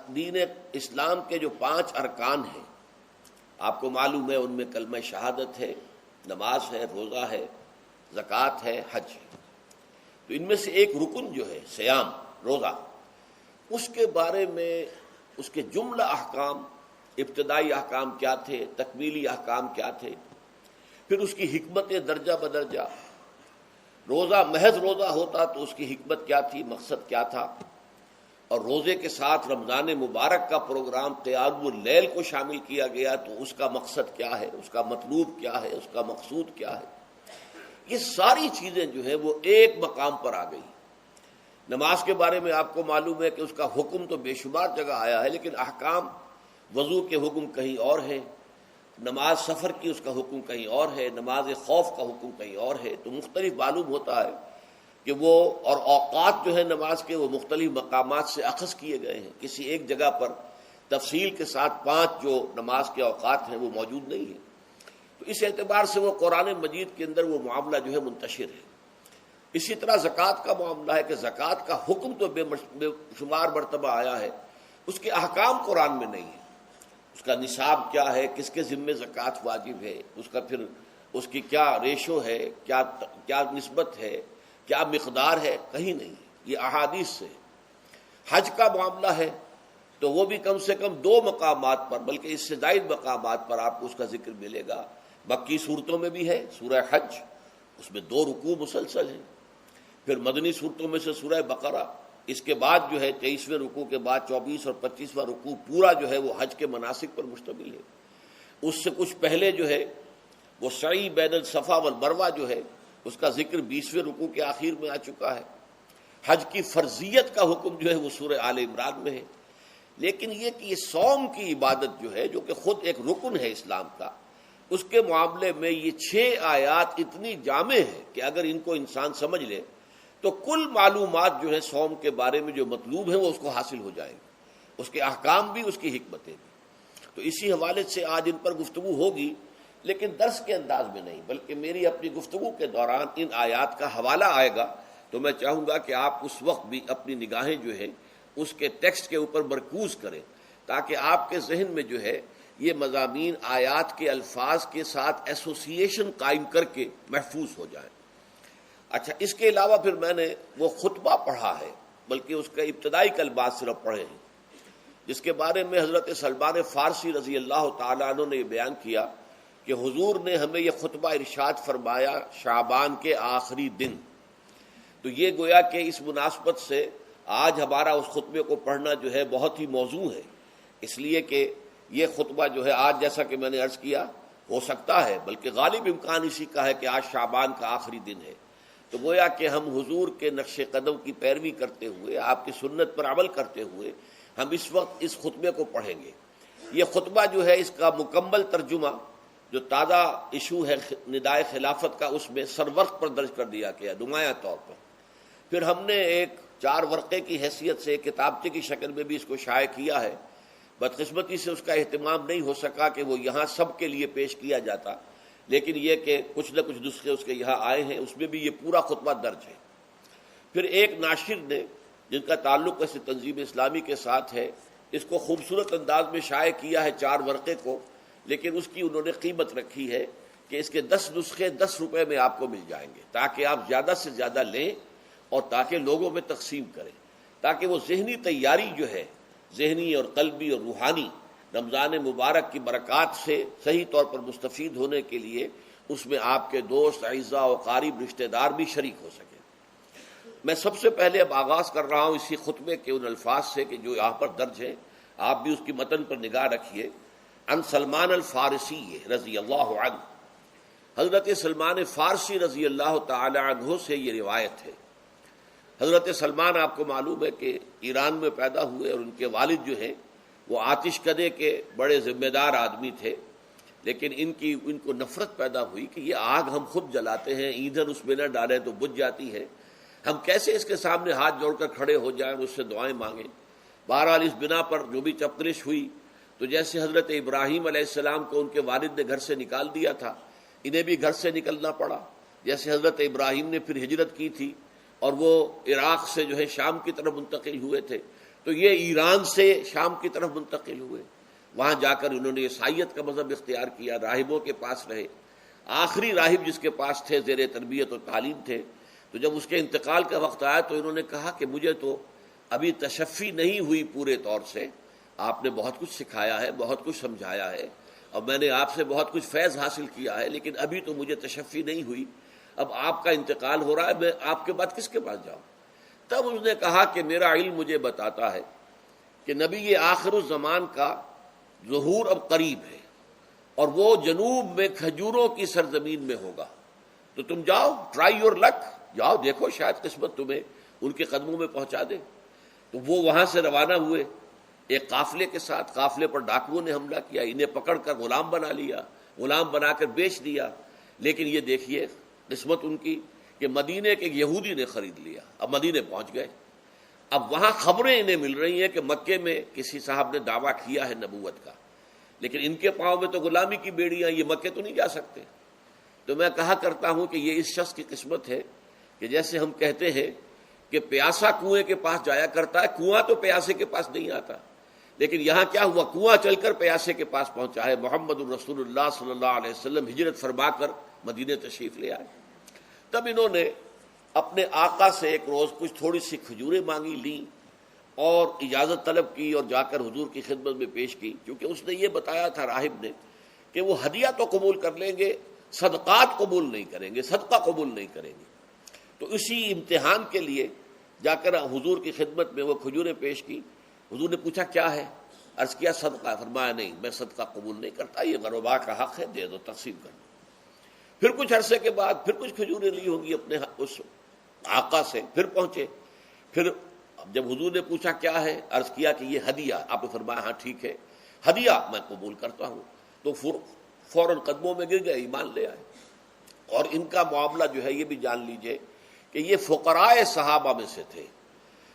دین اسلام کے جو 5 ارکان ہیں، آپ کو معلوم ہے ان میں کلمہ شہادت ہے، نماز ہے، روزہ ہے، زکوٰۃ ہے، حج ہے۔ تو ان میں سے ایک رکن جو ہے صیام، روزہ، اس کے بارے میں اس کے جملہ احکام، ابتدائی احکام کیا تھے، تکمیلی احکام کیا تھے، پھر اس کی حکمت درجہ بدرجہ، روزہ محض روزہ ہوتا تو اس کی حکمت کیا تھی، مقصد کیا تھا، اور روزے کے ساتھ رمضان مبارک کا پروگرام قیام اللیل کو شامل کیا گیا تو اس کا مقصد کیا ہے، اس کا مطلوب کیا ہے، اس کا مقصود کیا ہے۔ یہ ساری چیزیں جو ہے وہ ایک مقام پر آ گئی۔ نماز کے بارے میں آپ کو معلوم ہے کہ اس کا حکم تو بے شمار جگہ آیا ہے، لیکن احکام، وضو کے حکم کہیں اور ہے، نماز سفر کی اس کا حکم کہیں اور ہے، نماز خوف کا حکم کہیں اور ہے، تو مختلف معلوم ہوتا ہے کہ وہ اور اوقات جو ہے نماز کے وہ مختلف مقامات سے اخذ کیے گئے ہیں۔ کسی ایک جگہ پر تفصیل کے ساتھ 5 جو نماز کے اوقات ہیں وہ موجود نہیں ہیں۔ تو اس اعتبار سے وہ قرآن مجید کے اندر وہ معاملہ جو ہے منتشر ہے۔ اسی طرح زکوٰۃ کا معاملہ ہے کہ زکوٰۃ کا حکم تو بے شمار مرتبہ آیا ہے، اس کے احکام قرآن میں نہیں ہے۔ اس کا نصاب کیا ہے، کس کے ذمے زکوٰۃ واجب ہے، اس کا پھر اس کی کیا ریشو ہے، کیا نسبت ہے، کیا مقدار ہے، کہیں نہیں، یہ احادیث سے۔ حج کا معاملہ ہے تو وہ بھی کم سے کم 2 مقامات پر، بلکہ اس سے زائد مقامات پر آپ کو اس کا ذکر ملے گا۔ مکی صورتوں میں بھی ہے سورہ حج، اس میں 2 رکوع مسلسل ہیں، پھر مدنی صورتوں میں سے سورہ بقرہ، اس کے بعد جو ہے 23ویں رکوع کے بعد 24 اور 25واں رکوع پورا جو ہے وہ حج کے مناسک پر مشتمل ہے۔ اس سے کچھ پہلے جو ہے وہ سعی بین الصفا والمروہ جو ہے اس کا ذکر 20ویں رکوع کے آخر میں آ چکا ہے۔ حج کی فرضیت کا حکم جو ہے وہ سورہ آل عمران میں ہے۔ لیکن یہ کہ یہ صوم کی عبادت جو ہے، جو کہ خود ایک رکن ہے اسلام کا، اس کے معاملے میں یہ 6 آیات اتنی جامع ہیں کہ اگر ان کو انسان سمجھ لے تو کل معلومات جو ہے صوم کے بارے میں جو مطلوب ہیں وہ اس کو حاصل ہو جائیں گے، اس کے احکام بھی، اس کی حکمتیں بھی۔ تو اسی حوالے سے آج ان پر گفتگو ہوگی، لیکن درس کے انداز میں نہیں، بلکہ میری اپنی گفتگو کے دوران ان آیات کا حوالہ آئے گا تو میں چاہوں گا کہ آپ اس وقت بھی اپنی نگاہیں جو ہے اس کے ٹیکسٹ کے اوپر مرکوز کریں، تاکہ آپ کے ذہن میں جو ہے یہ مضامین آیات کے الفاظ کے ساتھ ایسوسیشن قائم کر کے محفوظ ہو جائیں۔ اچھا، اس کے علاوہ پھر میں نے وہ خطبہ پڑھا ہے، بلکہ اس کا ابتدائی کلمات صرف پڑھے ہیں، جس کے بارے میں حضرت سلمان فارسی رضی اللہ تعالیٰ عنہ نے یہ بیان کیا کہ حضور نے ہمیں یہ خطبہ ارشاد فرمایا شعبان کے آخری دن۔ تو یہ گویا کہ اس مناسبت سے آج ہمارا اس خطبے کو پڑھنا جو ہے بہت ہی موزوں ہے، اس لیے کہ یہ خطبہ جو ہے آج، جیسا کہ میں نے عرض کیا، ہو سکتا ہے بلکہ غالب امکان اسی کا ہے کہ آج شعبان کا آخری دن ہے، تو گویا کہ ہم حضور کے نقش قدم کی پیروی کرتے ہوئے، آپ کی سنت پر عمل کرتے ہوئے ہم اس وقت اس خطبے کو پڑھیں گے۔ یہ خطبہ جو ہے اس کا مکمل ترجمہ جو تازہ ایشو ہے ندائے خلافت کا، اس میں سرورق پر درج کر دیا گیا نمایاں طور پر۔ پھر ہم نے ایک 4 ورقے کی حیثیت سے کتابچے کی شکل میں بھی اس کو شائع کیا ہے۔ بدقسمتی سے اس کا اہتمام نہیں ہو سکا کہ وہ یہاں سب کے لیے پیش کیا جاتا، لیکن یہ کہ کچھ نہ کچھ نسخے اس کے یہاں آئے ہیں، اس میں بھی یہ پورا خطبہ درج ہے۔ پھر ایک ناشر نے، جن کا تعلق ایسے تنظیم اسلامی کے ساتھ ہے، اس کو خوبصورت انداز میں شائع کیا ہے 4 ورقے کو، لیکن اس کی انہوں نے قیمت رکھی ہے کہ اس کے 10 نسخے 10 روپے میں آپ کو مل جائیں گے، تاکہ آپ زیادہ سے زیادہ لیں اور تاکہ لوگوں میں تقسیم کریں، تاکہ وہ ذہنی تیاری جو ہے، ذہنی اور قلبی اور روحانی، رمضان مبارک کی برکات سے صحیح طور پر مستفید ہونے کے لیے اس میں آپ کے دوست، اعزاء و قارب، رشتہ دار بھی شریک ہو سکیں۔ میں سب سے پہلے اب آغاز کر رہا ہوں اسی خطبے کے ان الفاظ سے کہ جو یہاں پر درج ہیں، آپ بھی اس کی متن پر نگاہ رکھیے۔ ان سلمان الفارسی رضی اللہ عنہ، حضرت سلمان فارسی رضی اللہ تعالی عنہ سے یہ روایت ہے۔ حضرت سلمان آپ کو معلوم ہے کہ ایران میں پیدا ہوئے، اور ان کے والد جو ہیں وہ آتش کدے کے بڑے ذمہ دار آدمی تھے، لیکن ان کو نفرت پیدا ہوئی کہ یہ آگ ہم خود جلاتے ہیں، ایندھن اس میں نہ ڈالیں تو بجھ جاتی ہے، ہم کیسے اس کے سامنے ہاتھ جوڑ کر کھڑے ہو جائیں اور اس سے دعائیں مانگیں۔ بہرحال اس بنا پر جو بھی چپقلش ہوئی، تو جیسے حضرت ابراہیم علیہ السلام کو ان کے والد نے گھر سے نکال دیا تھا، انہیں بھی گھر سے نکلنا پڑا۔ جیسے حضرت ابراہیم نے پھر ہجرت کی تھی اور وہ عراق سے جو ہے شام کی طرف منتقل ہوئے تھے، تو تو یہ ایران سے شام کی طرف منتقل ہوئے، وہاں جا کر انہوں نے عیسائیت کا مذہب اختیار کیا، راہبوں کے پاس رہے، آخری راہب جس کے پاس تھے زیر تربیت اور تعلیم تھے، تو جب اس کے انتقال کا وقت آیا تو انہوں نے کہا کہ مجھے تو ابھی تشفی نہیں ہوئی پورے طور سے، آپ نے بہت کچھ سکھایا ہے، بہت کچھ سمجھایا ہے، اور میں نے آپ سے بہت کچھ فیض حاصل کیا ہے، لیکن ابھی تو مجھے تشفی نہیں ہوئی، اب آپ کا انتقال ہو رہا ہے، میں آپ کے بعد کس کے پاس جاؤں؟ تب اس نے کہا کہ میرا علم مجھے بتاتا ہے کہ نبی یہ آخر الزمان کا ظہور اب قریب ہے، اور وہ جنوب میں کھجوروں کی سرزمین میں ہوگا، تو تم جاؤ، ٹرائی یور لک، جاؤ دیکھو شاید قسمت تمہیں ان کے قدموں میں پہنچا دے۔ تو وہ وہاں سے روانہ ہوئے ایک قافلے کے ساتھ، قافلے پر ڈاکوؤں نے حملہ کیا، انہیں پکڑ کر غلام بنا لیا، غلام بنا کر بیچ دیا، لیکن یہ دیکھیے قسمت ان کی کہ مدینے کے یہودی نے خرید لیا، اب مدینے پہنچ گئے۔ اب وہاں خبریں انہیں مل رہی ہیں کہ مکے میں کسی صاحب نے دعویٰ کیا ہے نبوت کا، لیکن ان کے پاؤں میں تو غلامی کی بیڑیاں، یہ مکے تو نہیں جا سکتے۔ تو میں کہا کرتا ہوں کہ یہ اس شخص کی قسمت ہے کہ جیسے ہم کہتے ہیں کہ پیاسا کنویں کے پاس جایا کرتا ہے، کنواں تو پیاسے کے پاس نہیں آتا، لیکن یہاں کیا ہوا، کنواں چل کر پیاسے کے پاس پہنچا ہے۔ محمد الرسول اللہ صلی اللہ علیہ وسلم ہجرت فرما کر مدینے تشریف لے آئے۔ تب انہوں نے اپنے آقا سے ایک روز کچھ تھوڑی سی کھجوریں مانگی، لیں اور اجازت طلب کی اور جا کر حضور کی خدمت میں پیش کی، کیونکہ اس نے یہ بتایا تھا راہب نے کہ وہ ہدیہ تو قبول کر لیں گے، صدقات قبول نہیں کریں گے، صدقہ قبول نہیں کریں گے۔ تو اسی امتحان کے لیے جا کر حضور کی خدمت میں وہ کھجوریں پیش کی۔ حضور نے پوچھا کیا ہے؟ عرض کیا صدقہ، فرمایا نہیں میں صدقہ قبول نہیں کرتا، یہ غربا کا حق ہے، دے دو، تقسیم کر دو۔ پھر کچھ عرصے کے بعد پھر کچھ کھجوریں لی ہوں گی اپنے اس آقا سے، پھر پہنچے، پھر جب حضور نے پوچھا کیا ہے، عرض کیا کہ یہ ہدیہ، آپ نے فرمایا ہاں ٹھیک ہے، ہدیہ میں قبول کرتا ہوں۔ تو فوراً قدموں میں گر گئے، ایمان لے آئے۔ اور ان کا معاملہ جو ہے یہ بھی جان لیجئے کہ یہ فقراء صحابہ میں سے تھے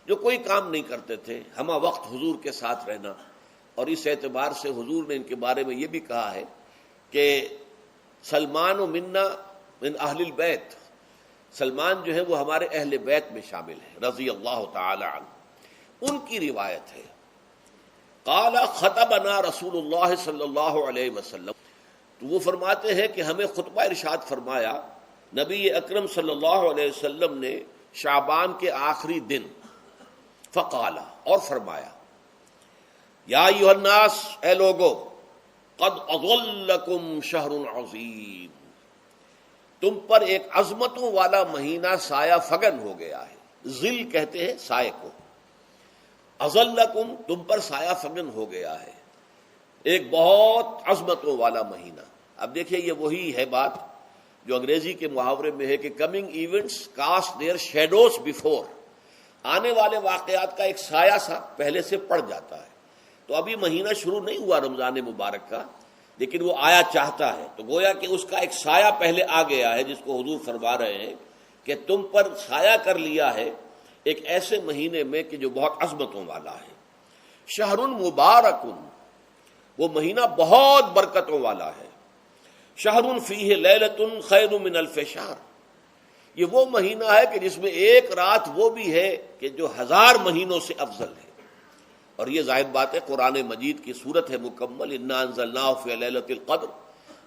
جو کوئی کام نہیں کرتے تھے، ہمہ وقت حضور کے ساتھ رہنا، اور اس اعتبار سے حضور نے ان کے بارے میں یہ بھی کہا ہے کہ سلمان و منا من اہل البیت، سلمان جو ہے وہ ہمارے اہل بیت میں شامل ہے رضی اللہ تعالی عنہ۔ ان کی روایت ہے قال خطبنا رسول اللہ صلی اللہ علیہ وسلم، تو وہ فرماتے ہیں کہ ہمیں خطبہ ارشاد فرمایا نبی اکرم صلی اللہ علیہ وسلم نے شعبان کے آخری دن، فقال، اور فرمایا یا ایھا الناس، اے لوگو، قد اظلکم شہر عظیم، تم پر ایک عظمتوں والا مہینہ سایہ فگن ہو گیا ہے۔ ظل کہتے ہیں سائے کو، اظلکم تم پر سایہ فگن ہو گیا ہے، ایک بہت عظمتوں والا مہینہ۔ اب دیکھیے یہ وہی ہے بات جو انگریزی کے محاورے میں ہے کہ coming events cast their shadows before, آنے والے واقعات کا ایک سایہ سا پہلے سے پڑ جاتا ہے۔ تو ابھی مہینہ شروع نہیں ہوا رمضان مبارک کا، لیکن وہ آیا چاہتا ہے، تو گویا کہ اس کا ایک سایہ پہلے آ گیا ہے، جس کو حضور فرما رہے ہیں کہ تم پر سایہ کر لیا ہے ایک ایسے مہینے میں کہ جو بہت عظمتوں والا ہے۔ شہر مبارک، وہ مہینہ بہت برکتوں والا ہے۔ شہر فیہ لیلۃ خیر من الف شہر، یہ وہ مہینہ ہے کہ جس میں ایک رات وہ بھی ہے کہ جو 1000 مہینوں سے افضل ہے۔ اور یہ ظاہر بات ہے قرآن مجید کی صورت ہے مکمل، انا انزلناہ فی لیلۃ القدر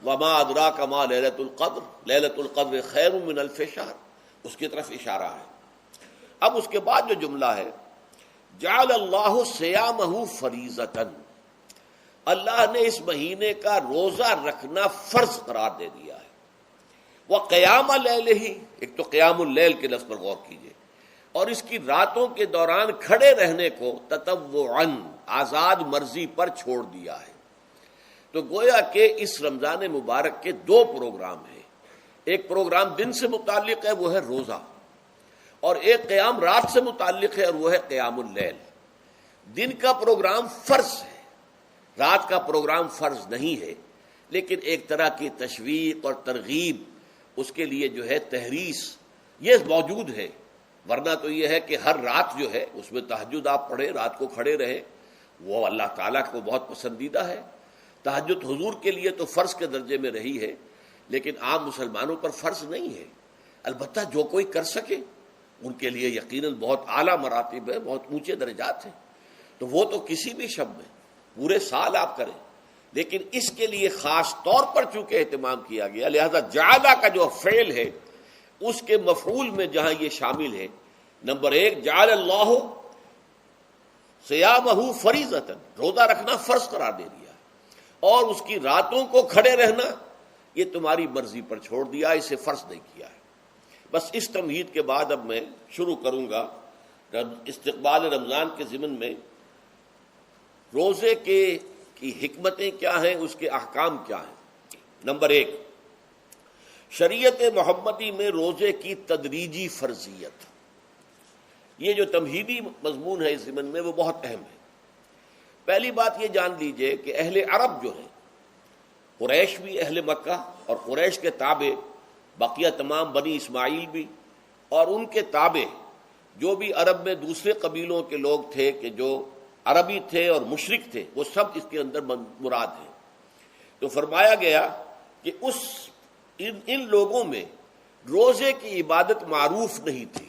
وما ادراک ما لیلۃ القدر لیلۃ القدر خیر من الف شہر، اس کی طرف اشارہ ہے۔ اب اس کے بعد جو جملہ ہے جعل اللہ صیامہ فریضۃ، اللہ نے اس مہینے کا روزہ رکھنا فرض قرار دے دیا ہے۔ وقیام اللیل، ایک تو قیام اللیل کے لفظ پر غور کیجیے، اور اس کی راتوں کے دوران کھڑے رہنے کو تطوعاً، آزاد مرضی پر چھوڑ دیا ہے۔ تو گویا کہ اس رمضان مبارک کے 2 پروگرام ہیں، ایک پروگرام دن سے متعلق ہے وہ ہے روزہ، اور ایک قیام رات سے متعلق ہے اور وہ ہے قیام اللیل۔ دن کا پروگرام فرض ہے، رات کا پروگرام فرض نہیں ہے، لیکن ایک طرح کی تشویق اور ترغیب، اس کے لیے جو ہے تحریص، یہ موجود ہے۔ ورنہ تو یہ ہے کہ ہر رات جو ہے اس میں تہجد آپ پڑھیں، رات کو کھڑے رہیں، وہ اللہ تعالیٰ کو بہت پسندیدہ ہے۔ تہجد حضور کے لیے تو فرض کے درجے میں رہی ہے، لیکن عام مسلمانوں پر فرض نہیں ہے۔ البتہ جو کوئی کر سکے ان کے لیے یقیناً بہت اعلیٰ مراتب ہے، بہت اونچے درجات ہیں۔ تو وہ تو کسی بھی شب میں پورے سال آپ کریں، لیکن اس کے لیے خاص طور پر چونکہ اہتمام کیا گیا، لہذا جعلہ کا جو فعل ہے اس کے مفعول میں جہاں یہ شامل ہے، نمبر ایک جعل اللہ صیامہ فریضۃ، روزہ رکھنا فرض قرار دے دیا، اور اس کی راتوں کو کھڑے رہنا یہ تمہاری مرضی پر چھوڑ دیا، اسے فرض نہیں کیا ہے۔ بس اس تمہید کے بعد اب میں شروع کروں گا استقبال رمضان کے ضمن میں روزے کی حکمتیں کیا ہیں، اس کے احکام کیا ہیں۔ نمبر ایک، شریعت محمدی میں روزے کی تدریجی فرضیت، یہ جو تمہیدی مضمون ہے اس ضمن میں وہ بہت اہم ہے۔ پہلی بات یہ جان لیجئے کہ اہل عرب جو ہیں، قریش بھی، اہل مکہ اور قریش کے تابع بقیہ تمام بنی اسماعیل بھی، اور ان کے تابع جو بھی عرب میں دوسرے قبیلوں کے لوگ تھے کہ جو عربی تھے اور مشرک تھے، وہ سب اس کے اندر مراد ہیں۔ تو فرمایا گیا کہ ان لوگوں میں روزے کی عبادت معروف نہیں تھی۔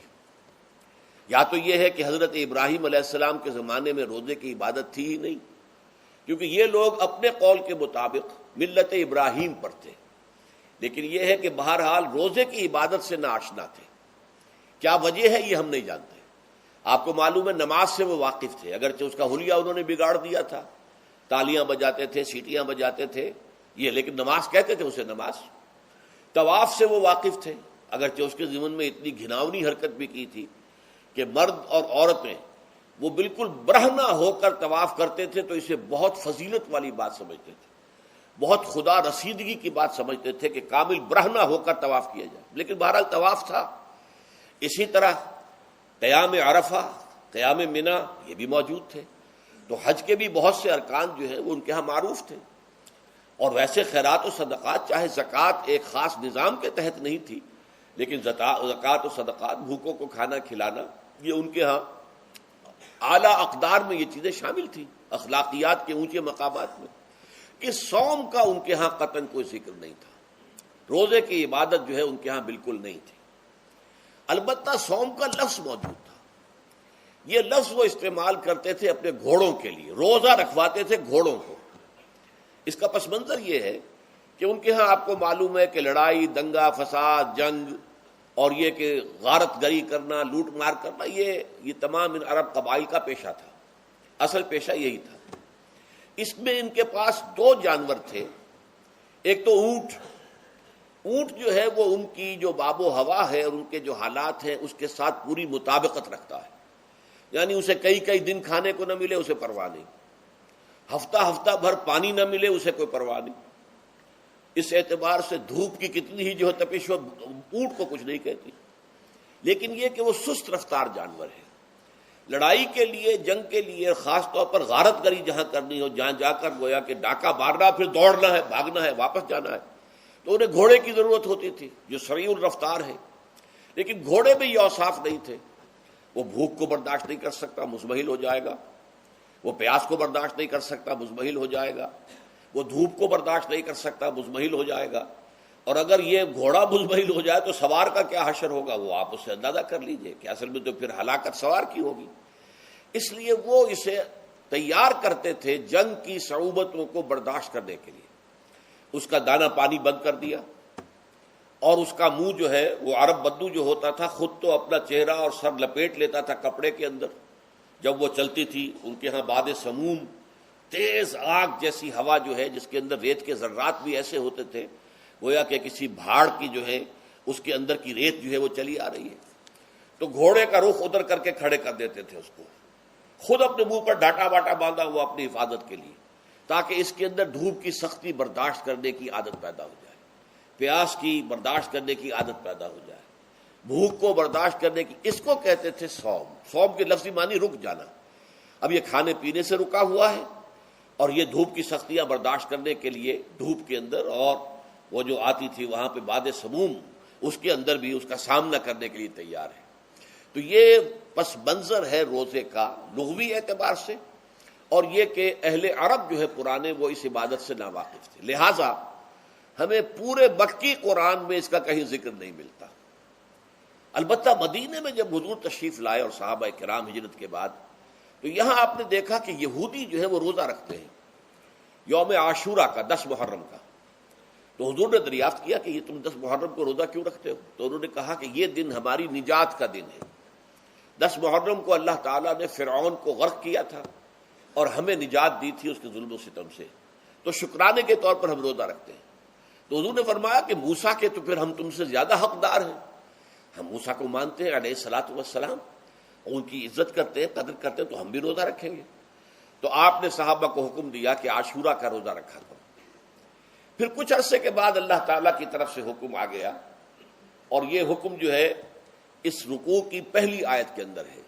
یا تو یہ ہے کہ حضرت ابراہیم علیہ السلام کے زمانے میں روزے کی عبادت تھی ہی نہیں، کیونکہ یہ لوگ اپنے قول کے مطابق ملت ابراہیم پر تھے، لیکن یہ ہے کہ بہرحال روزے کی عبادت سے ناآشنا تھے۔ کیا وجہ ہے یہ ہم نہیں جانتے۔ آپ کو معلوم ہے نماز سے وہ واقف تھے، اگرچہ اس کا حلیہ انہوں نے بگاڑ دیا تھا، تالیاں بجاتے تھے، سیٹیاں بجاتے تھے یہ، لیکن نماز کہتے تھے اسے نماز۔ طواف سے وہ واقف تھے، اگرچہ اس کے ضمن میں اتنی گھناؤنی حرکت بھی کی تھی کہ مرد اور عورتیں وہ بالکل برہنہ ہو کر طواف کرتے تھے، تو اسے بہت فضیلت والی بات سمجھتے تھے، بہت خدا رسیدگی کی بات سمجھتے تھے کہ کامل برہنہ ہو کر طواف کیا جائے، لیکن بہرحال طواف تھا۔ اسی طرح قیام عرفہ، قیام منی یہ بھی موجود تھے۔ تو حج کے بھی بہت سے ارکان جو ہیں وہ ان کے ہاں معروف تھے، اور ویسے خیرات و صدقات، چاہے زکوٰۃ ایک خاص نظام کے تحت نہیں تھی، لیکن زکوٰۃ و صدقات، بھوکوں کو کھانا کھلانا، یہ ان کے ہاں اعلیٰ اقدار میں یہ چیزیں شامل تھیں، اخلاقیات کے اونچے مقامات میں۔ کہ صوم کا ان کے ہاں قطعاً کوئی ذکر نہیں تھا، روزے کی عبادت جو ہے ان کے ہاں بالکل نہیں تھی۔ البتہ صوم کا لفظ موجود تھا، یہ لفظ وہ استعمال کرتے تھے اپنے گھوڑوں کے لیے، روزہ رکھواتے تھے گھوڑوں کو۔ اس کا پس منظر یہ ہے کہ ان کے ہاں آپ کو معلوم ہے کہ لڑائی، دنگا فساد، جنگ، اور یہ کہ غارت گری کرنا، لوٹ مار کرنا، یہ تمام ان عرب قبائل کا پیشہ تھا، اصل پیشہ یہی تھا۔ اس میں ان کے پاس دو جانور تھے، ایک تو اونٹ جو ہے وہ ان کی جو آب و ہوا ہے اور ان کے جو حالات ہیں اس کے ساتھ پوری مطابقت رکھتا ہے، یعنی اسے کئی دن کھانے کو نہ ملے اسے پرواہ نہیں، ہفتہ بھر پانی نہ ملے اسے کوئی پرواہ نہیں۔ اس اعتبار سے دھوپ کی کتنی ہی جو ہے تپش ہو، اونٹ کو کچھ نہیں کہتی۔ لیکن یہ کہ وہ سست رفتار جانور ہے، لڑائی کے لیے، جنگ کے لیے، خاص طور پر غارت گری جہاں کرنی ہو، جہاں جا کر گویا کہ ڈاکہ مارنا، پھر دوڑنا ہے، بھاگنا ہے، واپس جانا ہے، تو انہیں گھوڑے کی ضرورت ہوتی تھی جو سریع الرفتار ہے۔ لیکن گھوڑے میں یہ اوصاف نہیں تھے، وہ بھوک کو برداشت نہیں کر سکتا، مزمحل ہو جائے گا، وہ پیاس کو برداشت نہیں کر سکتا، مزمحل ہو جائے گا، وہ دھوپ کو برداشت نہیں کر سکتا، مزمحل ہو جائے گا، اور اگر یہ گھوڑا مزمحل ہو جائے تو سوار کا کیا حشر ہوگا، وہ آپ اس سے اندازہ کر لیجئے کہ اصل میں تو پھر ہلاکت سوار کی ہوگی۔ اس لیے وہ اسے تیار کرتے تھے جنگ کی صعوبتوں کو برداشت کرنے کے لیے۔ اس کا دانہ پانی بند کر دیا، اور اس کا منہ جو ہے وہ عرب بدو جو ہوتا تھا خود تو اپنا چہرہ اور سر لپیٹ لیتا تھا کپڑے کے اندر، جب وہ چلتی تھی ان کے ہاں باد سموم، تیز آگ جیسی ہوا جو ہے جس کے اندر ریت کے ذرات بھی ایسے ہوتے تھے گویا کہ کسی بھاڑ کی جو ہے اس کے اندر کی ریت جو ہے وہ چلی آ رہی ہے، تو گھوڑے کا رخ ادھر کر کے کھڑے کر دیتے تھے اس کو، خود اپنے منہ پر ڈاٹا واٹا باندھا ہوا اپنی حفاظت کے لیے، تاکہ اس کے اندر دھوپ کی سختی برداشت کرنے کی عادت پیدا ہو جائے، پیاس کی برداشت کرنے کی عادت پیدا ہو جائے، بھوک کو برداشت کرنے کی۔ اس کو کہتے تھے صوم۔ صوم کے لفظی معنی رک جانا۔ اب یہ کھانے پینے سے رکا ہوا ہے، اور یہ دھوپ کی سختیاں برداشت کرنے کے لیے دھوپ کے اندر، اور وہ جو آتی تھی وہاں پہ باد سموم، اس کے اندر بھی اس کا سامنا کرنے کے لیے تیار ہے۔ تو یہ پس منظر ہے روزے کا لغوی اعتبار سے، اور یہ کہ اہل عرب جو ہے پرانے وہ اس عبادت سے ناواقف تھے، لہٰذا ہمیں پورے مکی قرآن میں اس کا کہیں ذکر نہیں ملتا۔ البتہ مدینے میں جب حضور تشریف لائے اور صحابہ کرام ہجرت کے بعد، تو یہاں آپ نے دیکھا کہ یہودی جو ہے وہ روزہ رکھتے ہیں یوم عاشورہ کا، 10 محرم کا. تو حضور نے دریافت کیا کہ یہ تم 10 محرم کو روزہ کیوں رکھتے ہو؟ تو انہوں نے کہا کہ یہ دن ہماری نجات کا دن ہے. 10 محرم کو اللہ تعالیٰ نے فرعون کو غرق کیا تھا اور ہمیں نجات دی تھی اس کے ظلم و ستم سے، تو شکرانے کے طور پر ہم روزہ رکھتے ہیں. تو حضور نے فرمایا کہ موسیٰ کے تو پھر ہم تم سے زیادہ حقدار ہیں، ہم موسیٰ کو مانتے ہیں علیہ الصلاۃ والسلام، ان کی عزت کرتے ہیں، قدر کرتے ہیں، تو ہم بھی روزہ رکھیں گے. تو آپ نے صحابہ کو حکم دیا کہ عاشورہ کا روزہ رکھا کرو. پھر کچھ عرصے کے بعد اللہ تعالیٰ کی طرف سے حکم آ گیا، اور یہ حکم جو ہے اس رکوع کی پہلی آیت کے اندر ہے،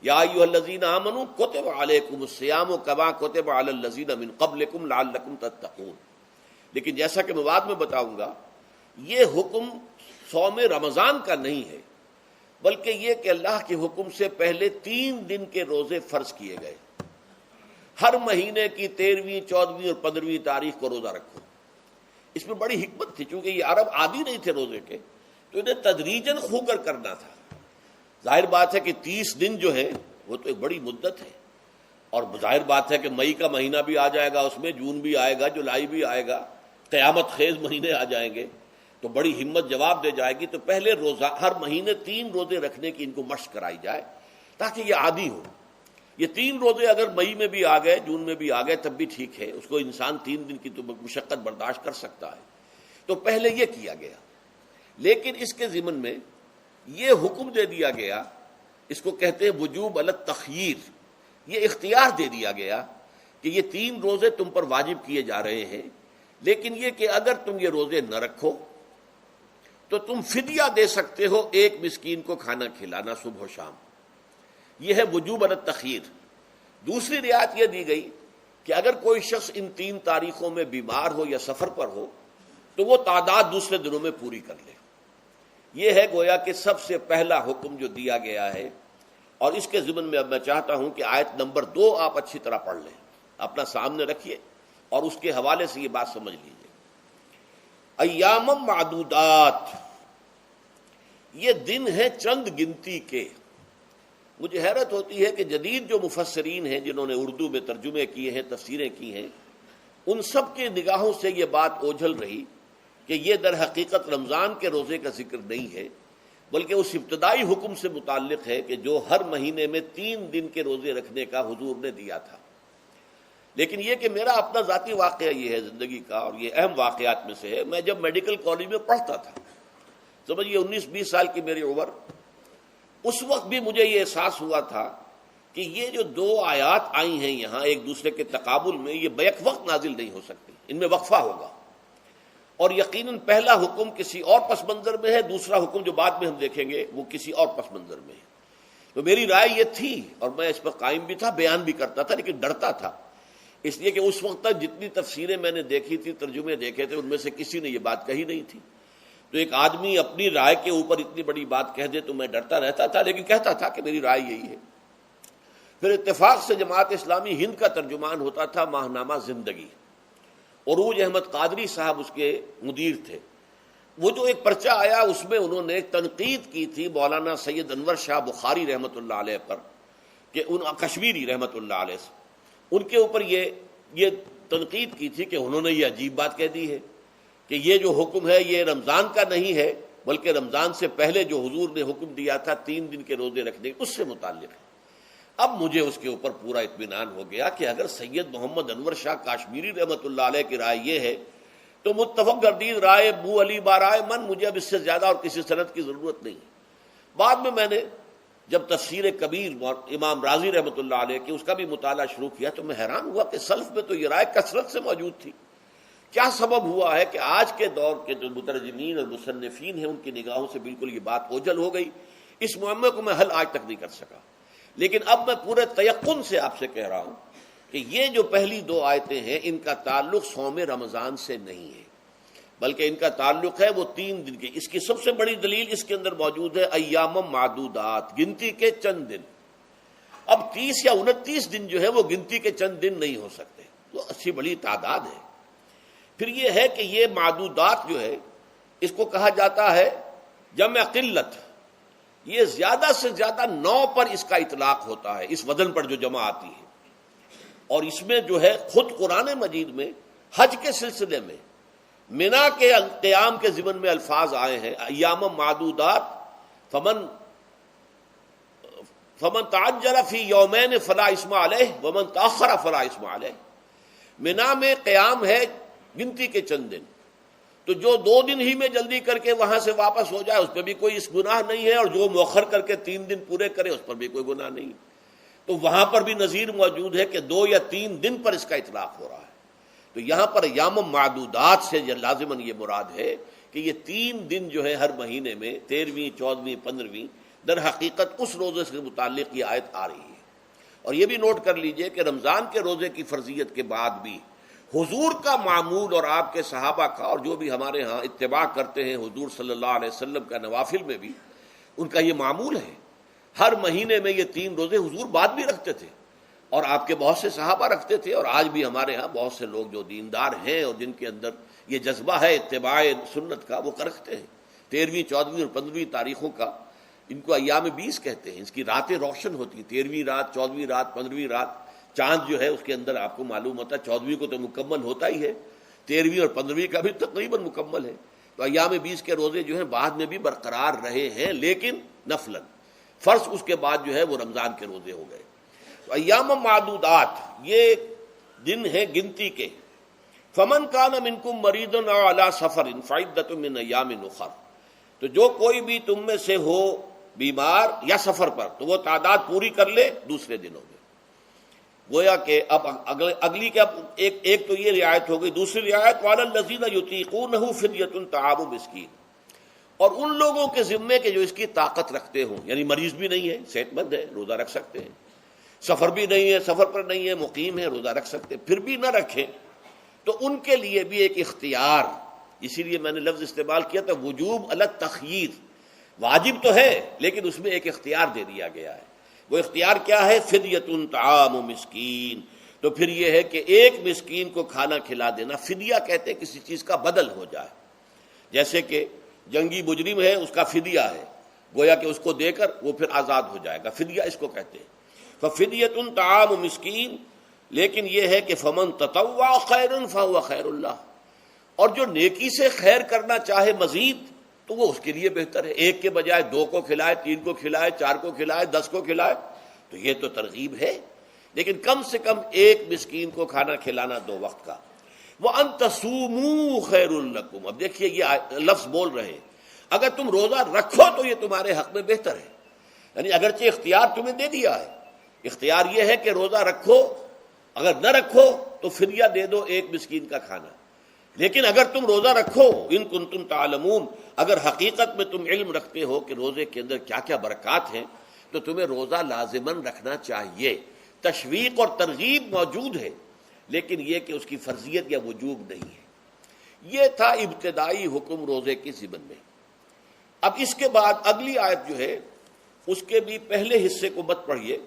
یا ایھا الذین آمنوا کتب علیکم الصیام کما کتب علی الذین من قبلکم لعلکم تتقون. لیکن جیسا کہ میں بعد میں بتاؤں گا، یہ حکم صوم رمضان کا نہیں ہے، بلکہ یہ کہ اللہ کے حکم سے پہلے 3 دن کے روزے فرض کیے گئے. ہر مہینے کی 13ویں، 14ویں اور 15ویں تاریخ کو روزہ رکھو. اس میں بڑی حکمت تھی، چونکہ یہ عرب عادی نہیں تھے روزے کے، تو انہیں تدریجاً خو کر کرنا تھا. ظاہر بات ہے کہ 30 دن جو ہے وہ تو ایک بڑی مدت ہے، اور ظاہر بات ہے کہ مئی کا مہینہ بھی آ جائے گا، اس میں جون بھی آئے گا، جولائی بھی آئے گا، قیامت خیز مہینے آ جائیں گے، تو بڑی ہمت جواب دے جائے گی. تو پہلے روزہ ہر مہینے 3 روزے رکھنے کی ان کو مشق کرائی جائے تاکہ یہ عادی ہو. یہ 3 روزے اگر مئی میں بھی آ گئے، جون میں بھی آ گئے، تب بھی ٹھیک ہے، اس کو انسان 3 دن کی تو مشقت برداشت کر سکتا ہے. تو پہلے یہ کیا گیا، لیکن اس کے ضمن میں یہ حکم دے دیا گیا، اس کو کہتے ہیں وجوب علی التخییر، یہ اختیار دے دیا گیا کہ یہ 3 روزے تم پر واجب کیے جا رہے ہیں، لیکن یہ کہ اگر تم یہ روزے نہ رکھو تو تم فدیہ دے سکتے ہو، 1 مسکین کو کھانا کھلانا صبح و شام. یہ ہے وجوب علی التخییر. دوسری رعایت یہ دی گئی کہ اگر کوئی شخص ان 3 تاریخوں میں بیمار ہو یا سفر پر ہو تو وہ تعداد دوسرے دنوں میں پوری کر لے. یہ ہے گویا کہ سب سے پہلا حکم جو دیا گیا ہے. اور اس کے ضمن میں اب میں چاہتا ہوں کہ آیت نمبر 2 آپ اچھی طرح پڑھ لیں، اپنا سامنے رکھیے اور اس کے حوالے سے یہ بات سمجھ لیجیے. ایام معدودات، یہ دن ہیں چند گنتی کے. مجھے حیرت ہوتی ہے کہ جدید جو مفسرین ہیں جنہوں نے اردو میں ترجمے کیے ہیں، تفسیریں کی ہیں، ان سب کی نگاہوں سے یہ بات اوجھل رہی کہ یہ در حقیقت رمضان کے روزے کا ذکر نہیں ہے، بلکہ اس ابتدائی حکم سے متعلق ہے کہ جو ہر مہینے میں 3 دن کے روزے رکھنے کا حضور نے دیا تھا. لیکن یہ کہ میرا اپنا ذاتی واقعہ یہ ہے زندگی کا، اور یہ اہم واقعات میں سے ہے. میں جب میڈیکل کالج میں پڑھتا تھا، سمجھیے 19-20 سال کی میری عمر، اس وقت بھی مجھے یہ احساس ہوا تھا کہ یہ جو 2 آیات آئی ہیں یہاں ایک دوسرے کے تقابل میں، یہ بیک وقت نازل نہیں ہو سکتی، ان میں وقفہ ہوگا. اور یقیناً پہلا حکم کسی اور پس منظر میں ہے، دوسرا حکم جو بعد میں ہم دیکھیں گے وہ کسی اور پس منظر میں ہے. تو میری رائے یہ تھی، اور میں اس پر قائم بھی تھا، بیان بھی کرتا تھا، لیکن ڈرتا تھا، اس لیے کہ اس وقت تک جتنی تفسیریں میں نے دیکھی تھی، ترجمے دیکھے تھے، ان میں سے کسی نے یہ بات کہی نہیں تھی. تو ایک آدمی اپنی رائے کے اوپر اتنی بڑی بات کہہ دے تو میں ڈرتا رہتا تھا، لیکن کہتا تھا کہ میری رائے یہی ہے. پھر اتفاق سے جماعت اسلامی ہند کا ترجمان ہوتا تھا ماہنامہ زندگی، عروج احمد قادری صاحب اس کے مدیر تھے. وہ جو ایک پرچہ آیا اس میں انہوں نے ایک تنقید کی تھی مولانا سید انور شاہ بخاری رحمۃ اللہ علیہ پر، کہ ان کشمیری رحمۃ اللہ علیہ سے ان کے اوپر یہ تنقید کی تھی کہ انہوں نے یہ عجیب بات کہہ دی ہے کہ یہ جو حکم ہے یہ رمضان کا نہیں ہے، بلکہ رمضان سے پہلے جو حضور نے حکم دیا تھا 3 دن کے روزے رکھنے اس سے متعلق ہے. اب مجھے اس کے اوپر پورا اطمینان ہو گیا کہ اگر سید محمد انور شاہ کاشمیری رحمۃ اللہ علیہ کی رائے یہ ہے تو متفق گردید رائے بو علی بارائے من، مجھے اب اس سے زیادہ اور کسی سند کی ضرورت نہیں. بعد میں نے جب تفسیر کبیر امام رازی رحمۃ اللہ علیہ کی اس کا بھی مطالعہ شروع کیا تو میں حیران ہوا کہ سلف میں تو یہ رائے کثرت سے موجود تھی. کیا سبب ہوا ہے کہ آج کے دور کے جو مترجمین اور مصنفین ہیں ان کی نگاہوں سے بالکل یہ بات اوجھل ہو گئی. اس معمے کو میں حل آج تک نہیں کر سکا، لیکن اب میں پورے تیقن سے آپ سے کہہ رہا ہوں کہ یہ جو پہلی 2 آیتیں ہیں ان کا تعلق صوم رمضان سے نہیں ہے، بلکہ ان کا تعلق ہے وہ 3 دن کے. اس کی سب سے بڑی دلیل اس کے اندر موجود ہے ایام معدودات، گنتی کے چند دن. اب 30 یا 29 دن جو ہے وہ گنتی کے چند دن نہیں ہو سکتے، وہ اچھی بڑی تعداد ہے. پھر یہ ہے کہ یہ معدودات جو ہے اس کو کہا جاتا ہے جمع قلت، یہ زیادہ سے زیادہ 9 پر اس کا اطلاق ہوتا ہے، اس وزن پر جو جمع آتی ہے، اور اس میں جو ہے خود قرآن مجید میں حج کے سلسلے میں منا کے قیام کے ضمن میں الفاظ آئے ہیں، ایام معدودات فمن تعجل فی یومین فلا اسم علیہ ومن تاخر فلا اسم علیہ۔ منا میں قیام ہے گنتی کے چند دن، تو جو 2 دن ہی میں جلدی کر کے وہاں سے واپس ہو جائے اس پہ بھی کوئی اس گناہ نہیں ہے، اور جو مؤخر کر کے 3 دن پورے کرے اس پر بھی کوئی گناہ نہیں۔ تو وہاں پر بھی نظیر موجود ہے کہ 2 یا 3 دن پر اس کا اطلاق ہو رہا ہے۔ تو یہاں پر ایام معدودات سے لازماً یہ مراد ہے کہ یہ 3 دن جو ہے ہر مہینے میں 13ویں، 14ویں، 15ویں، در حقیقت اس روزے سے متعلق یہ آیت آ رہی ہے۔ اور یہ بھی نوٹ کر لیجئے کہ رمضان کے روزے کی فرضیت کے بعد بھی حضور کا معمول اور آپ کے صحابہ کا، اور جو بھی ہمارے ہاں اتباع کرتے ہیں حضور صلی اللہ علیہ وسلم کا نوافل میں بھی ان کا یہ معمول ہے۔ ہر مہینے میں یہ 3 روزے حضور بعد بھی رکھتے تھے، اور آپ کے بہت سے صحابہ رکھتے تھے، اور آج بھی ہمارے ہاں بہت سے لوگ جو دیندار ہیں اور جن کے اندر یہ جذبہ ہے اتباع سنت کا، وہ رکھتے ہیں۔ 13ویں، 14ویں اور 15ویں تاریخوں کا ان کو ایام 20 کہتے ہیں۔ اس کی راتیں روشن ہوتی ہیں، 13ویں رات، 14ویں رات، 15ویں رات۔ چاند جو ہے اس کے اندر آپ کو معلوم ہوتا ہے 14ویں کو تو مکمل ہوتا ہی ہے، 13ویں اور 15ویں کا بھی تقریباً مکمل ہے۔ تو ایام 20 کے روزے جو ہیں بعد میں بھی برقرار رہے ہیں، لیکن نفلاً۔ فرض اس کے بعد جو ہے وہ رمضان کے روزے ہو گئے۔ تو ایام معدودات یہ دن ہیں گنتی کے۔ فمن کان منکم مریض او علی سفر فعدۃ من ایام اخر، تو جو کوئی بھی تم میں سے ہو بیمار یا سفر پر تو وہ تعداد پوری کر لے دوسرے دنوں میں۔ گویا کہ اب اگلی کے اب ایک تو یہ رعایت ہو گئی، دوسری رعایت وعلی الذین یطیقونہ فدیۃ طعام مسکین، اور ان لوگوں کے ذمے کے جو اس کی طاقت رکھتے ہوں، یعنی مریض بھی نہیں ہے، صحت مند ہے، روزہ رکھ سکتے ہیں، سفر بھی نہیں ہے، سفر پر نہیں ہے، مقیم ہے، روزہ رکھ سکتے ہیں، پھر بھی نہ رکھیں تو ان کے لیے بھی ایک اختیار، اسی لیے میں نے لفظ استعمال کیا تھا وجوب علی التخییر، واجب تو ہے لیکن اس میں ایک اختیار دے دیا گیا ہے۔ وہ اختیار کیا ہے؟ فدیۃ طعام مسکین۔ تو پھر یہ ہے کہ ایک مسکین کو کھانا کھلا دینا، فدیہ کہتے ہیں کسی چیز کا بدل ہو جائے، جیسے کہ جنگی مجرم ہے اس کا فدیہ ہے، گویا کہ اس کو دے کر وہ پھر آزاد ہو جائے گا، فدیہ اس کو کہتے ہیں۔ ففدیۃ طعام مسکین، لیکن یہ ہے کہ فمن تطوع خیرا فہو خیر اللہ، اور جو نیکی سے خیر کرنا چاہے مزید تو وہ اس کے لیے بہتر ہے، ایک کے بجائے 2 کو کھلائے، 3 کو کھلائے، 4 کو کھلائے، 10 کو کھلائے، تو یہ تو ترغیب ہے، لیکن کم سے کم ایک مسکین کو کھانا کھلانا 2 وقت کا۔ وَأَن تَصُومُوا خَيْرٌ لَكُمْ، اب دیکھیے یہ لفظ بول رہے ہیں، اگر تم روزہ رکھو تو یہ تمہارے حق میں بہتر ہے، یعنی اگرچہ اختیار تمہیں دے دیا ہے، اختیار یہ ہے کہ روزہ رکھو، اگر نہ رکھو تو فدیہ دے دو ایک مسکین کا کھانا، لیکن اگر تم روزہ رکھو، ان کنتم تعلمون، اگر حقیقت میں تم علم رکھتے ہو کہ روزے کے اندر کیا کیا برکات ہیں، تو تمہیں روزہ لازماً رکھنا چاہیے۔ تشویق اور ترغیب موجود ہے، لیکن یہ کہ اس کی فرضیت یا وجوب نہیں ہے۔ یہ تھا ابتدائی حکم روزے کی ضمن میں۔ اب اس کے بعد اگلی آیت جو ہے اس کے بھی پہلے حصے کو مت پڑھیے،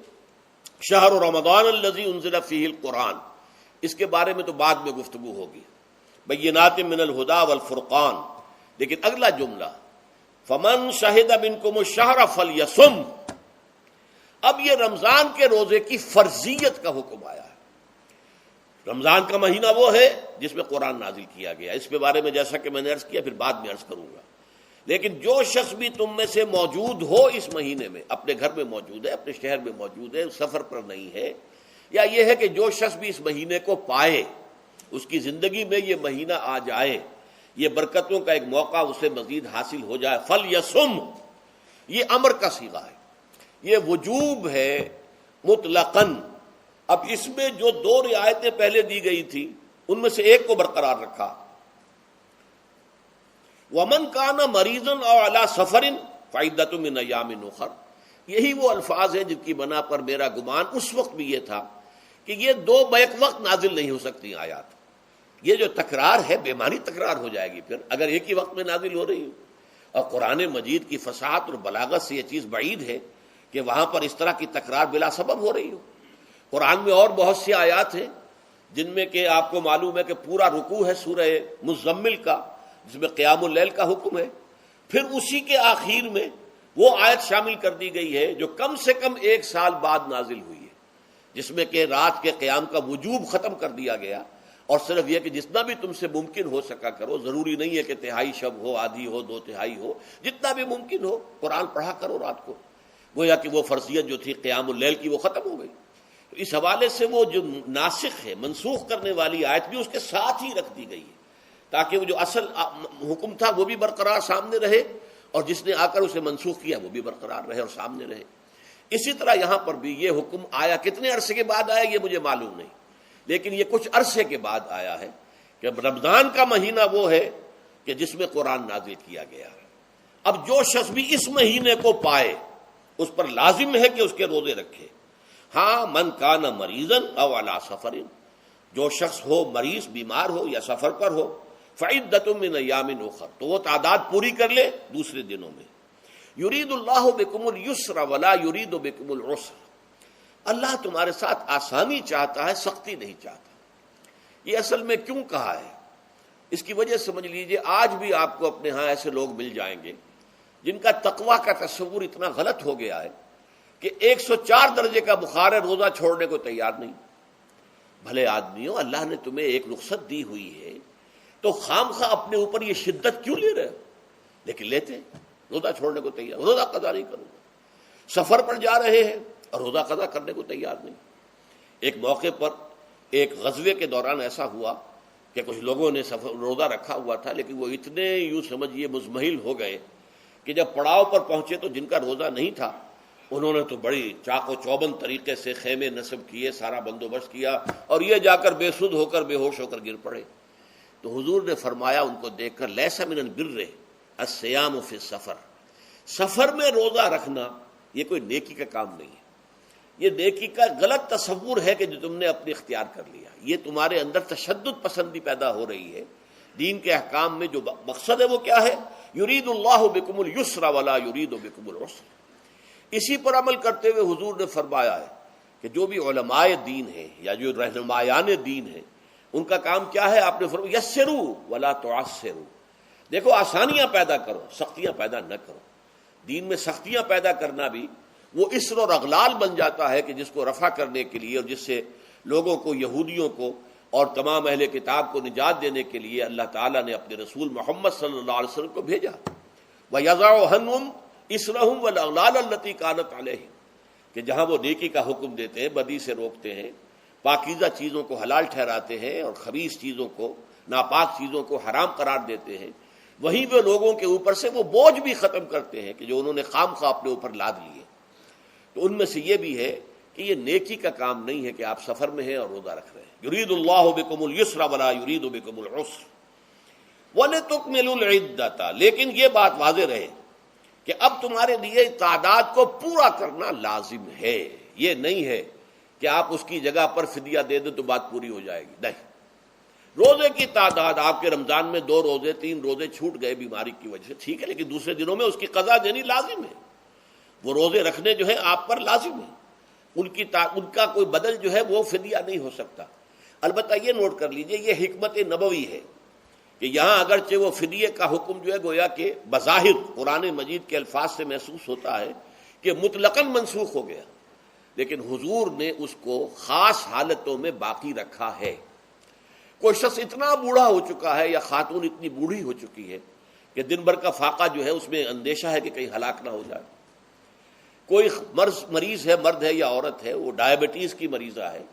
شہر رمضان الذی انزل فیہ القرآن، اس کے بارے میں تو بعد میں گفتگو ہوگی، بینات من الہدی والفرقان، لیکن اگلا جملہ فمن شہد منکم الشہر فلیصم، اب یہ رمضان کے روزے کی فرضیت کا حکم آیا ہے۔ رمضان کا مہینہ وہ ہے جس میں قرآن نازل کیا گیا، اس کے بارے میں جیسا کہ میں نے عرض کیا پھر بعد میں عرض کروں گا، لیکن جو شخص بھی تم میں سے موجود ہو اس مہینے میں، اپنے گھر میں موجود ہے، اپنے شہر میں موجود ہے، سفر پر نہیں ہے، یا یہ ہے کہ جو شخص بھی اس مہینے کو پائے، اس کی زندگی میں یہ مہینہ آ جائے، یہ برکتوں کا ایک موقع اسے مزید حاصل ہو جائے، فلیصم، یہ امر کا صیغہ ہے، یہ وجوب ہے مطلقاً۔ اب اس میں جو 2 رعایتیں پہلے دی گئی تھی ان میں سے ایک کو برقرار رکھا، وَمَنْ كَانَ مَرِيضًا أَوْ عَلَى سَفَرٍ فَعِدَّةٌ مِّنْ أَيَّامٍ أُخَرَ، یہی وہ الفاظ ہیں جن کی بنا پر میرا گمان اس وقت بھی یہ تھا کہ یہ 2 بیک وقت نازل نہیں ہو سکتی آیات، یہ جو تکرار ہے بے معنی تکرار ہو جائے گی پھر اگر ایک ہی وقت میں نازل ہو رہی ہو، اور قرآن مجید کی فصاحت اور بلاغت سے یہ چیز بعید ہے کہ وہاں پر اس طرح کی تکرار بلا سبب ہو رہی ہو۔ قرآن میں اور بہت سی آیات ہیں جن میں کہ آپ کو معلوم ہے کہ پورا رکوع ہے سورہ مزمل کا، جس میں قیام اللیل کا حکم ہے، پھر اسی کے آخر میں وہ آیت شامل کر دی گئی ہے جو کم سے کم 1 سال بعد نازل ہوئی ہے، جس میں کہ رات کے قیام کا وجوب ختم کر دیا گیا، اور صرف یہ کہ جتنا بھی تم سے ممکن ہو سکا کرو، ضروری نہیں ہے کہ تہائی شب ہو، آدھی ہو، 2/3 ہو، جتنا بھی ممکن ہو قرآن پڑھا کرو رات کو، گویا کہ وہ فرضیت جو تھی قیام اللیل کی وہ ختم ہو گئی۔ تو اس حوالے سے وہ جو ناسخ ہے، منسوخ کرنے والی آیت بھی اس کے ساتھ ہی رکھ دی گئی ہے، تاکہ وہ جو اصل حکم تھا وہ بھی برقرار سامنے رہے، اور جس نے آ کر اسے منسوخ کیا وہ بھی برقرار رہے اور سامنے رہے۔ اسی طرح یہاں پر بھی یہ حکم آیا، کتنے عرصے کے بعد آیا یہ مجھے معلوم نہیں، لیکن یہ کچھ عرصے کے بعد آیا ہے کہ رمضان کا مہینہ وہ ہے کہ جس میں قرآن نازل کیا گیا ہے۔ اب جو شخص بھی اس مہینے کو پائے اس پر لازم ہے کہ اس کے روزے رکھے۔ ہاں، من کان مریضا او علی سفر، جو شخص ہو مریض، بیمار ہو یا سفر پر ہو، فعدۃ من ایام اخر، تو وہ تعداد پوری کر لے دوسرے دنوں میں۔ یرید اللہ بکم الیسر ولا یرید بکم العسر، اللہ تمہارے ساتھ آسانی چاہتا ہے، سختی نہیں چاہتا۔ یہ اصل میں کیوں کہا ہے، اس کی وجہ سمجھ لیجئے، آج بھی آپ کو اپنے ہاں ایسے لوگ مل جائیں گے جن کا تقویٰ کا تصور اتنا غلط ہو گیا ہے کہ 104 درجے کا بخار ہے، روزہ چھوڑنے کو تیار نہیں۔ بھلے آدمیوں، اللہ نے تمہیں ایک رخصت دی ہوئی ہے تو خام خواہ اپنے اوپر یہ شدت کیوں لے رہے ہو؟ لیکن لیتے، روزہ چھوڑنے کو تیار، روزہ قضا نہیں کروں گا۔ سفر پر جا رہے ہیں اور روزہ قضا کرنے کو تیار نہیں۔ ایک موقع پر ایک غزوے کے دوران ایسا ہوا کہ کچھ لوگوں نے روزہ رکھا ہوا تھا، لیکن وہ اتنے یوں سمجھیے مزمحل ہو گئے کہ جب پڑاؤ پر پہنچے تو جن کا روزہ نہیں تھا انہوں نے تو بڑی چاق و چوبند طریقے سے خیمے نصب کیے، سارا بندوبست کیا، اور یہ جا کر بے سدھ ہو کر بے ہوش ہو کر گر پڑے۔ تو حضور نے فرمایا ان کو دیکھ کر، لیس من البر الصیام فی السفر، سفر میں روزہ رکھنا یہ کوئی نیکی کا کام نہیں ہے، یہ نیکی کا غلط تصور ہے کہ جو تم نے اپنے اختیار کر لیا۔ یہ تمہارے اندر تشدد پسندی پیدا ہو رہی ہے۔ دین کے احکام میں جو مقصد ہے وہ کیا ہے؟ یرید اللہ بکم الیسر ولا یرید بکم العسر۔ اسی پر عمل کرتے ہوئے حضور نے فرمایا ہے کہ جو بھی علماء دین ہیں یا جو رہنمایان دین ہیں ان کا کام کیا ہے؟ آپ نے فرمایا یسروا ولا تعسروا، دیکھو آسانیاں پیدا کرو، سختیاں پیدا نہ کرو۔ دین میں سختیاں پیدا کرنا بھی وہ اسر اور اغلال بن جاتا ہے کہ جس کو رفع کرنے کے لیے، اور جس سے لوگوں کو، یہودیوں کو اور تمام اہل کتاب کو نجات دینے کے لیے اللہ تعالیٰ نے اپنے رسول محمد صلی اللہ علیہ وسلم کو بھیجا۔ وَيَضَعُ عَنْهُمْ إِصْرَهُمْ وَالْأَغْلَالَ الَّتِي كَانَتْ عَلَيْهِمْ، کہ جہاں وہ نیکی کا حکم دیتے ہیں، بدی سے روکتے ہیں، پاکیزہ چیزوں کو حلال ٹھہراتے ہیں اور خبیث چیزوں کو، ناپاک چیزوں کو حرام قرار دیتے ہیں، وہیں وہ لوگوں کے اوپر سے وہ بوجھ بھی ختم کرتے ہیں کہ جو انہوں نے خام خواہ اپنے اوپر لاد لیے۔ تو ان میں سے یہ بھی ہے کہ یہ نیکی کا کام نہیں ہے کہ آپ سفر میں ہیں اور روزہ رکھ رہے ہیں۔ یرید اللہ بکم الیسر ولا یرید بکم العسر وَلِتُكْمِلُوا الْعِدَّةَ، لیکن یہ بات واضح رہے کہ اب تمہارے لیے تعداد کو پورا کرنا لازم ہے۔ یہ نہیں ہے کہ آپ اس کی جگہ پر فدیہ دے دیں تو بات پوری ہو جائے گی، نہیں۔ روزے کی تعداد، آپ کے رمضان میں 2 روزے 3 روزے چھوٹ گئے بیماری کی وجہ سے، ٹھیک ہے، لیکن دوسرے دنوں میں اس کی قضا دینی لازم ہے۔ وہ روزے رکھنے جو ہے آپ پر لازم ہے، ان کا کوئی بدل جو ہے وہ فدیہ نہیں ہو سکتا۔ البتہ یہ نوٹ کر لیجئے، یہ حکمت نبوی ہے کہ یہاں اگرچہ وہ فدیے کا حکم جو ہے گویا کہ بظاہر قرآن مجید کے الفاظ سے محسوس ہوتا ہے کہ مطلقاً منسوخ ہو گیا، لیکن حضور نے اس کو خاص حالتوں میں باقی رکھا ہے۔ کوئی شخص اتنا بوڑھا ہو چکا ہے یا خاتون اتنی بوڑھی ہو چکی ہے کہ دن بھر کا فاقہ جو ہے اس میں اندیشہ ہے کہ کہیں ہلاک نہ ہو جائے، کوئی مریض ہے، مرد ہے یا عورت ہے، وہ ڈائبٹیز کی مریضہ ہے،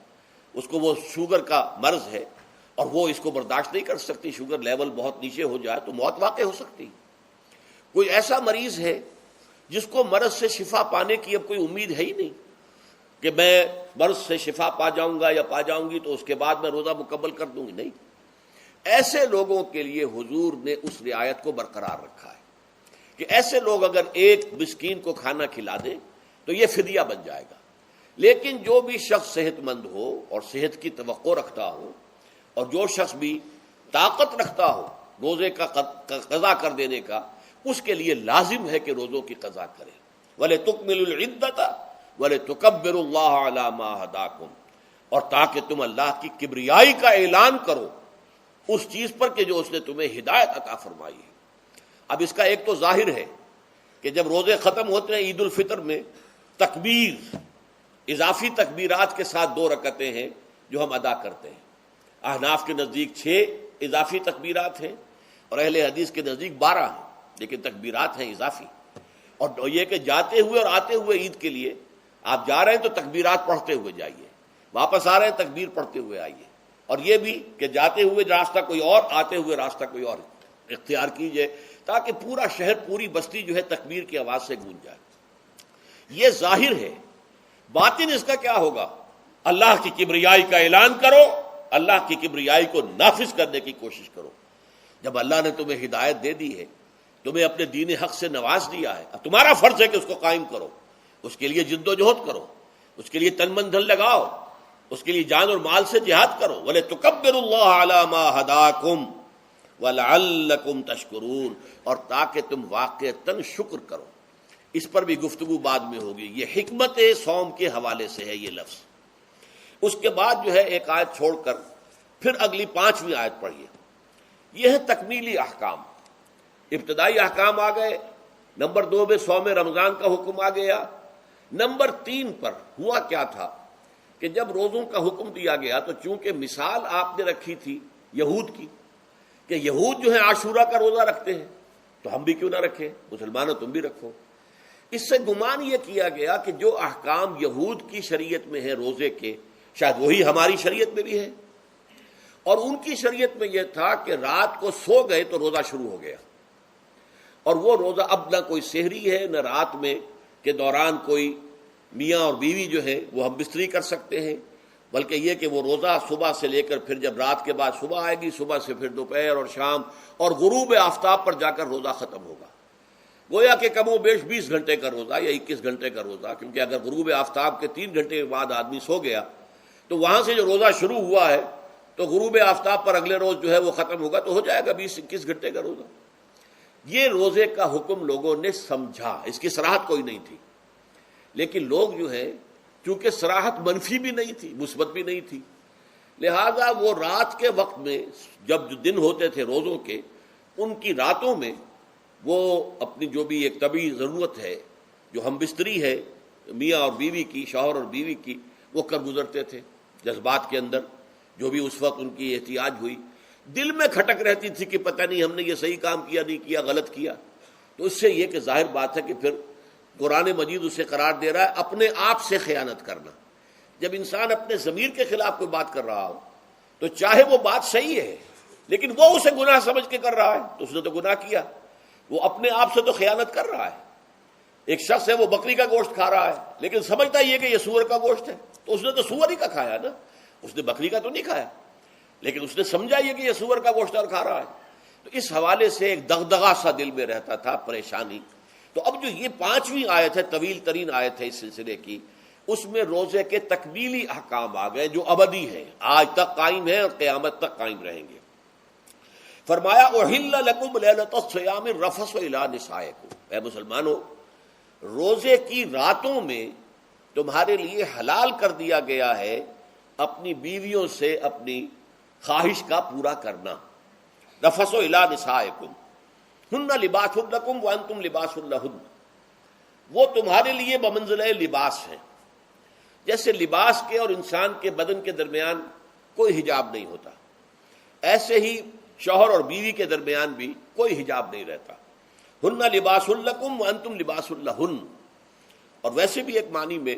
اس کو وہ شوگر کا مرض ہے اور وہ اس کو برداشت نہیں کر سکتی، شوگر لیول بہت نیچے ہو جائے تو موت واقع ہو سکتی۔ کوئی ایسا مریض ہے جس کو مرض سے شفا پانے کی اب کوئی امید ہے ہی نہیں کہ میں مرض سے شفا پا جاؤں گا یا پا جاؤں گی تو اس کے بعد میں روزہ مکمل کر دوں گی، نہیں۔ ایسے لوگوں کے لیے حضور نے اس رعایت کو برقرار رکھا ہے کہ ایسے لوگ اگر ایک مسکین کو کھانا کھلا دیں تو یہ فدیہ بن جائے گا۔ لیکن جو بھی شخص صحت مند ہو اور صحت کی توقع رکھتا ہو، اور جو شخص بھی طاقت رکھتا ہو روزے کا قضا کر دینے کا، اس کے لیے لازم ہے کہ روزوں کی قضا کرے۔ وَلِتُكْمِلُوا الْعِدَّةَ وَلِتُكَبِّرُوا اللَّهَ عَلَىٰ مَا هَدَاكُمْ، اور تاکہ تم اللہ کی کبریائی کا اعلان کرو اس چیز پر کہ جو اس نے تمہیں ہدایت عطا فرمائی ہے۔ اب اس کا ایک تو ظاہر ہے کہ جب روزے ختم ہوتے ہیں عید الفطر میں تکبیر، اضافی تکبیرات کے ساتھ 2 رکعتیں ہیں جو ہم ادا کرتے ہیں۔ احناف کے نزدیک 6 اضافی تکبیرات ہیں اور اہل حدیث کے نزدیک 12 ہیں، لیکن تکبیرات ہیں اضافی۔ اور یہ کہ جاتے ہوئے اور آتے ہوئے عید کے لیے آپ جا رہے ہیں تو تکبیرات پڑھتے ہوئے جائیے، واپس آ رہے ہیں تکبیر پڑھتے ہوئے آئیے، اور یہ بھی کہ جاتے ہوئے راستہ کوئی اور، آتے ہوئے راستہ کوئی اور اختیار کیجئے، تاکہ پورا شہر، پوری بستی جو ہے تکبیر کی آواز سے گونج جائے۔ یہ ظاہر ہے، باطن اس کا کیا ہوگا؟ اللہ کی کبریائی کا اعلان کرو، اللہ کی کبریائی کو نافذ کرنے کی کوشش کرو۔ جب اللہ نے تمہیں ہدایت دے دی ہے، تمہیں اپنے دین حق سے نواز دیا ہے، اب تمہارا فرض ہے کہ اس کو قائم کرو، اس کے لیے جد و جہد کرو، اس کے لیے تن من دھن لگاؤ، اس کے لیے جان اور مال سے جہاد کرو۔ وَلِتُكَبِّرُوا اللَّهَ عَلَى مَا هَدَاكُمْ وَلَعَلَّكُمْ تَشْكُرُونَ، اور تاکہ تم واقعتاً شکر کرو۔ اس پر بھی گفتگو بعد میں ہوگی۔ یہ حکمت صوم کے حوالے سے ہے یہ لفظ۔ اس کے بعد جو ہے ایک آیت چھوڑ کر پھر اگلی 5ویں آیت پڑھیے۔ یہ ہے تکمیلی احکام۔ ابتدائی احکام آ گئے، نمبر 2 میں صوم رمضان کا حکم آ گیا۔ نمبر 3 پر ہوا کیا تھا کہ جب روزوں کا حکم دیا گیا تو چونکہ مثال آپ نے رکھی تھی یہود کی کہ یہود جو ہے عاشورہ کا روزہ رکھتے ہیں تو ہم بھی کیوں نہ رکھیں، مسلمانوں تم بھی رکھو۔ اس سے گمان یہ کیا گیا کہ جو احکام یہود کی شریعت میں ہیں روزے کے، شاید وہی ہماری شریعت میں بھی ہے، اور ان کی شریعت میں یہ تھا کہ رات کو سو گئے تو روزہ شروع ہو گیا، اور وہ روزہ اب نہ کوئی سحری ہے نہ رات میں کے دوران کوئی میاں اور بیوی جو ہے وہ ہم بستری کر سکتے ہیں، بلکہ یہ کہ وہ روزہ صبح سے لے کر پھر جب رات کے بعد صبح آئے گی، صبح سے پھر دوپہر اور شام اور غروب آفتاب پر جا کر روزہ ختم ہوگا۔ گویا کہ کم و بیش 20 گھنٹے کا روزہ یا 21 گھنٹے کا روزہ، کیونکہ اگر غروب آفتاب کے 3 گھنٹے کے بعد آدمی سو گیا تو وہاں سے جو روزہ شروع ہوا ہے تو غروب آفتاب پر اگلے روز جو ہے وہ ختم ہوگا، تو ہو جائے گا 20-21 گھنٹے کا روزہ۔ یہ روزے کا حکم لوگوں نے سمجھا، اس کی صراحت کوئی نہیں تھی، لیکن لوگ جو ہے چونکہ صراحت منفی بھی نہیں تھی مثبت بھی نہیں تھی، لہذا وہ رات کے وقت میں جب جو دن ہوتے تھے روزوں کے، ان کی راتوں میں وہ اپنی جو بھی ایک طبعی ضرورت ہے، جو ہم بستری ہے میاں اور بیوی کی، شوہر اور بیوی کی، وہ کر گزرتے تھے۔ جذبات کے اندر جو بھی اس وقت ان کی احتیاج ہوئی، دل میں کھٹک رہتی تھی کہ پتہ نہیں ہم نے یہ صحیح کام کیا نہیں کیا، غلط کیا، تو اس سے یہ کہ ظاہر بات ہے کہ پھر قرآن مجید اسے قرار دے رہا ہے اپنے آپ سے خیانت کرنا۔ جب انسان اپنے ضمیر کے خلاف کوئی بات کر رہا ہو تو چاہے وہ بات صحیح ہے لیکن وہ اسے گناہ سمجھ کے کر رہا ہے تو اس نے تو گناہ کیا، وہ اپنے آپ سے تو خیانت کر رہا ہے۔ ایک شخص ہے وہ بکری کا گوشت کھا رہا ہے لیکن سمجھتا یہ کہ یہ سور کا گوشت ہے، تو اس نے تو سور ہی کا کھایا نا، اس نے بکری کا تو نہیں کھایا، لیکن اس نے سمجھا یہ کہ یہ سور کا گوشت اور کھا رہا ہے۔ تو اس حوالے سے ایک دغدغہ سا دل میں رہتا تھا، پریشانی۔ تو اب جو یہ 5ویں آیت ہے، طویل ترین آیت ہے اس سلسلے کی، اس میں روزے کے تکمیلی احکام آ گئے جو ابدی ہیں، آج تک قائم ہیں اور قیامت تک قائم رہیں گے۔ فرمایا احل لکم لیلۃ الصیام الرفث الی نسائکم، اے مسلمانوں روزے کی راتوں میں تمہارے لیے حلال کر دیا گیا ہے اپنی بیویوں سے اپنی خواہش کا پورا کرنا۔ رفث الی نسائکم ہن لباس لکم وانتم لباس لہن، وہ تمہارے لیے بمنزلہ لباس ہیں۔ جیسے لباس کے اور انسان کے بدن کے درمیان کوئی حجاب نہیں ہوتا، ایسے ہی شوہر اور بیوی کے درمیان بھی کوئی حجاب نہیں رہتا۔ ہن لباس لکم وانتم لباس لہن، اور ویسے بھی ایک معنی میں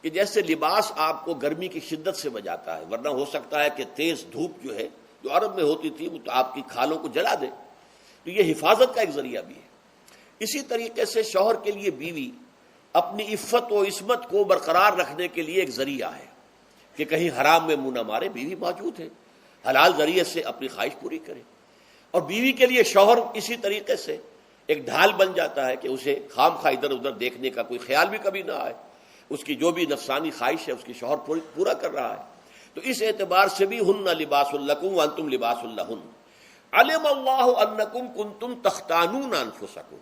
کہ جیسے لباس آپ کو گرمی کی شدت سے بچاتا ہے، ورنہ ہو سکتا ہے کہ تیز دھوپ جو ہے جو عرب میں ہوتی تھی وہ تو آپ کی کھالوں کو جلا دے، تو یہ حفاظت کا ایک ذریعہ بھی ہے۔ اسی طریقے سے شوہر کے لیے بیوی اپنی عفت و عصمت کو برقرار رکھنے کے لیے ایک ذریعہ ہے کہ کہیں حرام میں منہ نہ مارے، بیوی موجود ہے، حلال ذریعے سے اپنی خواہش پوری کرے۔ اور بیوی کے لیے شوہر اسی طریقے سے ایک ڈھال بن جاتا ہے کہ اسے خام خواہ ادھر ادھر دیکھنے کا کوئی خیال بھی کبھی نہ آئے، اس کی جو بھی نفسانی خواہش ہے اس کی شوہر پورا کر رہا ہے۔ تو اس اعتبار سے بھی ہن لباس لکم وانتم لباس لہن، علم اللہ انکم کنتم تختانون انفسکم،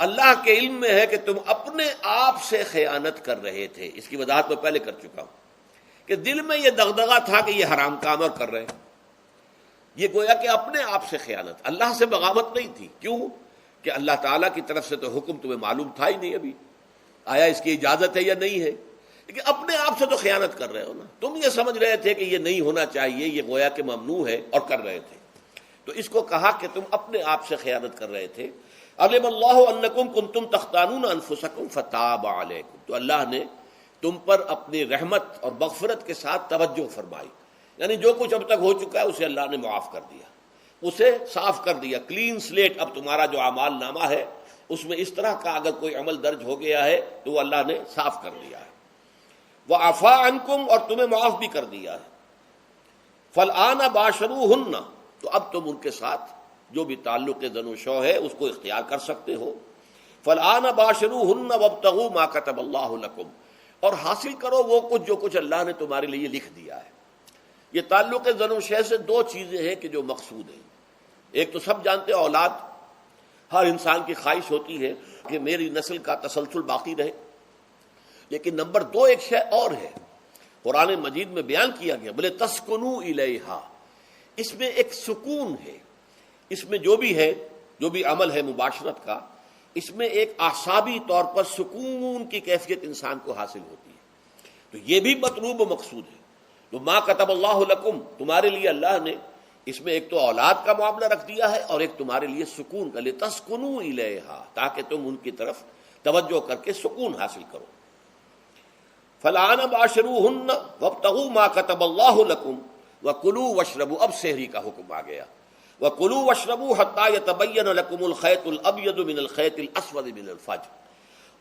اللہ کے علم میں ہے کہ تم اپنے آپ سے خیانت کر رہے تھے۔ اس کی وضاحت میں پہلے کر چکا ہوں کہ دل میں یہ دغدغہ تھا کہ یہ حرام کام اور کر رہے ہیں، یہ گویا کہ اپنے آپ سے خیانت، اللہ سے بغاوت نہیں تھی۔ کیوں؟ کہ اللہ تعالیٰ کی طرف سے تو حکم تمہیں معلوم تھا ہی نہیں ابھی، آیا اس کی اجازت ہے یا نہیں ہے؟ لیکن اپنے آپ سے تو خیانت کر رہے ہو نا، تم یہ سمجھ رہے تھے کہ یہ نہیں ہونا چاہیے، یہ گویا کہ ممنوع ہے اور کر رہے تھے، تو اس کو کہا کہ تم اپنے آپ سے خیانت کر رہے تھے۔ علم اللہ انکم کنتم تختانون انفسکم فتاب علیکم، تو اللہ نے تم پر اپنی رحمت اور مغفرت کے ساتھ توجہ فرمائی، یعنی جو کچھ اب تک ہو چکا ہے اسے اللہ نے معاف کر دیا، اسے صاف کر دیا، کلین سلیٹ۔ اب تمہارا جو اعمال نامہ ہے اس میں اس طرح کا اگر کوئی عمل درج ہو گیا ہے تو وہ اللہ نے صاف کر دیا ہے۔ وعفا عنکم، اور تمہیں معاف بھی کر دیا ہے۔ فالآن باشروہن، تو اب تم ان کے ساتھ جو بھی تعلق زن و شو ہے اس کو اختیار کر سکتے ہو۔ فالآن باشروہن وابتغوا ما کتب اللہ لکم، اور حاصل کرو وہ کچھ اللہ نے تمہارے لیے لکھ دیا ہے۔ یہ تعلق زن و شے سے دو چیزیں ہیں کہ جو مقصود ہیں۔ ایک تو سب جانتے ہیں اولاد، ہر انسان کی خواہش ہوتی ہے کہ میری نسل کا تسلسل باقی رہے، لیکن نمبر دو ایک شے اور ہے، قرآن مجید میں بیان کیا گیا، بولے تسکنوا الیہا، اس میں ایک سکون ہے، اس میں جو بھی ہے، جو بھی عمل ہے مباشرت کا، اس میں ایک اعصابی طور پر سکون کی کیفیت انسان کو حاصل ہوتی ہے، تو یہ بھی مطلوب و مقصود ہے۔ تو ما کتب اللہ لکم، تمہارے لیے اللہ نے اس میں ایک تو اولاد کا معاملہ رکھ دیا ہے اور ایک تمہارے لیے سکون کا، لتسکنوا الیہا، تاکہ تم ان کی طرف توجہ کر کے سکون حاصل کرو۔ فالآن باشروہن وابتغوا ما کتب اللہ لکم وکلوا واشربوا، اب سحری کا حکم آ گیا، وکلوا واشربوا حتی یتبین لکم الخیط الابیض من الخیط الاسود من الفجر،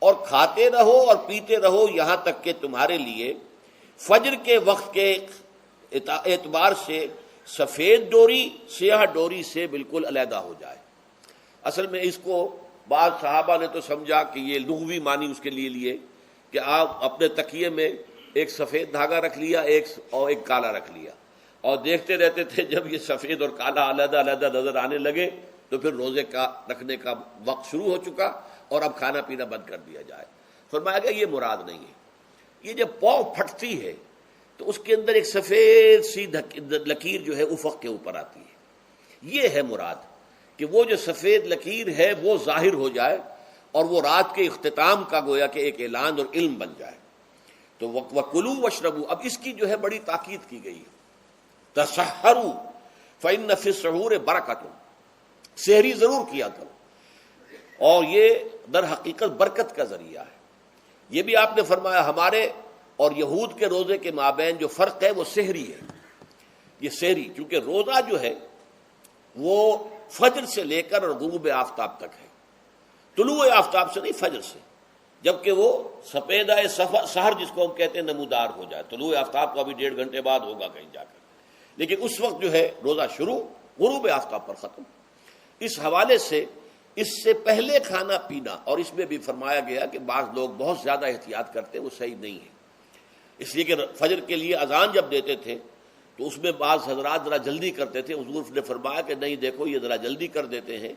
اور کھاتے رہو اور پیتے رہو یہاں تک کہ تمہارے لیے فجر کے وقت کے اعتبار سے سفید ڈوری سیاہ ڈوری سے بالکل علیحدہ ہو جائے۔ اصل میں اس کو بعض صحابہ نے تو سمجھا کہ یہ لغوی معنی اس کے لیے کہ آپ اپنے تکیے میں ایک سفید دھاگا رکھ لیا اور ایک کالا رکھ لیا، اور دیکھتے رہتے تھے جب یہ سفید اور کالا علیحدہ علیحدہ نظر آنے لگے تو پھر روزے کا رکھنے کا وقت شروع ہو چکا اور اب کھانا پینا بند کر دیا جائے۔ فرمایا گیا یہ مراد نہیں ہے، یہ جب پاؤں پھٹتی ہے تو اس کے اندر ایک سفید سی لکیر جو ہے افق کے اوپر آتی ہے، یہ ہے مراد، کہ وہ جو سفید لکیر ہے وہ ظاہر ہو جائے اور وہ رات کے اختتام کا گویا کہ ایک اعلان اور علم بن جائے۔ تو وَكُلُوا وَاشْرَبُوا، اب اس کی جو ہے بڑی تاکید کی گئی، تسحروا فإن فی السحور برکۃ، سحری ضرور کیا کرو، اور یہ در حقیقت برکت کا ذریعہ ہے۔ یہ بھی آپ نے فرمایا ہمارے اور یہود کے روزے کے مابین جو فرق ہے وہ سحری ہے۔ یہ سحری کیونکہ روزہ جو ہے وہ فجر سے لے کر اور غروب آفتاب تک ہے، طلوع آفتاب سے نہیں، فجر سے، جبکہ وہ سپیدہ سحر جس کو ہم کہتے ہیں نمودار ہو جائے، طلوع آفتاب کو ابھی 1.5 گھنٹے بعد ہوگا کہیں جا کر، لیکن اس وقت جو ہے روزہ شروع، غروب آفتاب پر ختم۔ اس حوالے سے اس سے پہلے کھانا پینا، اور اس میں بھی فرمایا گیا کہ بعض لوگ بہت زیادہ احتیاط کرتے ہیں، وہ صحیح نہیں ہے، اس لیے کہ فجر کے لیے اذان جب دیتے تھے تو اس میں بعض حضرات ذرا جلدی کرتے تھے، حضور نے فرمایا کہ نہیں دیکھو یہ ذرا جلدی کر دیتے ہیں،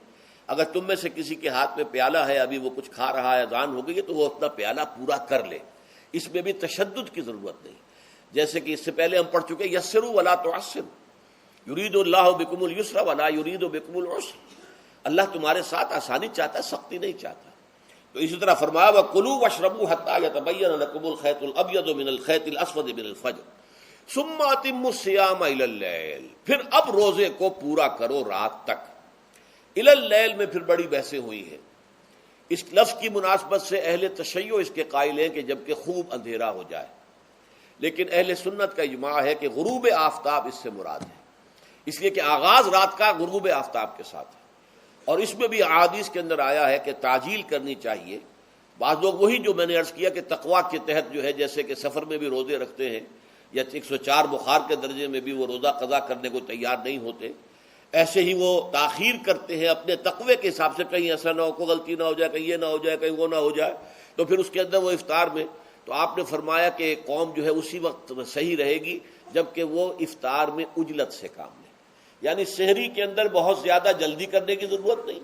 اگر تم میں سے کسی کے ہاتھ میں پیالہ ہے، ابھی وہ کچھ کھا رہا ہے، اذان ہو گئی ہے، تو وہ اپنا پیالہ پورا کر لے، اس میں بھی تشدد کی ضرورت نہیں، جیسے کہ اس سے پہلے ہم پڑھ چکے یسروا ولا تعسروا یرید اللہ بکم اليسر ولا یرید بکم العسر، اللہ تمہارے ساتھ آسانی چاہتا ہے، سختی نہیں چاہتا۔ تو اسی طرح فرمایا وَكُلُوا وَاشْرَبُوا حَتَّى يَتَبَيَّنَ لَكُمُ الْخَيْطُ الْأَبْيَضُ مِنَ الْخَيْطِ الْأَسْوَدِ مِنَ الْفَجْرِ ثُمَّ أَتِمُّوا الصِّيَامَ إِلَى اللَّيْلِ، پھر اب روزے کو پورا کرو رات تک۔ إِلَى اللَّيْلِ میں پھر بڑی بحثیں ہوئی ہیں، اس لفظ کی مناسبت سے اہل تشیع اس کے قائل ہیں کہ جبکہ خوب اندھیرا ہو جائے، لیکن اہل سنت کا اجماع ہے کہ غروب آفتاب اس سے مراد ہے، اس لیے کہ آغاز رات کا غروب آفتاب کے ساتھ ہے، اور اس میں بھی احادیث کے اندر آیا ہے کہ تعجیل کرنی چاہیے۔ بعض لوگ وہی جو میں نے عرض کیا کہ تقویٰ کے تحت جو ہے، جیسے کہ سفر میں بھی روزے رکھتے ہیں، یا 104 بخار کے درجے میں بھی وہ روزہ قضا کرنے کو تیار نہیں ہوتے، ایسے ہی وہ تاخیر کرتے ہیں اپنے تقوی کے حساب سے، کہیں ایسا نہ ہو، کوئی غلطی نہ ہو جائے، کہیں یہ نہ ہو جائے، کہیں وہ نہ ہو جائے، تو پھر اس کے اندر وہ افطار میں، تو آپ نے فرمایا کہ قوم جو ہے اسی وقت صحیح رہے گی جبکہ وہ افطار میں عجلت سے کام لے، یعنی سحری کے اندر بہت زیادہ جلدی کرنے کی ضرورت نہیں،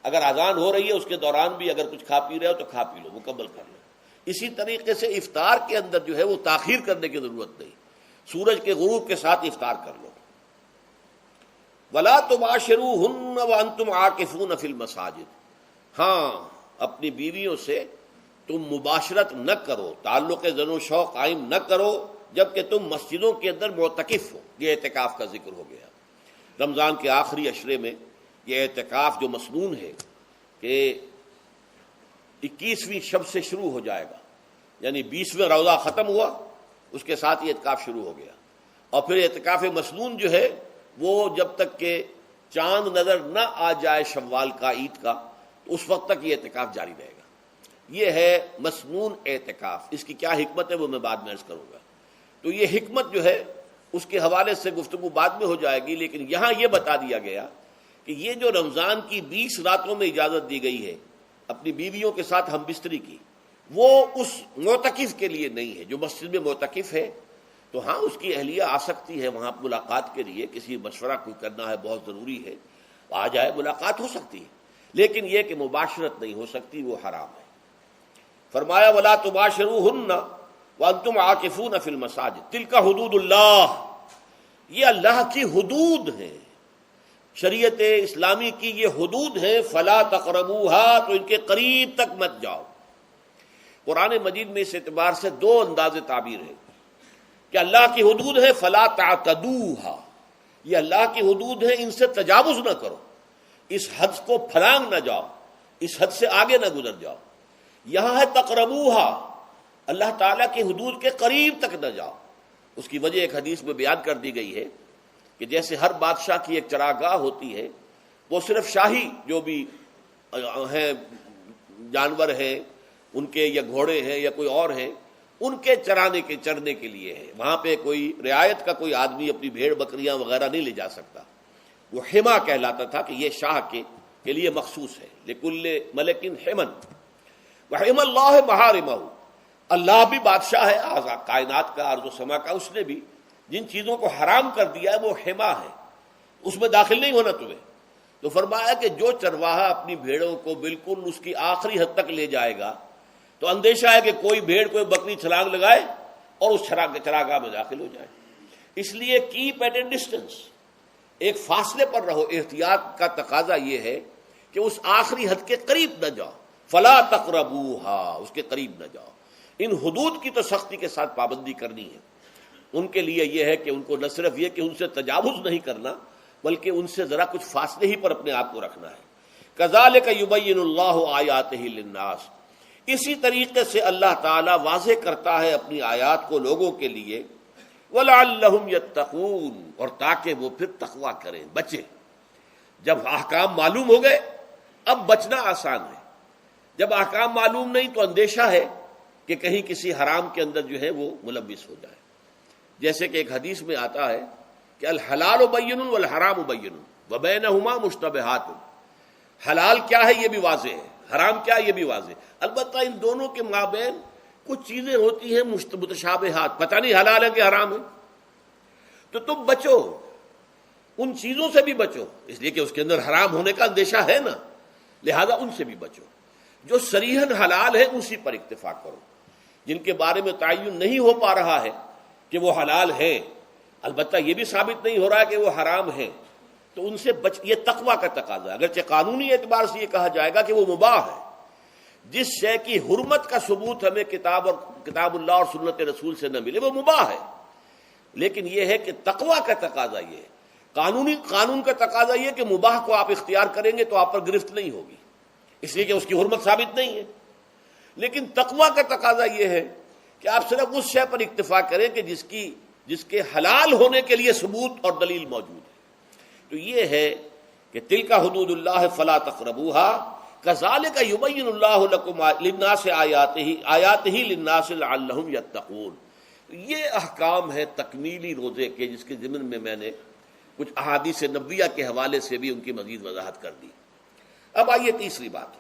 اگر اذان ہو رہی ہے اس کے دوران بھی اگر کچھ کھا پی رہے ہو تو کھا پی لو، مکمل کر لو۔ اسی طریقے سے افطار کے اندر جو ہے وہ تاخیر کرنے کی ضرورت نہیں، سورج کے غروب کے ساتھ افطار کر لو۔ وَلَا تُبَاشِرُوهُنَّ وَأَنْتُمْ عَاكِفُونَ فِي الْمَسَاجِدِ، ہاں اپنی بیویوں سے تم مباشرت نہ کرو، تعلق زن و شوق قائم نہ کرو جبکہ تم مسجدوں کے اندر معتکف ہو۔ یہ اعتکاف کا ذکر ہو گیا۔ رمضان کے آخری عشرے میں یہ اعتکاف جو مسنون ہے کہ 21ویں شب سے شروع ہو جائے گا، یعنی 20واں روزہ ختم ہوا اس کے ساتھ یہ اعتکاف شروع ہو گیا، اور پھر اعتکاف مسنون جو ہے وہ جب تک کہ چاند نظر نہ آ جائے شوال کا، عید کا، تو اس وقت تک یہ اعتکاف جاری رہے گا۔ یہ ہے مسنون اعتکاف۔ اس کی کیا حکمت ہے وہ میں بعد میں عرض کروں گا۔ تو یہ حکمت جو ہے اس کے حوالے سے گفتگو بعد میں ہو جائے گی، لیکن یہاں یہ بتا دیا گیا کہ یہ جو رمضان کی 20 راتوں میں اجازت دی گئی ہے اپنی بیویوں کے ساتھ ہم بستری کی، وہ اس معتکف کے لیے نہیں ہے جو مسجد میں معتکف ہے۔ تو ہاں اس کی اہلیہ آ سکتی ہے وہاں ملاقات کے لیے، کسی مشورہ کوئی کرنا ہے بہت ضروری ہے، آ جائے، ملاقات ہو سکتی ہے، لیکن یہ کہ مباشرت نہیں ہو سکتی، وہ حرام ہے۔ فرمایا وَلَا تُبَاشِرُوهُنَّ وَأَنْتُمْ عَاكِفُونَ فِي الْمَسَاجِدِ تِلْكَ حُدُودُ اللَّهِ، یہ اللہ کی حدود ہیں، شریعت اسلامی کی یہ حدود ہیں، فَلَا تَقْرَبُوهَا، تو ان کے قریب تک مت جاؤ۔ قرآن مجید میں اس اعتبار سے دو انداز تعبیر ہے کہ اللہ کی حدود ہے فَلَا تَعْتَدُوهَا، یہ اللہ کی حدود ہیں، ان سے تجاوز نہ کرو، اس حد کو پھلانگ نہ جاؤ، اس حد سے آگے نہ گزر جاؤ۔ یہاں ہے تقربوہا، اللہ تعالیٰ کی حدود کے قریب تک نہ جاؤ۔ اس کی وجہ ایک حدیث میں بیان کر دی گئی ہے کہ جیسے ہر بادشاہ کی ایک چراگاہ ہوتی ہے، وہ صرف شاہی جو بھی ہیں جانور ہیں ان کے، یا گھوڑے ہیں یا کوئی اور ہیں، ان کے چرنے کے لیے ہے، وہاں پہ کوئی رعایت کا کوئی آدمی اپنی بھیڑ بکریاں وغیرہ نہیں لے جا سکتا۔ وہ حما کہلاتا تھا کہ یہ شاہ کے لیے مخصوص ہے، لکل ملکن حمن وحم اللہ محارمہ، اللہ بھی بادشاہ ہے آزاد کائنات کا، ارض و سما کا، اس نے بھی جن چیزوں کو حرام کر دیا ہے وہ حما ہے، اس میں داخل نہیں ہونا تمہیں۔ تو فرمایا کہ جو چرواہا اپنی بھیڑوں کو بالکل اس کی آخری حد تک لے جائے گا تو اندیشہ ہے کہ کوئی بھیڑ کوئی بکری چھلانگ لگائے اور اس چراگاہ میں داخل ہو جائے۔ اس لیے کیپ ایٹ اے ڈسٹینس، ایک فاصلے پر رہو۔ احتیاط کا تقاضا یہ ہے کہ اس آخری حد کے قریب نہ جاؤ، فلا تقربوها، اس کے قریب نہ جاؤ۔ ان حدود کی تو سختی کے ساتھ پابندی کرنی ہے۔ ان کے لیے یہ ہے کہ ان کو نہ صرف یہ کہ ان سے تجاوز نہیں کرنا، بلکہ ان سے ذرا کچھ فاصلے ہی پر اپنے آپ کو رکھنا ہے۔ کذالک یبین اللہ آیاتہ للناس، اسی طریقے سے اللہ تعالیٰ واضح کرتا ہے اپنی آیات کو لوگوں کے لیے، ولعلہم یتقون، اور تاکہ وہ پھر تقویٰ کریں، بچیں۔ جب احکام معلوم ہو گئے اب بچنا آسان ہے، جب احکام معلوم نہیں تو اندیشہ ہے کہ کہیں کسی حرام کے اندر جو ہے وہ ملوث ہو جائے۔ جیسے کہ ایک حدیث میں آتا ہے کہ الحلال بین والحرام بین وبینہما مشتبہات، حلال کیا ہے یہ بھی واضح ہے، حرام کیا ہے یہ بھی واضح ہے، البتہ ان دونوں کے مابین کچھ چیزیں ہوتی ہیں متشابہات، پتہ نہیں حلال ہے کہ حرام ہے، تو تم بچو، ان چیزوں سے بھی بچو، اس لیے کہ اس کے اندر حرام ہونے کا اندیشہ ہے نا، لہذا ان سے بھی بچو۔ جو صریحاً حلال ہے اسی پر اکتفا کرو، جن کے بارے میں تعین نہیں ہو پا رہا ہے کہ وہ حلال ہیں، البتہ یہ بھی ثابت نہیں ہو رہا ہے کہ وہ حرام ہیں، تو ان سے یہ تقویٰ کا تقاضا ہے۔ اگرچہ قانونی اعتبار سے یہ کہا جائے گا کہ وہ مباح ہے، جس شے کی حرمت کا ثبوت ہمیں کتاب اللہ اور سنت رسول سے نہ ملے وہ مباح ہے، لیکن یہ ہے کہ تقویٰ کا تقاضا یہ ہے، قانون کا تقاضا یہ کہ مباح کو آپ اختیار کریں گے تو آپ پر گرفت نہیں ہوگی، اس لیے کہ اس کی حرمت ثابت نہیں ہے، لیکن تقویٰ کا تقاضا یہ ہے کہ آپ صرف اس شے پر اکتفا کریں کہ جس کے حلال ہونے کے لیے ثبوت اور دلیل موجود ہے۔ تو یہ ہے کہ تلک حدود اللہ فلا تقربوها کذالک یبین اللہ لکم للناس آیاتہ للناس لعلہم یتقون۔ یہ احکام ہے تکمیلی روزے کے، جس کے ضمن میں میں نے کچھ احادیث نبویہ کے حوالے سے بھی ان کی مزید وضاحت کر دی۔ اب آئیے تیسری بات،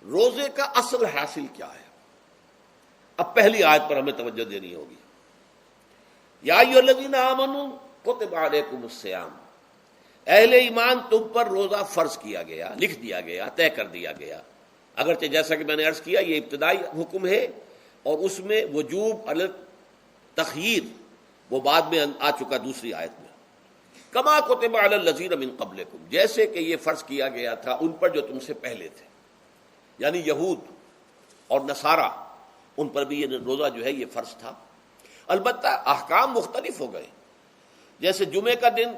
روزے کا اصل حاصل کیا ہے۔ اب پہلی آیت پر ہمیں توجہ دینی ہوگی، یا ایھا الذین آمنوا کتب علیکم الصیام، اہل ایمان تم پر روزہ فرض کیا گیا، لکھ دیا گیا، طے کر دیا گیا، اگرچہ جیسا کہ میں نے عرض کیا یہ ابتدائی حکم ہے اور اس میں وجوب علی تخییر وہ بعد میں آ چکا دوسری آیت میں۔ کما کتب علی الذین من قبلکم، جیسے کہ یہ فرض کیا گیا تھا ان پر جو تم سے پہلے تھے، یعنی یہود اور نصارہ، ان پر بھی یہ روزہ جو ہے یہ فرض تھا۔ البتہ احکام مختلف ہو گئے، جیسے جمعے کا دن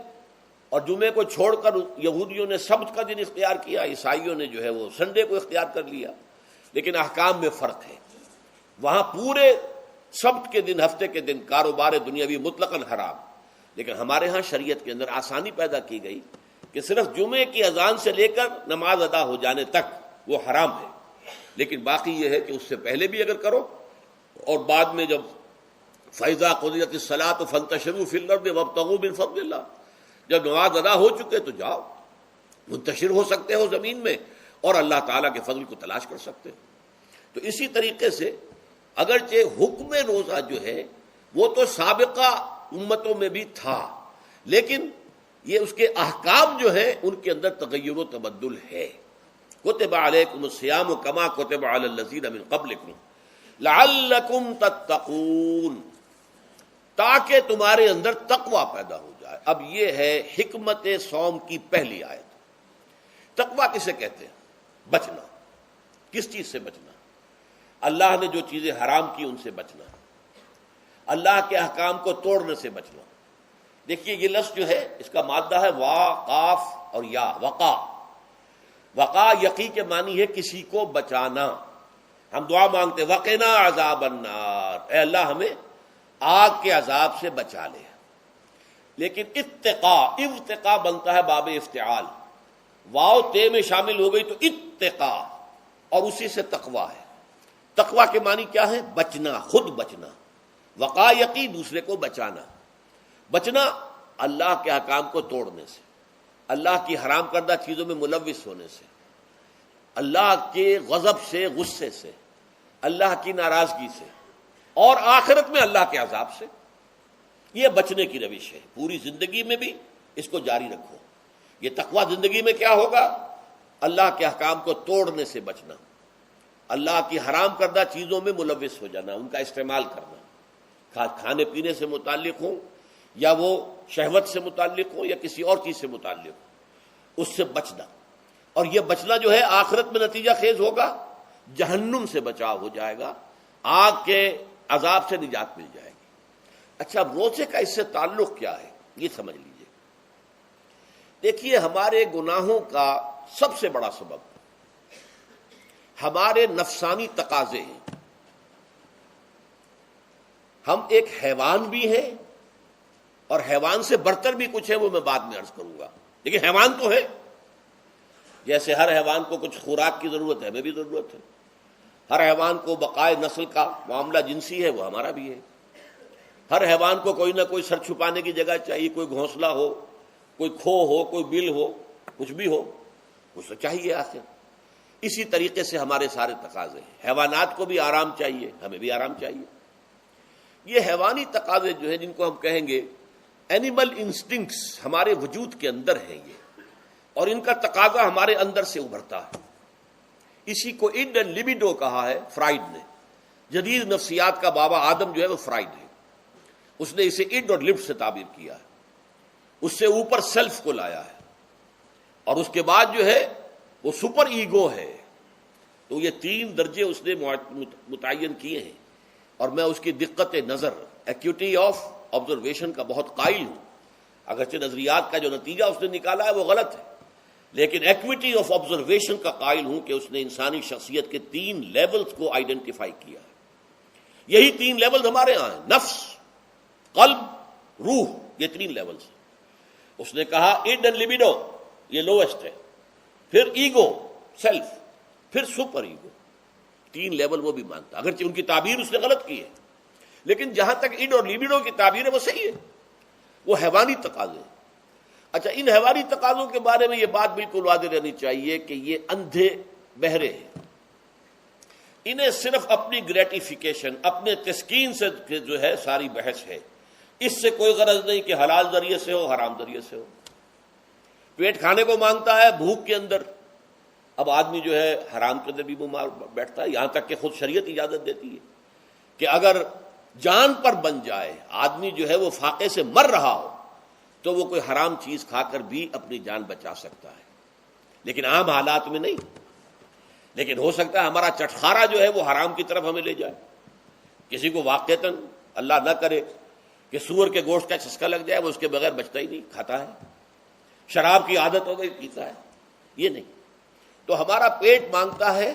اور جمعے کو چھوڑ کر یہودیوں نے سبت کا دن اختیار کیا، عیسائیوں نے جو ہے وہ سنڈے کو اختیار کر لیا، لیکن احکام میں فرق ہے۔ وہاں پورے سبت کے دن، ہفتے کے دن کاروبار دنیاوی مطلقاً حرام، لیکن ہمارے ہاں شریعت کے اندر آسانی پیدا کی گئی کہ صرف جمعے کی اذان سے لے کر نماز ادا ہو جانے تک وہ حرام ہے، لیکن باقی یہ ہے کہ اس سے پہلے بھی اگر کرو اور بعد میں جب فَإِذَا قُضِيَتِ الصَّلَاةُ فَانتَشِرُوا فِي الْأَرْضِ وَابْتَغُوا مِن فَضْلِ اللَّهِ، جب نماز ادا ہو چکے تو جاؤ، منتشر ہو سکتے ہو زمین میں اور اللہ تعالیٰ کے فضل کو تلاش کر سکتے ہو۔ تو اسی طریقے سے اگرچہ حکم روزہ جو ہے وہ تو سابقہ امتوں میں بھی تھا، لیکن یہ اس کے احکام جو ہیں ان کے اندر تغیر و تبدل ہے۔ کتب علیکم الصیام کما کتب علی الذین من قبلکم لعلکم تتقون، تاکہ تمہارے اندر تقوی پیدا ہو جائے۔ اب یہ ہے حکمت صوم کی پہلی آیت۔ تقوی کسے کہتے ہیں؟ بچنا۔ کس چیز سے بچنا؟ اللہ نے جو چیزیں حرام کی ان سے بچنا، اللہ کے احکام کو توڑنے سے بچنا۔ دیکھیے یہ لفظ جو ہے اس کا مادہ ہے وا، قاف اور یا، وقا۔ وقا یقی کے معنی ہے کسی کو بچانا۔ ہم دعا مانگتے وقنا عذاب النار، اے اللہ ہمیں آگ کے عذاب سے بچا لے، لیکن ارتقا بنتا ہے باب افتعال، واو تے میں شامل ہو گئی تو اتقا، اور اسی سے تقوی ہے۔ تقوی کے معنی کیا ہے؟ بچنا، خود بچنا۔ وقا یقی دوسرے کو بچانا۔ بچنا اللہ کے احکام کو توڑنے سے، اللہ کی حرام کردہ چیزوں میں ملوث ہونے سے، اللہ کے غضب سے، غصے سے، اللہ کی ناراضگی سے، اور آخرت میں اللہ کے عذاب سے۔ یہ بچنے کی روش ہے، پوری زندگی میں بھی اس کو جاری رکھو۔ یہ تقوی زندگی میں کیا ہوگا؟ اللہ کے احکام کو توڑنے سے بچنا، اللہ کی حرام کردہ چیزوں میں ملوث ہو جانا، ان کا استعمال کرنا، کھانے پینے سے متعلق ہوں یا وہ شہوت سے متعلق ہو یا کسی اور چیز سے متعلق ہو، اس سے بچنا۔ اور یہ بچنا جو ہے آخرت میں نتیجہ خیز ہوگا، جہنم سے بچاؤ ہو جائے گا، آگ کے عذاب سے نجات مل جائے گی۔ اچھا، روزے کا اس سے تعلق کیا ہے یہ سمجھ لیجئے۔ دیکھیے ہمارے گناہوں کا سب سے بڑا سبب ہمارے نفسانی تقاضے ہیں۔ ہم ایک حیوان بھی ہیں اور حیوان سے برتر بھی کچھ ہے، وہ میں بعد میں عرض کروں گا، لیکن حیوان تو ہے۔ جیسے ہر حیوان کو کچھ خوراک کی ضرورت ہے، ہمیں بھی ضرورت ہے۔ ہر حیوان کو بقائے نسل کا معاملہ جنسی ہے، وہ ہمارا بھی ہے۔ ہر حیوان کو کوئی نہ کوئی سر چھپانے کی جگہ چاہیے، کوئی گھونسلہ ہو، کوئی کھو ہو، کوئی بل ہو، کچھ بھی ہو، کچھ تو چاہیے آخر۔ اسی طریقے سے ہمارے سارے تقاضے ہیں۔ حیوانات کو بھی آرام چاہیے، ہمیں بھی آرام چاہیے۔ یہ حیوانی تقاضے جو ہیں، جن کو ہم کہیں گے اینیمل انسٹنکٹس، ہمارے وجود کے اندر ہیں یہ، اور ان کا تقاضا ہمارے اندر سے ابھرتا ہے۔ اسی کو اڈ اینڈ لیبیڈو کہا ہے فرائڈ نے۔ جدید نفسیات کا بابا آدم جو ہے وہ فرائڈ ہے، اس نے اسے اڈ اور لب سے تعبیر کیا ہے، اس سے اوپر سیلف کو لایا ہے، اور اس کے بعد جو ہے وہ سپر ایگو ہے۔ تو یہ تین درجے اس نے متعین کیے ہیں، اور میں اس کی دقت نظر، ایکیوٹی آف آبزرویشن کا بہت قائل ہوں۔ اگرچہ نظریات کا جو نتیجہ اس نے نکالا ہے وہ غلط ہے، لیکن ایکویٹی آف آبزرویشن کا قائل ہوں کہ اس نے انسانی شخصیت کے 3 لیولز کو آئیڈینٹیفائی کیا ہے۔ یہی 3 لیولز ہمارے ہاں ہیں، نفس، قلب، روح، یہ 3 لیولز ہیں۔ اس نے کہا اڈ اینڈ لیبیڈو یہ لویسٹ ہے، پھر ایگو، سیلف، پھر سپر ایگو۔ 3 لیول وہ بھی مانتا، اگرچہ ان کی تعبیر اس نے غلط کی ہے، لیکن جہاں تک اڈ اور لیبیڈو کی تعبیر ہے وہ صحیح ہے، وہ حیوانی تقاضے۔ اچھا، ان حیوانی تقاضوں کے بارے میں یہ بات بالکل واضح رہنی چاہیے کہ یہ اندھے بہرے ہیں، انہیں صرف اپنی گریٹیفیکیشن، اپنے تسکین سے جو ہے ساری بحث ہے، اس سے کوئی غرض نہیں کہ حلال ذریعے سے ہو، حرام ذریعے سے ہو۔ پیٹ کھانے کو مانگتا ہے بھوک کے اندر، اب آدمی جو ہے حرام کے اندر بھی بیمار بیٹھتا ہے، یہاں تک کہ خود شریعت اجازت دیتی ہے کہ اگر جان پر بن جائے، آدمی جو ہے وہ فاقے سے مر رہا ہو، تو وہ کوئی حرام چیز کھا کر بھی اپنی جان بچا سکتا ہے، لیکن عام حالات میں نہیں۔ لیکن ہو سکتا ہے ہمارا چٹخارا جو ہے وہ حرام کی طرف ہمیں لے جائے۔ کسی کو واقعتاً اللہ نہ کرے کہ سور کے گوشت کا چسکا لگ جائے، وہ اس کے بغیر بچتا ہی نہیں، کھاتا ہے۔ شراب کی عادت ہو گئی، پیتا ہے، یہ نہیں۔ تو ہمارا پیٹ مانگتا ہے،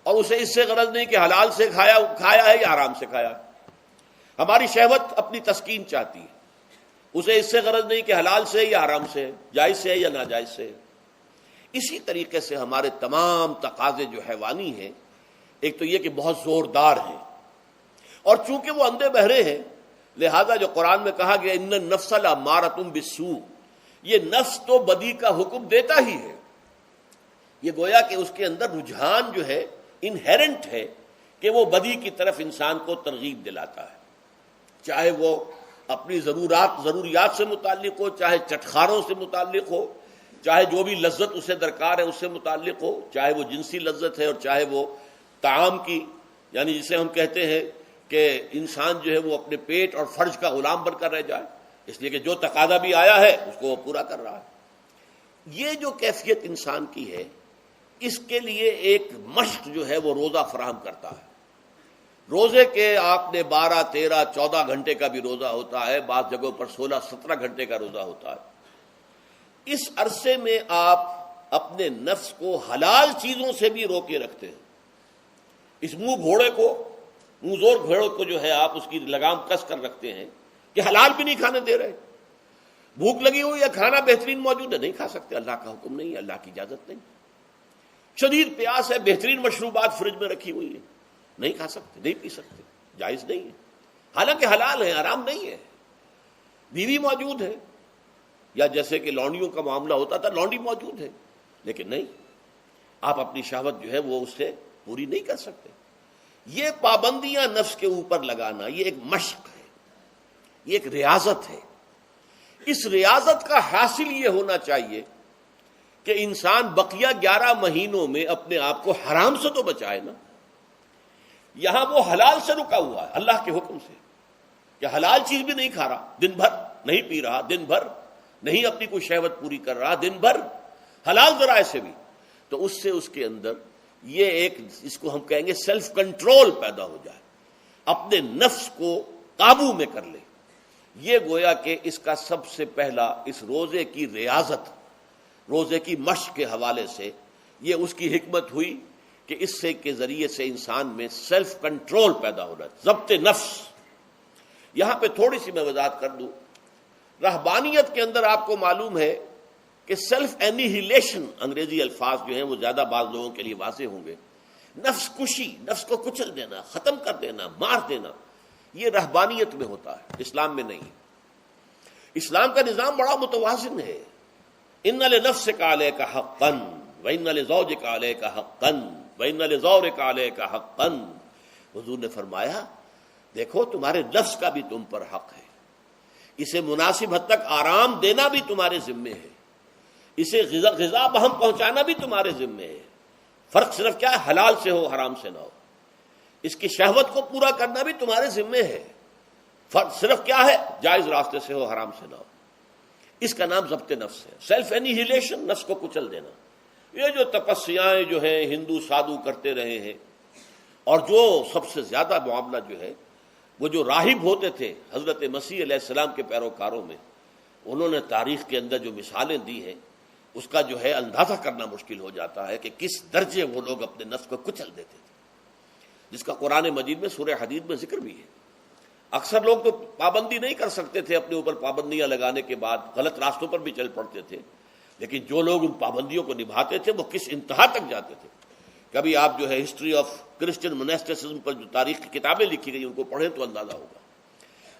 اور اسے اس سے غرض نہیں کہ حلال سے کھایا ہے یا حرام سے کھایا ہے۔ ہماری شہوت اپنی تسکین چاہتی ہے، اسے اس سے غرض نہیں کہ حلال سے یا حرام سے، جائز سے یا ناجائز سے۔ اسی طریقے سے ہمارے تمام تقاضے جو حیوانی ہیں، ایک تو یہ کہ بہت زوردار ہیں، اور چونکہ وہ اندھے بہرے ہیں، لہذا جو قرآن میں کہا گیا ان النفس لامارۃ بالسوء، یہ نفس تو بدی کا حکم دیتا ہی ہے۔ یہ گویا کہ اس کے اندر رجحان جو ہے انہیرنٹ ہے کہ وہ بدی کی طرف انسان کو ترغیب دلاتا ہے، چاہے وہ اپنی ضروریات سے متعلق ہو، چاہے چٹخاروں سے متعلق ہو، چاہے جو بھی لذت اسے درکار ہے اس سے متعلق ہو، چاہے وہ جنسی لذت ہے اور چاہے وہ طعام کی، یعنی جسے ہم کہتے ہیں کہ انسان جو ہے وہ اپنے پیٹ اور فرج کا غلام بن کر رہ جائے، اس لیے کہ جو تقاضا بھی آیا ہے اس کو وہ پورا کر رہا ہے۔ یہ جو کیفیت انسان کی ہے، اس کے لیے ایک مشق جو ہے وہ روزہ فراہم کرتا ہے۔ روزے کے آپ نے 12، 13، 14 گھنٹے کا بھی روزہ ہوتا ہے، بعض جگہوں پر 16، 17 گھنٹے کا روزہ ہوتا ہے۔ اس عرصے میں آپ اپنے نفس کو حلال چیزوں سے بھی روکے رکھتے ہیں۔ اس منہ زور گھوڑے کو جو ہے آپ اس کی لگام کس کر رکھتے ہیں کہ حلال بھی نہیں کھانے دے رہے۔ بھوک لگی ہوئی یا کھانا بہترین موجود ہے، نہیں کھا سکتے، اللہ کا حکم نہیں ہے، اللہ کی اجازت نہیں۔ شدید پیاس ہے، بہترین مشروبات فریج میں رکھی ہوئی ہے، نہیں کھا سکتے، نہیں پی سکتے، جائز نہیں ہے، حالانکہ حلال ہے، حرام نہیں ہے۔ بیوی موجود ہے، یا جیسے کہ لونڈیوں کا معاملہ ہوتا تھا، لونڈی موجود ہے، لیکن نہیں، آپ اپنی شہوت جو ہے وہ اس سے پوری نہیں کر سکتے۔ یہ پابندیاں نفس کے اوپر لگانا، یہ ایک مشق ہے، یہ ایک ریاضت ہے۔ اس ریاضت کا حاصل یہ ہونا چاہیے کہ انسان بقیہ 11 مہینوں میں اپنے آپ کو حرام سے تو بچائے نا۔ یہاں وہ حلال سے رکا ہوا ہے اللہ کے حکم سے، کہ حلال چیز بھی نہیں کھا رہا، دن بھر نہیں پی رہا، دن بھر نہیں اپنی کوئی شہوت پوری کر رہا، دن بھر حلال ذرائع سے بھی، تو اس سے اس کے اندر یہ ایک، اس کو ہم کہیں گے سیلف کنٹرول پیدا ہو جائے، اپنے نفس کو قابو میں کر لے۔ یہ گویا کہ اس کا سب سے پہلا، اس روزے کی ریاضت، روزے کی مشق کے حوالے سے یہ اس کی حکمت ہوئی کہ اس سے کے ذریعے سے انسان میں سیلف کنٹرول پیدا ہو رہا ہے، ضبط نفس۔ یہاں پہ تھوڑی سی میں وضاحت کر دوں، رہبانیت کے اندر آپ کو معلوم ہے کہ سیلف اینیہیلیشن، انگریزی الفاظ جو ہیں وہ زیادہ بعض لوگوں کے لیے واضح ہوں گے، نفس کشی، نفس کو کچل دینا، ختم کر دینا، مار دینا، یہ رہبانیت میں ہوتا ہے، اسلام میں نہیں۔ اسلام کا نظام بڑا متوازن ہے۔ ان لنفسک علیک حقا وان لزوجک علیک حقا وان لزورک علیک حقا۔ حضور نے فرمایا دیکھو تمہارے نفس کا بھی تم پر حق ہے، اسے مناسب حد تک آرام دینا بھی تمہارے ذمے ہے، اسے غذا بہم پہنچانا بھی تمہارے ذمے ہے۔ فرق صرف کیا ہے، حلال سے ہو حرام سے نہ ہو۔ اس کی شہوت کو پورا کرنا بھی تمہارے ذمے ہے، فرق صرف کیا ہے، جائز راستے سے ہو حرام سے نہ ہو۔ اس کا نام ضبط نفس ہے، سیلف اینیہیلیشن، نفس کو کچل دینا۔ یہ جو تپسیائیں جو ہیں ہندو سادھو کرتے رہے ہیں، اور جو سب سے زیادہ معاملہ جو ہے وہ جو راہب ہوتے تھے حضرت مسیح علیہ السلام کے پیروکاروں میں، انہوں نے تاریخ کے اندر جو مثالیں دی ہیں اس کا جو ہے اندازہ کرنا مشکل ہو جاتا ہے کہ کس درجے وہ لوگ اپنے نفس کو کچل دیتے تھے، جس کا قرآن مجید میں سورہ حدید میں ذکر بھی ہے۔ اکثر لوگ تو پابندی نہیں کر سکتے تھے، اپنے اوپر پابندیاں لگانے کے بعد غلط راستوں پر بھی چل پڑتے تھے، لیکن جو لوگ ان پابندیوں کو نبھاتے تھے وہ کس انتہا تک جاتے تھے۔ کبھی آپ جو ہے ہسٹری آف کرسچن مناسٹسزم پر جو تاریخ کی کتابیں لکھی گئی ان کو پڑھیں تو اندازہ ہوگا۔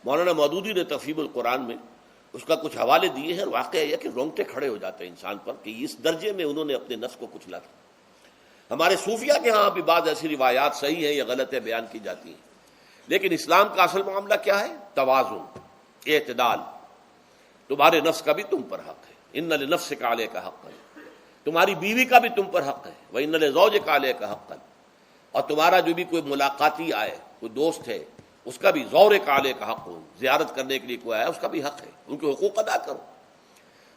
مولانا مودودی نے تفہیم القرآن میں اس کا کچھ حوالے دیے ہیں، اور واقعہ یہ کہ رونگٹے کھڑے ہو جاتے ہیں انسان پر کہ اس درجے میں انہوں نے اپنے نفس کو کچلا تھا۔ ہمارے صوفیہ کے ہاں بھی بعض ایسی روایات صحیح ہیں یا غلط ہے بیان کی جاتی ہیں، لیکن اسلام کا اصل معاملہ کیا ہے، توازن، اعتدال۔ تمہارے نفس کا بھی تم پر حق ہے، ان لنفسک علیک حقا، تمہاری بیوی کا بھی تم پر حق ہے، وان لزوجک علیک حقا، اور تمہارا جو بھی کوئی ملاقاتی آئے، کوئی دوست ہے، اس کا بھی زورک علیک حق ہو، زیارت کرنے کے لیے کوئی آیا اس کا بھی حق ہے، ان کے حقوق ادا کرو۔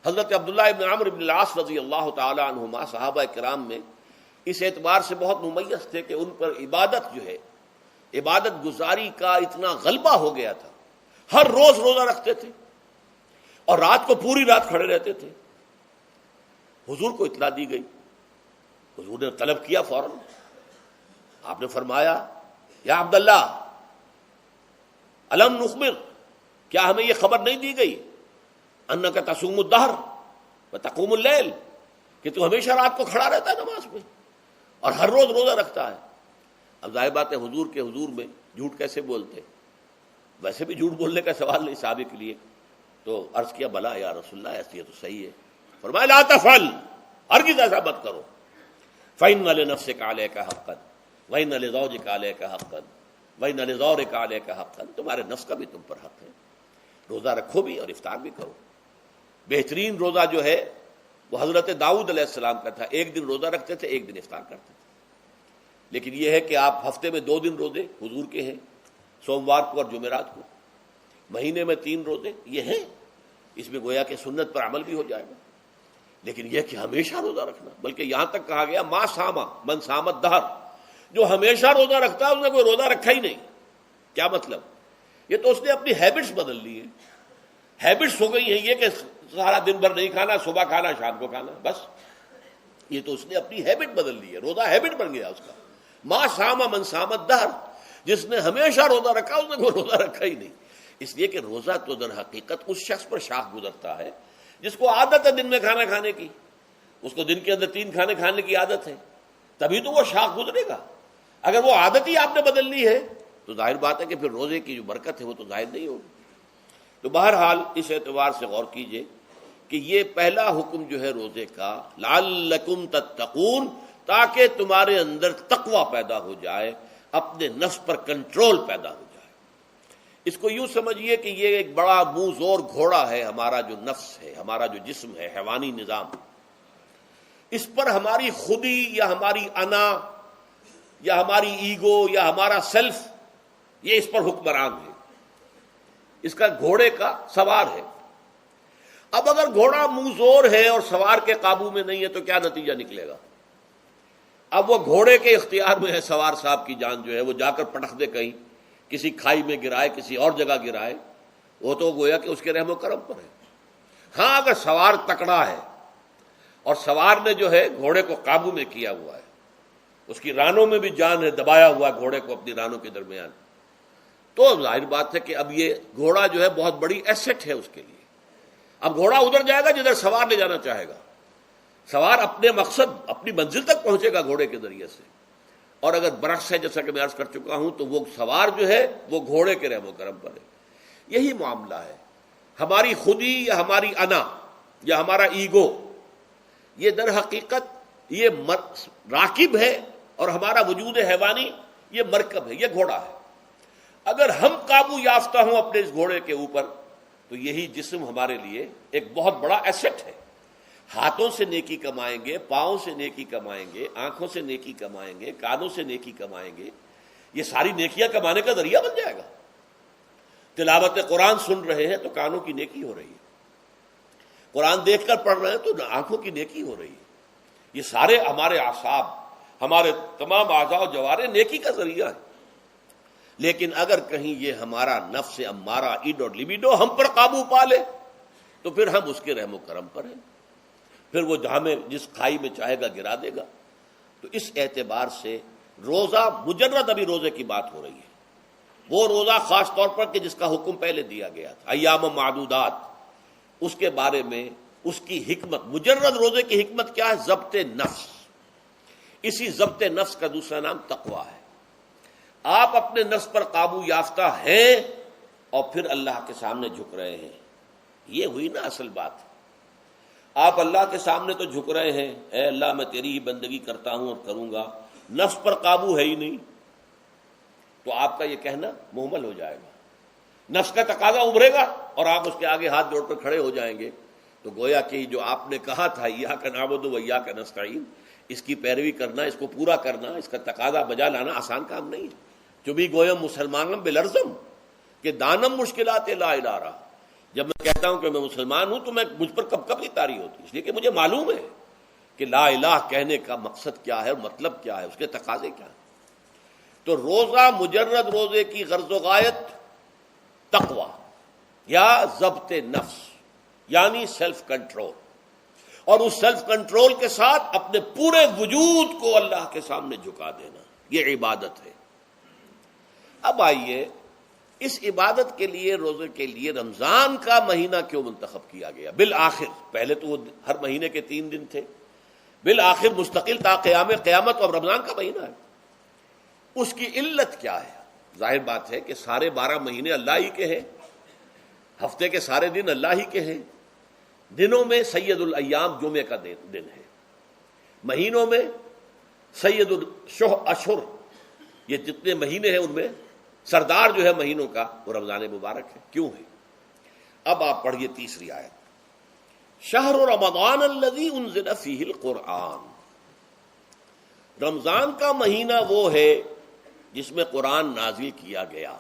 حضرت عبداللہ ابن عمرو بن العاص رضی اللہ تعالی عنہما صحابہ کرام میں اس اعتبار سے بہت ممیز تھے کہ ان پر عبادت جو ہے، عبادت گزاری کا اتنا غلبہ ہو گیا تھا، ہر روز روزہ رکھتے تھے اور رات کو پوری رات کھڑے رہتے تھے۔ حضور کو اطلاع دی گئی، حضور نے طلب کیا فوراً، آپ نے فرمایا یا عبداللہ الم نخبر، کیا ہمیں یہ خبر نہیں دی گئی انک تصوم الدہر وتقوم اللیل، کہ تو ہمیشہ رات کو کھڑا رہتا ہے نماز میں اور ہر روز روزہ رکھتا ہے۔ اب ظاہر بات ہے حضور کے حضور میں جھوٹ کیسے بولتے، ویسے بھی جھوٹ بولنے کا سوال نہیں صحابہ کے لیے، تو عرض کیا بلا یا رسول اللہ ایسی ہے تو صحیح ہے۔ فرمایا لا تفعل، ہرگز ایسا مت کرو، فإن لنفسك عليك حقا وإن لزوجك عليك حقا وإن لزورك عليك حقا، تمہارے نفس کا بھی تم پر حق ہے، روزہ رکھو بھی اور افطار بھی کرو۔ بہترین روزہ جو ہے وہ حضرت داؤد علیہ السلام کا تھا، ایک دن روزہ رکھتے تھے، ایک دن افطار کرتے تھے۔ لیکن یہ ہے کہ آپ ہفتے میں 2 دن روزے حضور کے ہیں، سوموار کو اور جمعرات کو، مہینے میں 3 روزے یہ ہیں، اس میں گویا کہ سنت پر عمل بھی ہو جائے گا۔ لیکن یہ کہ ہمیشہ روزہ رکھنا، بلکہ یہاں تک کہا گیا ما ساما من سامت دہر، جو ہمیشہ روزہ رکھتا ہے اس نے کوئی روزہ رکھا ہی نہیں۔ کیا مطلب؟ یہ تو اس نے اپنی ہیبٹس بدل لی ہیں، ہیبٹس ہو گئی ہیں یہ کہ سارا دن بھر نہیں کھانا، صبح کھانا شام کو کھانا، بس یہ تو اس نے اپنی ہیبٹ بدل لی ہے، روزہ ہیبٹ بن گیا اس کا۔ ما ساما من سامت دہر، جس نے ہمیشہ روزہ رکھا اس نے کوئی روزہ رکھا ہی نہیں۔ اس لیے کہ روزہ تو در حقیقت اس شخص پر شاخ گزرتا ہے جس کو عادت ہے دن میں کھانا کھانے کی، اس کو دن کے اندر 3 کھانے کھانے کی عادت ہے، تبھی تو وہ شاخ گزرے گا۔ اگر وہ عادت ہی آپ نے بدل لی ہے تو ظاہر بات ہے کہ پھر روزے کی جو برکت ہے وہ تو ظاہر نہیں ہوگی۔ تو بہرحال اس اعتبار سے غور کیجئے کہ یہ پہلا حکم جو ہے روزے کا، لعلکم تتقون، تاکہ تمہارے اندر تقوی پیدا ہو جائے، اپنے نفس پر کنٹرول پیدا ہو جائے۔ اس کو یوں سمجھیے کہ یہ ایک بڑا منہ زور گھوڑا ہے، ہمارا جو نفس ہے، ہمارا جو جسم ہے، حیوانی نظام، اس پر ہماری خودی یا ہماری انا یا ہماری ایگو یا ہمارا سیلف، یہ اس پر حکمران ہے، اس کا گھوڑے کا سوار ہے۔ اب اگر گھوڑا منہ زور ہے اور سوار کے قابو میں نہیں ہے تو کیا نتیجہ نکلے گا؟ اب وہ گھوڑے کے اختیار میں ہے، سوار صاحب کی جان جو ہے وہ جا کر پٹخ دے کہیں، کسی کھائی میں گرائے، کسی اور جگہ گرائے، وہ تو گویا کہ اس کے رحم و کرم پر ہے۔ ہاں اگر سوار تکڑا ہے اور سوار نے جو ہے گھوڑے کو قابو میں کیا ہوا ہے، اس کی رانوں میں بھی جان ہے، دبایا ہوا گھوڑے کو اپنی رانوں کے درمیان، تو ظاہر بات ہے کہ اب یہ گھوڑا جو ہے بہت بڑی ایسٹ ہے اس کے لیے۔ اب گھوڑا ادھر جائے گا جدھر سوار لے جانا چاہے گا، سوار اپنے مقصد اپنی منزل تک پہنچے گا گھوڑے کے ذریعے سے، اور اگر برعکس ہے جیسا کہ میں عرض کر چکا ہوں تو وہ سوار جو ہے وہ گھوڑے کے رحم و کرم پر ہے۔ یہی معاملہ ہے، ہماری خودی یا ہماری انا یا ہمارا ایگو، یہ در حقیقت یہ راکب ہے اور ہمارا وجود حیوانی یہ مرکب ہے، یہ گھوڑا ہے۔ اگر ہم قابو یافتہ ہوں اپنے اس گھوڑے کے اوپر تو یہی جسم ہمارے لیے ایک بہت بڑا ایسٹ ہے۔ ہاتھوں سے نیکی کمائیں گے، پاؤں سے نیکی کمائیں گے، آنکھوں سے نیکی کمائیں گے، کانوں سے نیکی کمائیں گے، یہ ساری نیکیاں کمانے کا ذریعہ بن جائے گا۔ تلاوت قرآن سن رہے ہیں تو کانوں کی نیکی ہو رہی ہے، قرآن دیکھ کر پڑھ رہے ہیں تو آنکھوں کی نیکی ہو رہی ہے۔ یہ سارے ہمارے اعصاب، ہمارے تمام اعضاء و جوارح نیکی کا ذریعہ ہے۔ لیکن اگر کہیں یہ ہمارا نفس امارہ، ایڈ اور لیبیڈو ہم پر قابو پا لے تو پھر ہم اس کے رحم و کرم پر ہیں، پھر وہ ہمیں جس کھائی میں چاہے گا گرا دے گا۔ تو اس اعتبار سے روزہ مجرد ابھی روزے کی بات ہو رہی ہے، وہ روزہ خاص طور پر کہ جس کا حکم پہلے دیا گیا تھا، ایام معدودات، اس کے بارے میں اس کی حکمت، مجرد روزے کی حکمت کیا ہے؟ ضبط نفس۔ اسی ضبط نفس کا دوسرا نام تقویٰ ہے۔ آپ اپنے نفس پر قابو یافتہ ہیں اور پھر اللہ کے سامنے جھک رہے ہیں، یہ ہوئی نا اصل بات۔ آپ اللہ کے سامنے تو جھک رہے ہیں، اے اللہ میں تیری ہی بندگی کرتا ہوں اور کروں گا، نفس پر قابو ہے ہی نہیں، تو آپ کا یہ کہنا محمل ہو جائے گا، نفس کا تقاضا ابھرے گا اور آپ اس کے آگے ہاتھ جوڑ کر کھڑے ہو جائیں گے، تو گویا کہ جو آپ نے کہا تھا ایاک نعبد و ایاک نستعین، اس کی پیروی کرنا، اس کو پورا کرنا، اس کا تقاضا بجا لانا آسان کام نہیں ہے۔ چبی گویم مسلمانم بلرزم کہ دانم مشکلات لا الہ رہا، جب میں کہتا ہوں کہ میں مسلمان ہوں تو مجھ پر کب کب نہیں طاری ہوتی، اس لیے کہ مجھے معلوم ہے کہ لا الہ کہنے کا مقصد کیا ہے اور مطلب کیا ہے، اس کے تقاضے کیا ہیں۔ تو روزہ مجرد روزے کی غرض و غایت تقوی یا ضبط نفس یعنی سیلف کنٹرول، اور اس سیلف کنٹرول کے ساتھ اپنے پورے وجود کو اللہ کے سامنے جھکا دینا، یہ عبادت ہے۔ اب آئیے اس عبادت کے لیے، روزے کے لیے رمضان کا مہینہ کیوں منتخب کیا گیا بالآخر؟ پہلے تو وہ ہر مہینے کے 3 دن تھے، بالآخر مستقل تا قیامت اور رمضان کا مہینہ ہے۔ اس کی علت کیا ہے؟ ظاہر بات ہے کہ سارے 12 مہینے اللہ ہی کے ہیں، ہفتے کے سارے دن اللہ ہی کے ہیں، دنوں میں سید الایام جمعے کا دن ہے، مہینوں میں سید الاشہر، یہ جتنے مہینے ہیں ان میں سردار جو ہے مہینوں کا وہ رمضان مبارک ہے۔ کیوں ہے؟ اب آپ پڑھیے تیسری آیت، شہر رمضان الذی انزل فیہ القرآن، رمضان کا مہینہ وہ ہے جس میں قرآن نازل کیا گیا۔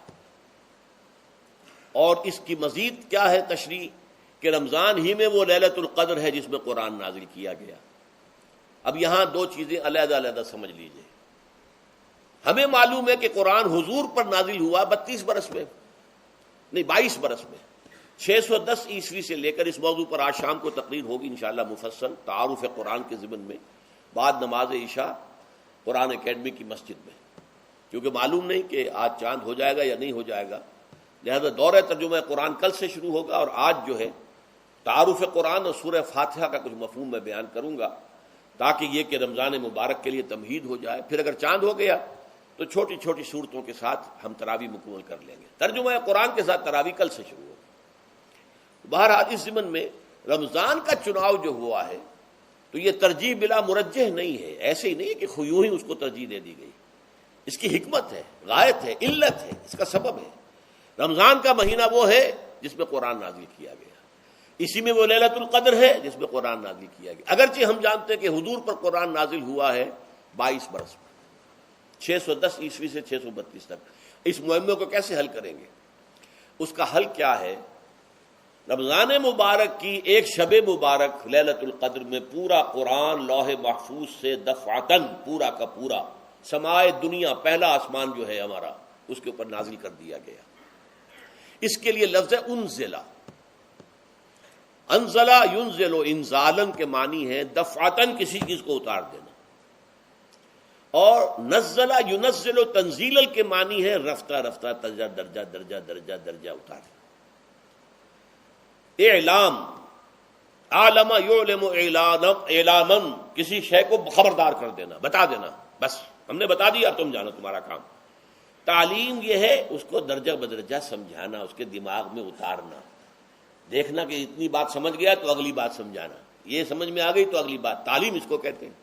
اور اس کی مزید کیا ہے تشریح کہ رمضان ہی میں وہ لیلۃ القدر ہے جس میں قرآن نازل کیا گیا۔ اب یہاں 2 چیزیں علیحدہ علیحدہ سمجھ لیجئے۔ ہمیں معلوم ہے کہ قرآن حضور پر نازل ہوا 32 برس میں، نہیں 22 برس میں، 610 عیسوی سے لے کر اس موضوع پر آج شام کو تقریر ہوگی انشاءاللہ مفصل تعارف قرآن کے ضمن میں، بعد نماز عشاء قرآن اکیڈمی کی مسجد میں، کیونکہ معلوم نہیں کہ آج چاند ہو جائے گا یا نہیں ہو جائے گا، لہذا دورہ ترجمہ قرآن کل سے شروع ہوگا، اور آج جو ہے تعارف قرآن اور سورہ فاتحہ کا کچھ مفہوم میں بیان کروں گا، تاکہ یہ کہ رمضان مبارک کے لیے تمہید ہو جائے۔ پھر اگر چاند ہو گیا تو چھوٹی چھوٹی صورتوں کے ساتھ ہم تراویح مکمل کر لیں گے، ترجمہ قرآن کے ساتھ تراویح کل سے شروع ہوگی۔ بہرحال اس ضمن میں رمضان کا چناؤ جو ہوا ہے تو یہ ترجیح بلا مرجح نہیں ہے، ایسے ہی نہیں ہے کہ یوں ہی اس کو ترجیح دے دی گئی، اس کی حکمت ہے، غایت ہے، علت ہے، اس کا سبب ہے۔ رمضان کا مہینہ وہ ہے جس میں قرآن نازل کیا گیا، اسی میں وہ لیلۃ القدر ہے جس میں قرآن نازل کیا گیا، اگرچہ ہم جانتے ہیں کہ حضور پر قرآن نازل ہوا ہے 22 برس میں، 610 عیسوی سے 632 تک۔ اس معمے کو کیسے حل کریں گے؟ اس کا حل کیا ہے؟ رمضان مبارک کی ایک شب مبارک لیلۃ القدر میں پورا قرآن لوح محفوظ سے دفعتاً پورا کا پورا سمائے دنیا، پہلا آسمان جو ہے ہمارا، اس کے اوپر نازل کر دیا گیا۔ اس کے لیے لفظ انزلہ، انزلہ ینزل انزالن کے معنی ہے دفعتاً کسی چیز کو اتار دینا، اور نزلہ ینزل تنزیل کے معنی ہے رفتہ رفتہ درجہ درجہ درجہ درجہ درجہ اتارنا۔ اعلام، عالم یعلم اعلاما، کسی شے کو خبردار کر دینا، بتا دینا، بس ہم نے بتا دیا اب تم جانو، تمہارا کام۔ تعلیم یہ ہے اس کو درجہ بدرجہ سمجھانا، اس کے دماغ میں اتارنا، دیکھنا کہ اتنی بات سمجھ گیا تو اگلی بات سمجھانا، یہ سمجھ میں آ گئی تو اگلی بات، تعلیم اس کو کہتے ہیں۔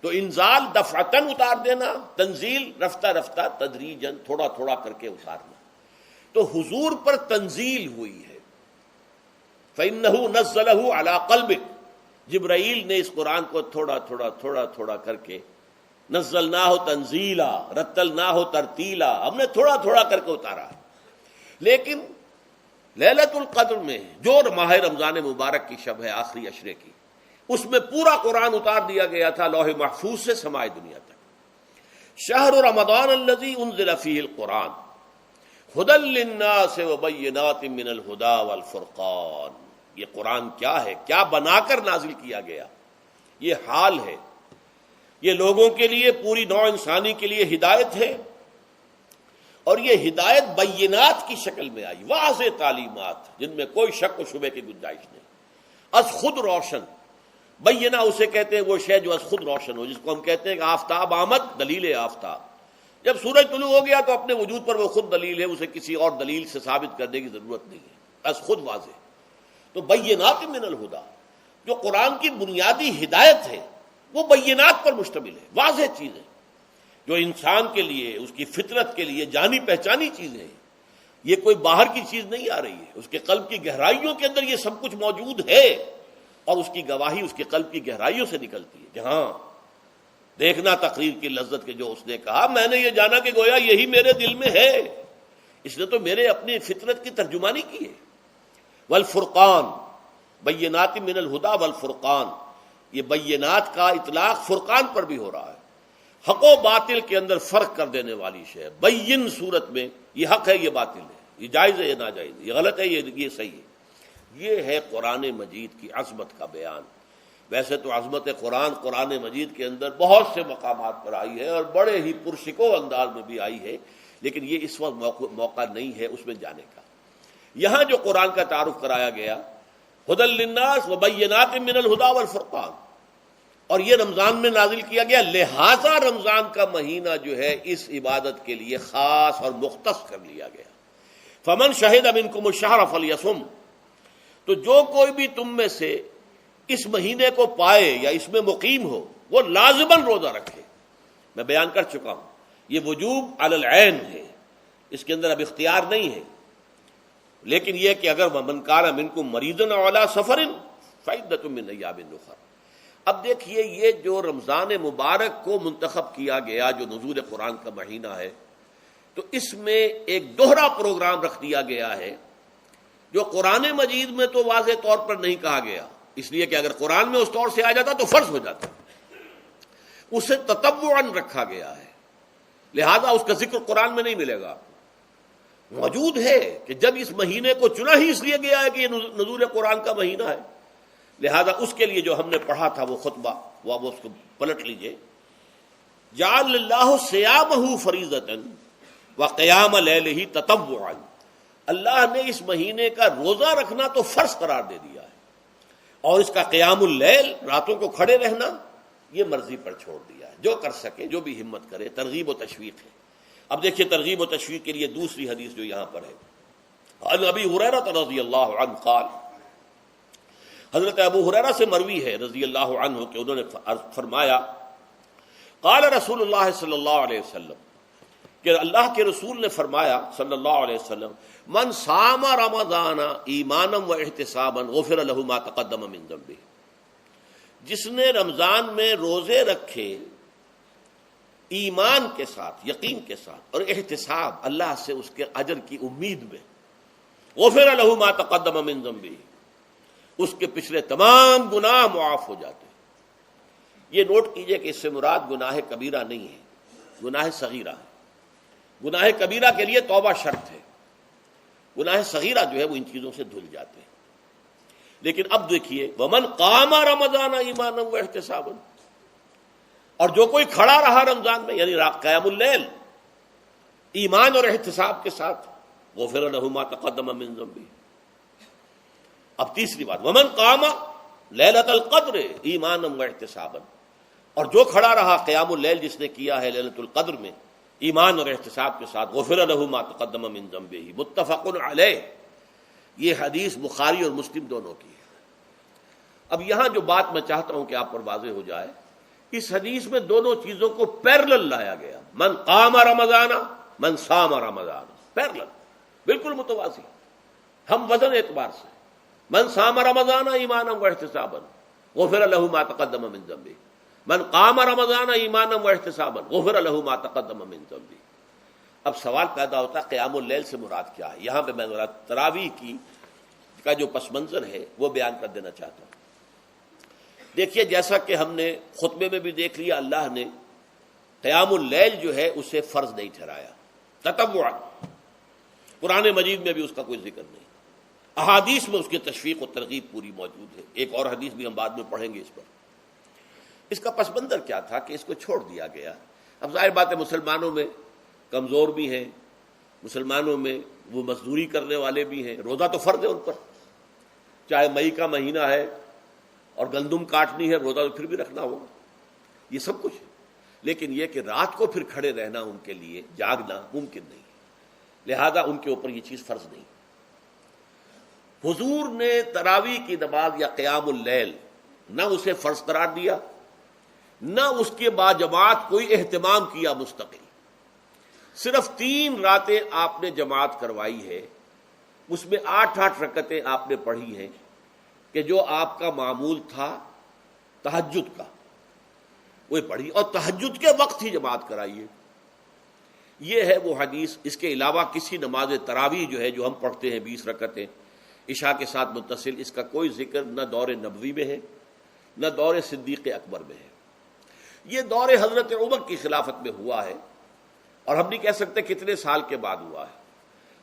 تو انزال دفعتاً اتار دینا، تنزیل رفتہ رفتہ تدریجاً تھوڑا تھوڑا کر کے اتارنا۔ تو حضور پر تنزیل ہوئی ہے، فَإِنَّهُ نَزَّلَهُ عَلَىٰ قَلْبِكَ، جبرائیل نے اس قرآن کو تھوڑا تھوڑا تھوڑا تھوڑا کر کے، نزلناہ تنزیلا، رتلناہ ترتیلا، ہم نے تھوڑا تھوڑا کر کے اتارا۔ لیکن لیلۃ القدر میں جو ماہ رمضان مبارک کی شب ہے آخری عشرے کی، اس میں پورا قرآن اتار دیا گیا تھا لوح محفوظ سے سمائے دنیا تک۔ شہر رمضان الذی انزل فیہ القرآن ھدی للناس وبینات من الھدی والفرقان، یہ قرآن کیا ہے، کیا بنا کر نازل کیا گیا؟ یہ حال ہے، یہ لوگوں کے لیے، پوری نوع انسانی کے لیے ہدایت ہے، اور یہ ہدایت بینات کی شکل میں آئی، واضح تعلیمات جن میں کوئی شک و شبے کی گنجائش نہیں، از خود روشن۔ بینہ اسے کہتے ہیں وہ شے جو از خود روشن ہو، جس کو ہم کہتے ہیں کہ آفتاب آمد، دلیل آفتاب، جب سورج طلوع ہو گیا تو اپنے وجود پر وہ خود دلیل ہے، اسے کسی اور دلیل سے ثابت کرنے کی ضرورت نہیں ہے، از خود واضح۔ تو بینات من الہدی، جو قرآن کی بنیادی ہدایت ہے وہ بینات پر مشتمل ہے، واضح چیز ہے، جو انسان کے لیے، اس کی فطرت کے لیے جانی پہچانی چیزیں ہیں، یہ کوئی باہر کی چیز نہیں آ رہی ہے، اس کے قلب کی گہرائیوں کے اندر یہ سب کچھ موجود ہے، اور اس کی گواہی اس کے قلب کی گہرائیوں سے نکلتی ہے۔ جہاں دیکھنا تقریر کی لذت کے جو اس نے کہا، میں نے یہ جانا کہ گویا یہی میرے دل میں ہے، اس نے تو میرے اپنی فطرت کی ترجمانی کی ہے۔ والفرقان، بینات من الہدا والفرقان، یہ بینات کا اطلاق فرقان پر بھی ہو رہا ہے، حق و باطل کے اندر فرق کر دینے والی شے ہے۔ بین صورت میں یہ حق ہے، یہ باطل ہے، یہ جائز ہے، یہ ناجائز ہے، یہ غلط ہے، یہ صحیح ہے۔ یہ ہے قرآن مجید کی عظمت کا بیان۔ ویسے تو عظمت قرآن مجید کے اندر بہت سے مقامات پر آئی ہے اور بڑے ہی پرشکو انداز میں بھی آئی ہے، لیکن یہ اس وقت موقع نہیں ہے اس میں جانے کا۔ یہاں جو قرآن کا تعارف کرایا گیا، ھدی للناس وبینات من الہدی والفرقان، اور یہ رمضان میں نازل کیا گیا، لہذا رمضان کا مہینہ جو ہے اس عبادت کے لیے خاص اور مختص کر لیا گیا۔ فمن شہد منکم الشہر فلیصم، تو جو کوئی بھی تم میں سے اس مہینے کو پائے یا اس میں مقیم ہو وہ لازماً روزہ رکھے۔ میں بیان کر چکا ہوں یہ وجوب علی العین ہے، اس کے اندر اب اختیار نہیں ہے، لیکن یہ کہ اگر من کان منکم مریضا او علی سفر فعدۃ من ایام اخر۔ اب دیکھیے یہ جو رمضان مبارک کو منتخب کیا گیا جو نزول قرآن کا مہینہ ہے، تو اس میں ایک دوہرا پروگرام رکھ دیا گیا ہے جو قرآن مجید میں تو واضح طور پر نہیں کہا گیا، اس لیے کہ اگر قرآن میں اس طور سے آ جاتا تو فرض ہو جاتا، اسے تتبعاً رکھا گیا ہے، لہذا اس کا ذکر قرآن میں نہیں ملے گا۔ موجود ہے کہ جب اس مہینے کو چنا ہی اس لیے گیا ہے کہ یہ نزول قرآن کا مہینہ ہے، لہذا اس کے لیے جو ہم نے پڑھا تھا وہ خطبہ وہ اس کو پلٹ لیجئے۔ جعل اللہ صیامہ فریضۃ وقیام لیلہ تطوعا، اللہ نے اس مہینے کا روزہ رکھنا تو فرض قرار دے دیا ہے، اور اس کا قیام اللیل، راتوں کو کھڑے رہنا، یہ مرضی پر چھوڑ دیا ہے، جو کر سکے، جو بھی ہمت کرے، ترغیب و تشویق ہے۔ اب دیکھیے ترغیب و تشویق کے لیے دوسری حدیث جو یہاں پر ہے، عن ابی ہریرہ رضی اللہ عنہ قال، حضرت ابو ہریرہ سے مروی ہے رضی اللہ عنہ کہ انہوں نے فرمایا، قال رسول اللہ صلی اللہ علیہ وسلم، کہ اللہ کے رسول نے فرمایا صلی اللہ علیہ وسلم، من صام رمضان ایمانا و احتسابا غفر له ما تقدم من ذنبه، جس نے رمضان میں روزے رکھے ایمان کے ساتھ، یقین کے ساتھ، اور احتساب، اللہ سے اس کے اجر کی امید میں، غفر له ما تقدم من ذنبه، اس کے پچھلے تمام گناہ معاف ہو جاتے ہیں۔ یہ نوٹ کیجئے کہ اس سے مراد گناہ کبیرہ نہیں ہے، گناہ صغیرہ ہے۔ گناہ کبیرہ کے لیے توبہ شرط ہے، گناہ صغیرہ جو ہے وہ ان چیزوں سے دھل جاتے ہیں۔ لیکن اب دیکھیے، ومن قام رمضان ایمانا و احتسابا، اور جو کوئی کھڑا رہا رمضان میں، یعنی قیام اللیل، ایمان اور احتساب کے ساتھ، غفر له ما تقدم من ذنبه۔ اب تیسری بات، ومن قام لیلۃ القدر ایمانا و احتسابا، اور جو کھڑا رہا قیام اللیل جس نے کیا ہے لیلۃ القدر میں ایمان اور احتساب کے ساتھ، غفر له ما تقدم من ذنبه، متفق علیہ۔ یہ حدیث بخاری اور مسلم دونوں کی ہے۔ اب یہاں جو بات میں چاہتا ہوں کہ آپ پر واضح ہو جائے، اس حدیث میں دونوں چیزوں کو پیرلل لایا گیا، من قام رمضان، من صام رمضان، پیرلل، بالکل متوازی، ہم وزن اعتبار سے، من صام رمضان ایمانا و احتسابا غفر له ما تقدم من ذنبه، من قام رمضان ایمانا و احتسابا غفر له ما تقدم من ذنبه۔ اب سوال پیدا ہوتا ہے قیام اللیل سے مراد کیا ہے؟ یہاں پہ میں ذرا تراویح کا جو پس منظر ہے وہ بیان کر دینا چاہتا ہوں۔ دیکھیے جیسا کہ ہم نے خطبے میں بھی دیکھ لیا، اللہ نے قیام اللیل جو ہے اسے فرض نہیں ٹھہرایا، تطوعا، قرآن مجید میں بھی اس کا کوئی ذکر نہیں، احادیث میں اس کی تشویق و ترغیب پوری موجود ہے، ایک اور حدیث بھی ہم بعد میں پڑھیں گے اس پر۔ اس کا پس منظر کیا تھا کہ اس کو چھوڑ دیا گیا۔ اب ظاہر بات ہے مسلمانوں میں کمزور بھی ہیں، مسلمانوں میں وہ مزدوری کرنے والے بھی ہیں، روزہ تو فرض ہے ان پر، چاہے مئی کا مہینہ ہے اور گندم کاٹنی ہے، روزہ تو پھر بھی رکھنا ہوگا، یہ سب کچھ ہے، لیکن یہ کہ رات کو پھر کھڑے رہنا ان کے لیے، جاگنا ممکن نہیں، لہذا ان کے اوپر یہ چیز فرض نہیں۔ حضور نے تراویح کی نماز یا قیام اللیل نہ اسے فرض قرار دیا، نہ اس کے بعد جماعت کوئی اہتمام کیا مستقل، صرف 3 راتیں آپ نے جماعت کروائی ہے، اس میں 8 رکعتیں آپ نے پڑھی ہیں کہ جو آپ کا معمول تھا تہجد کا وہ پڑھی، اور تہجد کے وقت ہی جماعت کرائی ہے۔ یہ ہے وہ حدیث، اس کے علاوہ کسی نماز تراویح جو ہے جو ہم پڑھتے ہیں 20 رکعتیں، عشاء کے ساتھ متصل، اس کا کوئی ذکر نہ دور نبوی میں ہے نہ دور صدیق اکبر میں ہے۔ یہ دور حضرت عمر کی خلافت میں ہوا ہے، اور ہم نہیں کہہ سکتے کتنے سال کے بعد ہوا ہے۔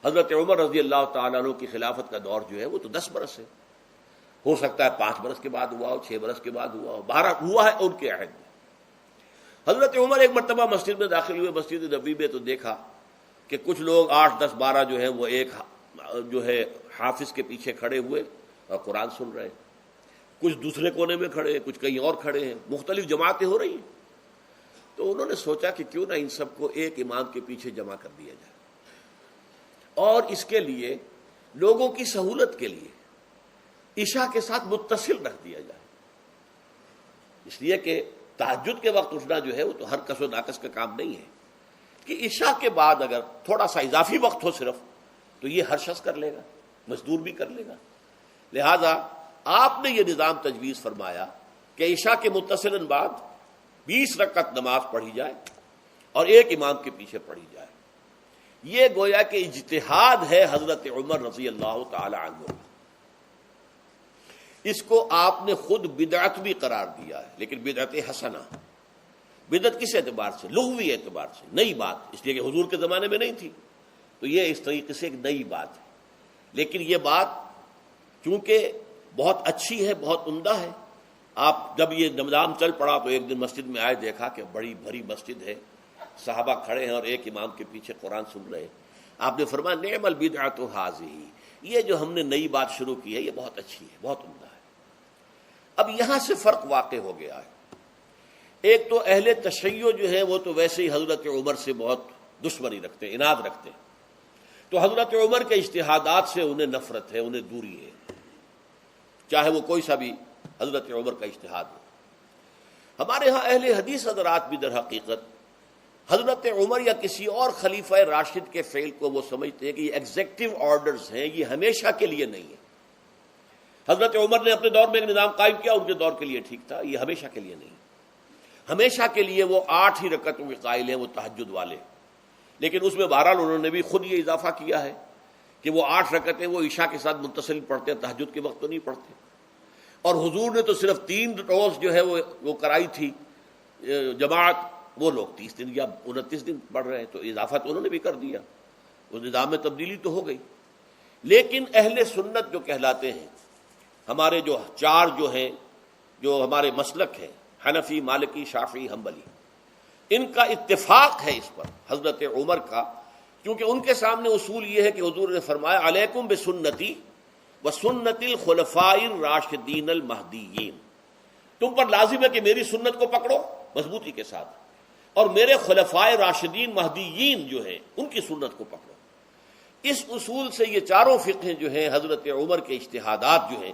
حضرت عمر رضی اللہ تعالیٰ عنہ کی خلافت کا دور جو ہے وہ تو 10 برس ہے، ہو سکتا ہے 5 برس کے بعد ہوا ہو، 6 برس کے بعد ہوا ہو، 12 ہوا ہے ان کے عہد میں۔ حضرت عمر ایک مرتبہ مسجد میں داخل ہوئے، مسجد نبوی میں، تو دیکھا کہ کچھ لوگ 8، 10، 12 جو ہیں وہ ایک جو ہے حافظ کے پیچھے کھڑے ہوئے اور قرآن سن رہے ہیں، کچھ دوسرے کونے میں کھڑے ہیں، کچھ کہیں اور کھڑے ہیں، مختلف جماعتیں ہو رہی ہیں۔ تو انہوں نے سوچا کہ کیوں نہ ان سب کو ایک امام کے پیچھے جمع کر دیا جائے، اور اس کے لیے لوگوں کی سہولت کے لیے عشاء کے ساتھ متصل رکھ دیا جائے، اس لیے کہ تہجد کے وقت اٹھنا جو ہے وہ تو ہر کس و ناقص کا کام نہیں ہے، کہ عشاء کے بعد اگر تھوڑا سا اضافی وقت ہو صرف، تو یہ ہر شخص کر لے گا، مزدور بھی کر لے گا۔ لہذا آپ نے یہ نظام تجویز فرمایا کہ عشاء کے متصلاً بعد 20 رکعت نماز پڑھی جائے اور ایک امام کے پیچھے پڑھی جائے۔ یہ گویا کہ اجتہاد ہے حضرت عمر رضی اللہ تعالی عنہ، اس کو آپ نے خود بدعت بھی قرار دیا ہے، لیکن بدعت حسنہ۔ بدعت کس اعتبار سے؟ لغوی اعتبار سے، نئی بات، اس لیے کہ حضور کے زمانے میں نہیں تھی، تو یہ اس طریقے سے ایک نئی بات ہے۔ لیکن یہ بات چونکہ بہت اچھی ہے، بہت عمدہ ہے، آپ جب یہ نظام چل پڑا تو ایک دن مسجد میں آئے، دیکھا کہ بڑی بھری مسجد ہے، صحابہ کھڑے ہیں اور ایک امام کے پیچھے قرآن سن رہے ہیں۔ آپ نے فرمایا نعم البدعۃ ھذہ، یہ جو ہم نے نئی بات شروع کی ہے یہ بہت اچھی ہے، بہت عمدہ ہے۔ اب یہاں سے فرق واقع ہو گیا ہے۔ ایک تو اہل تشیع جو ہے وہ تو ویسے ہی حضرت عمر سے بہت دشمنی رکھتے ہیں، عناد رکھتے ہیں، تو حضرت عمر کے اجتہادات سے انہیں نفرت ہے، انہیں دوری ہے، چاہے وہ کوئی سا بھی حضرت عمر کا اجتہاد ہو۔ ہمارے ہاں اہل حدیث حضرات بھی در حقیقت حضرت عمر یا کسی اور خلیفہ راشد کے فعل کو وہ سمجھتے ہیں کہ یہ ایگزیکٹو آرڈرز ہیں، یہ ہمیشہ کے لیے نہیں ہے۔ حضرت عمر نے اپنے دور میں ایک نظام قائم کیا، ان کے دور کے لیے ٹھیک تھا، یہ ہمیشہ کے لیے نہیں۔ ہمیشہ کے لیے وہ 8 ہی رکعتوں کے قائل ہیں، وہ تہجد والے، لیکن اس میں بہرحال انہوں نے بھی خود یہ اضافہ کیا ہے کہ وہ 8 رکعتیں وہ عشاء کے ساتھ متصل پڑھتے ہیں، تہجد کے وقت تو نہیں پڑھتے۔ اور حضور نے تو صرف 3 روز جو ہے وہ کرائی تھی جماعت، وہ لوگ 30 دن یا 29 دن پڑھ رہے ہیں، تو اضافہ تو انہوں نے بھی کر دیا، اس نظام میں تبدیلی تو ہو گئی۔ لیکن اہل سنت جو کہلاتے ہیں، ہمارے جو 4 جو ہیں، جو ہمارے مسلک ہیں، حنفی، مالکی، شافعی، حنبلی، ان کا اتفاق ہے اس پر حضرت عمر کا، کیونکہ ان کے سامنے اصول یہ ہے کہ حضور نے فرمایا علیکم بسنتی وسنت الخلفاء الراشدین المہدیین، تم پر لازم ہے کہ میری سنت کو پکڑو مضبوطی کے ساتھ، اور میرے خلفائے راشدین مہدیین جو ہیں ان کی سنت کو پکڑو۔ اس اصول سے یہ چاروں فقہیں جو ہیں حضرت عمر کے اجتہادات جو ہیں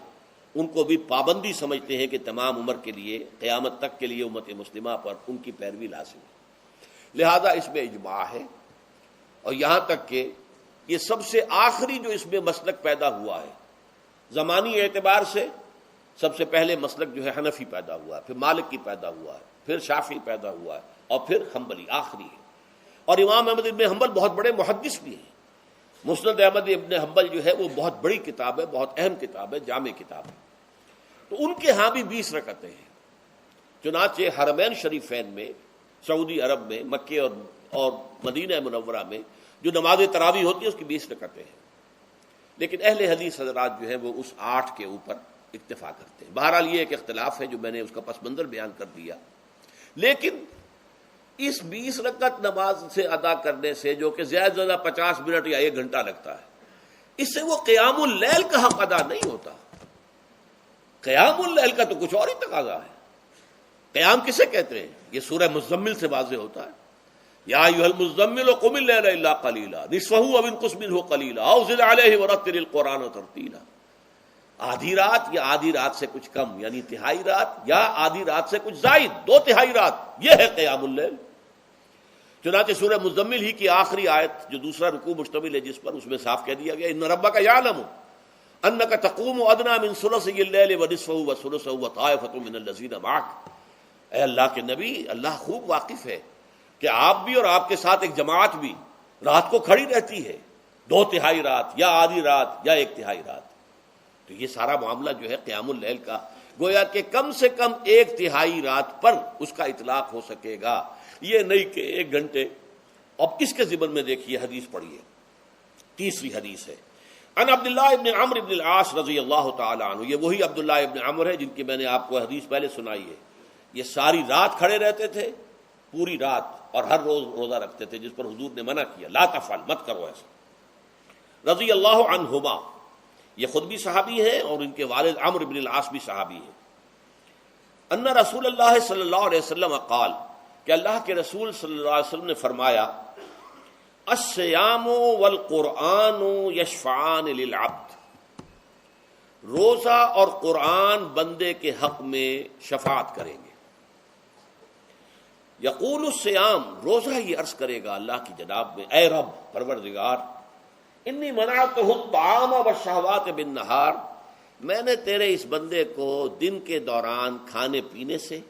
ان کو بھی پابندی سمجھتے ہیں کہ تمام عمر کے لیے، قیامت تک کے لیے امت مسلمہ پر ان کی پیروی لازم ہے، لہذا اس میں اجماع ہے۔ اور یہاں تک کہ یہ سب سے آخری جو اس میں مسلک پیدا ہوا ہے زمانی اعتبار سے، سب سے پہلے مسلک جو ہے حنفی پیدا ہوا ہے، پھر مالکی پیدا ہوا ہے، پھر شافعی پیدا ہوا ہے، اور پھر حنبلی آخری ہے۔ اور امام احمد ابن حنبل بہت بڑے محدث بھی ہیں، مسند احمد ابن حنبل جو ہے وہ بہت بڑی کتاب ہے، بہت اہم کتاب ہے، جامع کتاب ہے، تو ان کے ہاں بھی 20 رکعتیں ہیں۔ چنانچہ حرمین شریفین میں، سعودی عرب میں، مکے اور مدینہ منورہ میں جو نماز تراویح ہوتی ہے اس کی 20 رکعتیں ہیں، لیکن اہل حدیث حضرات جو ہیں وہ اس 8 کے اوپر اکتفا کرتے ہیں۔ بہرحال یہ ایک اختلاف ہے جو میں نے اس کا پس منظر بیان کر دیا، لیکن اس 20 رکعت نماز سے ادا کرنے سے، جو کہ زیادہ سے زیادہ 50 منٹ یا 1 گھنٹہ لگتا ہے، اس سے وہ قیام اللیل کا حق ادا نہیں ہوتا۔ قیام اللیل کا تو کچھ اور ہی تقاضا ہے۔ قیام کسے کہتے ہیں؟ یہ سورہ مزمل سے واضح ہوتا ہے، یا ایھا المزمل قم اللیل الا قلیلا نصفہ او انقص منہ قلیلا او زد علیہ ورتل القرآن ترتیلا۔ آدھی رات یا آدھی رات سے کچھ کم، یعنی تہائی رات، یا آدھی رات سے کچھ زائد، 2/3 رات، یہ ہے قیام اللیل۔ چنانچہ سورہ مزمل ہی کی آخری آیت جو دوسرا رکوع مشتمل ہے جس پر، اس میں صاف کہہ دیا گیا ان ربک یعلم انک تقوم ادنی من ثلثی اللیل ونصفہ وثلثہ وطائفۃ من الذین معک۔ اے اللہ کے نبی، اللہ خوب واقف ہے کہ آپ بھی اور آپ کے ساتھ ایک جماعت بھی رات کو کھڑی رہتی ہے، 2/3 رات یا آدھی رات یا 1/3 رات۔ تو یہ سارا معاملہ جو ہے قیام اللیل کا، گویا کہ کم سے کم 1/3 رات پر اس کا اطلاق ہو سکے گا، یہ نہیں کہ 1 گھنٹے۔ اب اس کے ضمن میں دیکھیے حدیث پڑھیے، تیسری حدیث ہے ان عبداللہ ابن عمرو ابن العاص رضی اللہ تعالی عنہ۔ یہ وہی عبداللہ ابن عمرو ہے جن کی میں نے آپ کو حدیث پہلے سنائی ہے۔ یہ ساری رات کھڑے رہتے تھے، پوری رات، اور ہر روز روزہ رکھتے تھے، جس پر حضور نے منع کیا، لا تفعل، مت کرو ایسا، رضی اللہ عنہما۔ یہ خود بھی صحابی ہیں اور ان کے والد عمرو بن العاص بھی صحابی ہیں۔ ان رسول اللہ صلی اللہ علیہ وسلم قال، کہ اللہ کے رسول صلی اللہ علیہ وسلم نے فرمایا، الصیام والقرآن یشفعان للعبد، روزہ اور قرآن بندے کے حق میں شفاعت کریں گے۔ یقول الصیام، روزہ یہ عرض کرے گا اللہ کی جناب میں، اے رب پروردگار، انی منعتہ الطعام والشہوات بالنہار، میں نے تیرے اس بندے کو دن کے دوران کھانے پینے سے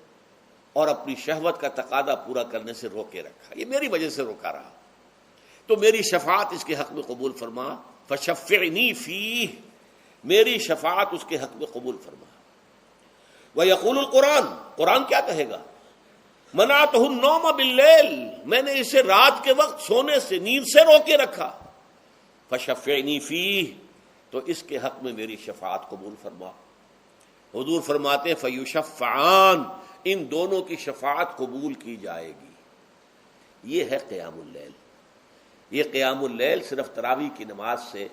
اور اپنی شہوت کا تقاضا پورا کرنے سے روکے رکھا، یہ میری وجہ سے روکا رہا، تو میری شفاعت اس کے حق میں قبول فرما، فشفعنی فیہ، میری شفاعت اس کے حق میں قبول فرما۔ ویقول القرآن، قرآن کیا کہے گا، منعتہ النوم باللیل، میں نے اسے رات کے وقت سونے سے، نیند سے روکے رکھا، فشفعنی فیہ، تو اس کے حق میں میری شفاعت قبول فرما۔ حضور فرماتے فیشفعان، ان دونوں کی شفاعت قبول کی جائے گی۔ یہ ہے قیام اللیل۔ یہ قیام اللیل صرف تراویح کی نماز سے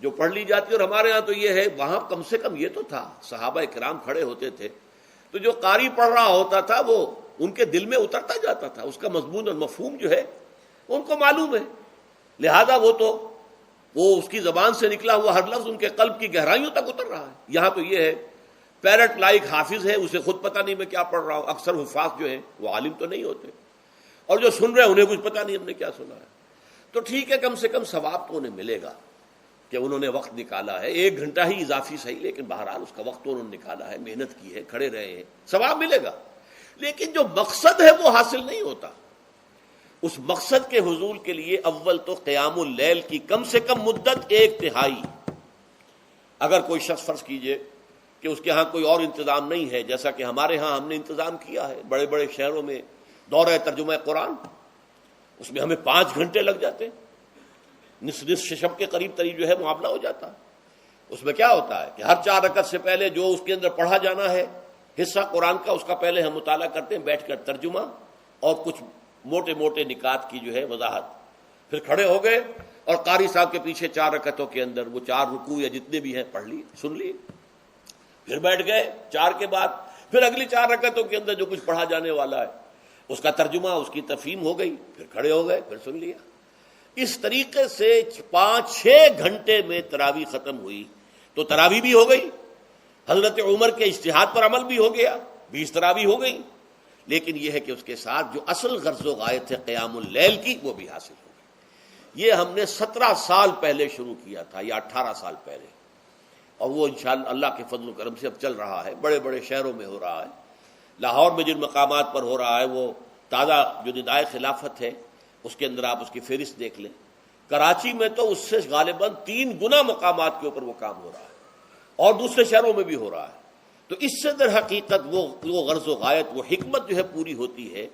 جو پڑھ لی جاتی ہے، اور ہمارے ہاں تو یہ ہے، وہاں کم سے کم یہ تو تھا، صحابہ کرام کھڑے ہوتے تھے تو جو قاری پڑھ رہا ہوتا تھا وہ ان کے دل میں اترتا جاتا تھا، اس کا مضمون اور مفہوم جو ہے ان کو معلوم ہے، لہذا وہ اس کی زبان سے نکلا ہوا ہر لفظ ان کے قلب کی گہرائیوں تک اتر رہا ہے۔ یہاں تو یہ ہے پیرٹ لائک حافظ ہے، اسے خود پتہ نہیں میں کیا پڑھ رہا ہوں، اکثر حفاظ جو ہیں وہ عالم تو نہیں ہوتے، اور جو سن رہے ہیں انہیں کچھ پتہ نہیں ہم نے کیا سنا ہے، تو ٹھیک ہے، کم سے کم ثواب تو انہیں ملے گا کہ انہوں نے وقت نکالا ہے، 1 گھنٹہ ہی اضافی صحیح، لیکن بہرحال اس کا وقت تو انہوں نے نکالا ہے، محنت کی ہے، کھڑے رہے ہیں، ثواب ملے گا۔ لیکن جو مقصد ہے وہ حاصل نہیں ہوتا۔ اس مقصد کے حصول کے لیے اول تو قیام اللیل کی کم سے کم مدت 1/3۔ اگر کوئی شخص فرض کیجئے کہ اس کے ہاں کوئی اور انتظام نہیں ہے، جیسا کہ ہمارے ہاں ہم نے انتظام کیا ہے، بڑے بڑے شہروں میں دورہ ترجمہ قرآن، اس میں ہمیں 5 گھنٹے لگ جاتے، نصف شب کے قریب تری جو ہے معاملہ ہو جاتا ہے۔ اس میں کیا ہوتا ہے کہ ہر 4 رکعت سے پہلے جو اس کے اندر پڑھا جانا ہے حصہ قرآن کا، اس کا پہلے ہم مطالعہ کرتے ہیں بیٹھ کر، ترجمہ اور کچھ موٹے موٹے نکات کی جو ہے وضاحت، پھر کھڑے ہو گئے اور قاری صاحب کے پیچھے 4 رکعتوں کے اندر وہ 4 رکوع یا جتنے بھی ہیں پڑھ لی، سن لی، پھر بیٹھ گئے 4 کے بعد، پھر اگلی 4 رکعتوں کے اندر جو کچھ پڑھا جانے والا ہے اس کا ترجمہ، اس کی تفہیم ہو گئی، پھر کھڑے ہو گئے، پھر سن لیا۔ اس طریقے سے 5-6 گھنٹے میں تراویح ختم ہوئی، تو تراویح بھی ہو گئی، حضرت عمر کے اجتہاد پر عمل بھی ہو گیا، 20 تراویح ہو گئی، لیکن یہ ہے کہ اس کے ساتھ جو اصل غرض و غایت ہے قیام اللیل کی وہ بھی حاصل ہو گئی۔ یہ ہم نے 17 سال پہلے شروع کیا تھا یا 18 سال پہلے، اور وہ انشاءاللہ اللہ کے فضل و کرم سے اب چل رہا ہے، بڑے بڑے شہروں میں ہو رہا ہے، لاہور میں جن مقامات پر ہو رہا ہے وہ تازہ جو ندائے خلافت ہے اس کے اندر آپ اس کی فہرست دیکھ لیں، کراچی میں تو اس سے غالباً 3 گنا مقامات کے اوپر وہ کام ہو رہا ہے، اور دوسرے شہروں میں بھی ہو رہا ہے۔ تو اس سے در حقیقت وہ غرض و غایت، وہ حکمت جو ہے پوری ہوتی ہے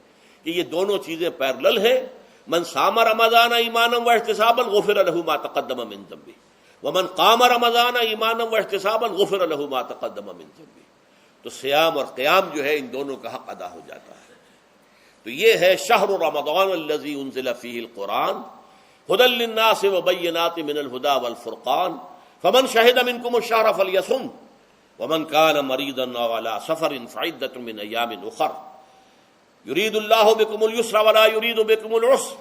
کہ یہ دونوں چیزیں پیرلل ہیں۔ من صام رمضان ایمانا واحتسابا غفر له ما تقدم من ذنبه ومن قام رمضان ایمانا واحتسابا غفر له ما تقدم من ذنبه، تو صیام اور قیام جو ہے ان دونوں کا حق ادا ہو جاتا ہے۔ تو یہ ہے شہر رمضان الذی انزل فیہ القرآن ھدی للناس وبینات من الھدی والفرقان فمن شہد منکم الشہر فلیصم ومن کان مریضا او علی سفر فعدۃ من ایام اخر یرید اللہ بکم اليسر ولا یرید بکم العسر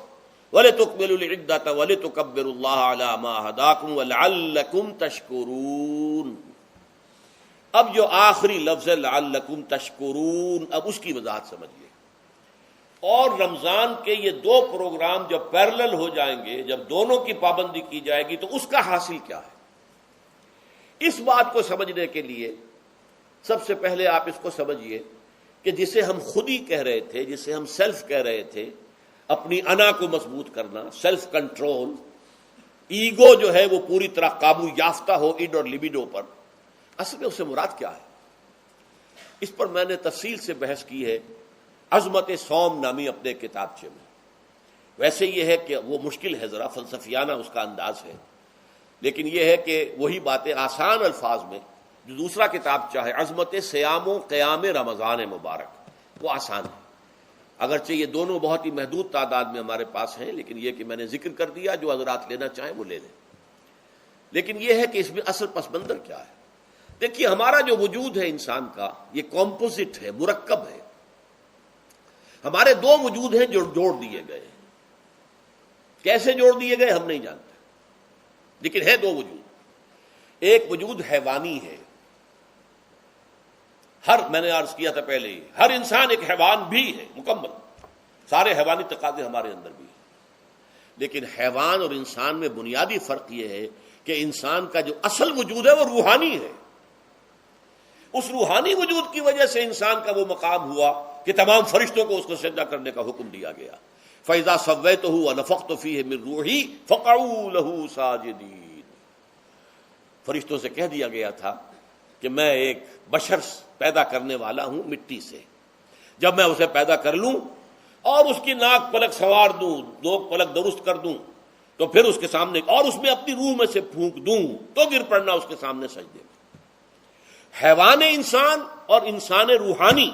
ولتکملوا العدۃ ولتکبروا اللہ علی ما ھداکم ولعلکم تشکرون۔ اب جو آخری لفظ ہے لعلکم تشکرون، اب اس کی وضاحت سمجھیے۔ اور رمضان کے یہ 2 پروگرام جب پیرلل ہو جائیں گے، جب دونوں کی پابندی کی جائے گی، تو اس کا حاصل کیا ہے؟ اس بات کو سمجھنے کے لیے سب سے پہلے آپ اس کو سمجھیے کہ جسے ہم خود ہی کہہ رہے تھے، جسے ہم سیلف کہہ رہے تھے، اپنی انا کو مضبوط کرنا، سیلف کنٹرول، ایگو جو ہے وہ پوری طرح قابو یافتہ ہو اڈ اور لیبیڈو پر، اصل میں اس سے مراد کیا ہے؟ اس پر میں نے تفصیل سے بحث کی ہے عظمت صوم نامی اپنے کتابچے میں۔ ویسے یہ ہے کہ وہ مشکل ہے، ذرا فلسفیانہ اس کا انداز ہے، لیکن یہ ہے کہ وہی باتیں آسان الفاظ میں جو دوسرا کتابچہ ہے عظمت صیام و قیام رمضان مبارک، وہ آسان ہے، اگرچہ یہ دونوں بہت ہی محدود تعداد میں ہمارے پاس ہیں، لیکن یہ کہ میں نے ذکر کر دیا، جو حضرات لینا چاہیں وہ لے لیں۔ لیکن یہ ہے کہ اس میں اصل پس منظر کیا ہے؟ دیکھیے، ہمارا جو وجود ہے انسان کا، یہ کمپوزٹ ہے، مرکب ہے۔ ہمارے دو وجود ہیں جو جوڑ دیے گئے ہیں۔ کیسے جوڑ دیے گئے ہم نہیں جانتے، لیکن ہے دو وجود۔ ایک وجود حیوانی ہے، میں نے عرض کیا تھا پہلے ہی، ہر انسان ایک حیوان بھی ہے مکمل، سارے حیوانی تقاضے ہمارے اندر بھی ہیں۔ لیکن حیوان اور انسان میں بنیادی فرق یہ ہے کہ انسان کا جو اصل وجود ہے وہ روحانی ہے۔ اس روحانی وجود کی وجہ سے انسان کا وہ مقام ہوا کہ تمام فرشتوں کو اس کو سجدہ کرنے کا حکم دیا گیا۔ فَإِذَا سَوَّيْتُهُ وَنَفَخْتُ فِيهِ مِن رُوحِي فَقَعُوا لَهُ سَاجِدِينَ۔ فرشتوں سے کہہ دیا گیا تھا کہ میں ایک بشر پیدا کرنے والا ہوں مٹی سے، جب میں اسے پیدا کر لوں اور اس کی ناک پلک سنوار دوں، دو پلک درست کر دوں، تو پھر اس کے سامنے اور اس میں اپنی روح میں سے پھونک دوں تو گر پڑنا اس کے سامنے سجدے میں۔ حیوان انسان اور انسان روحانی،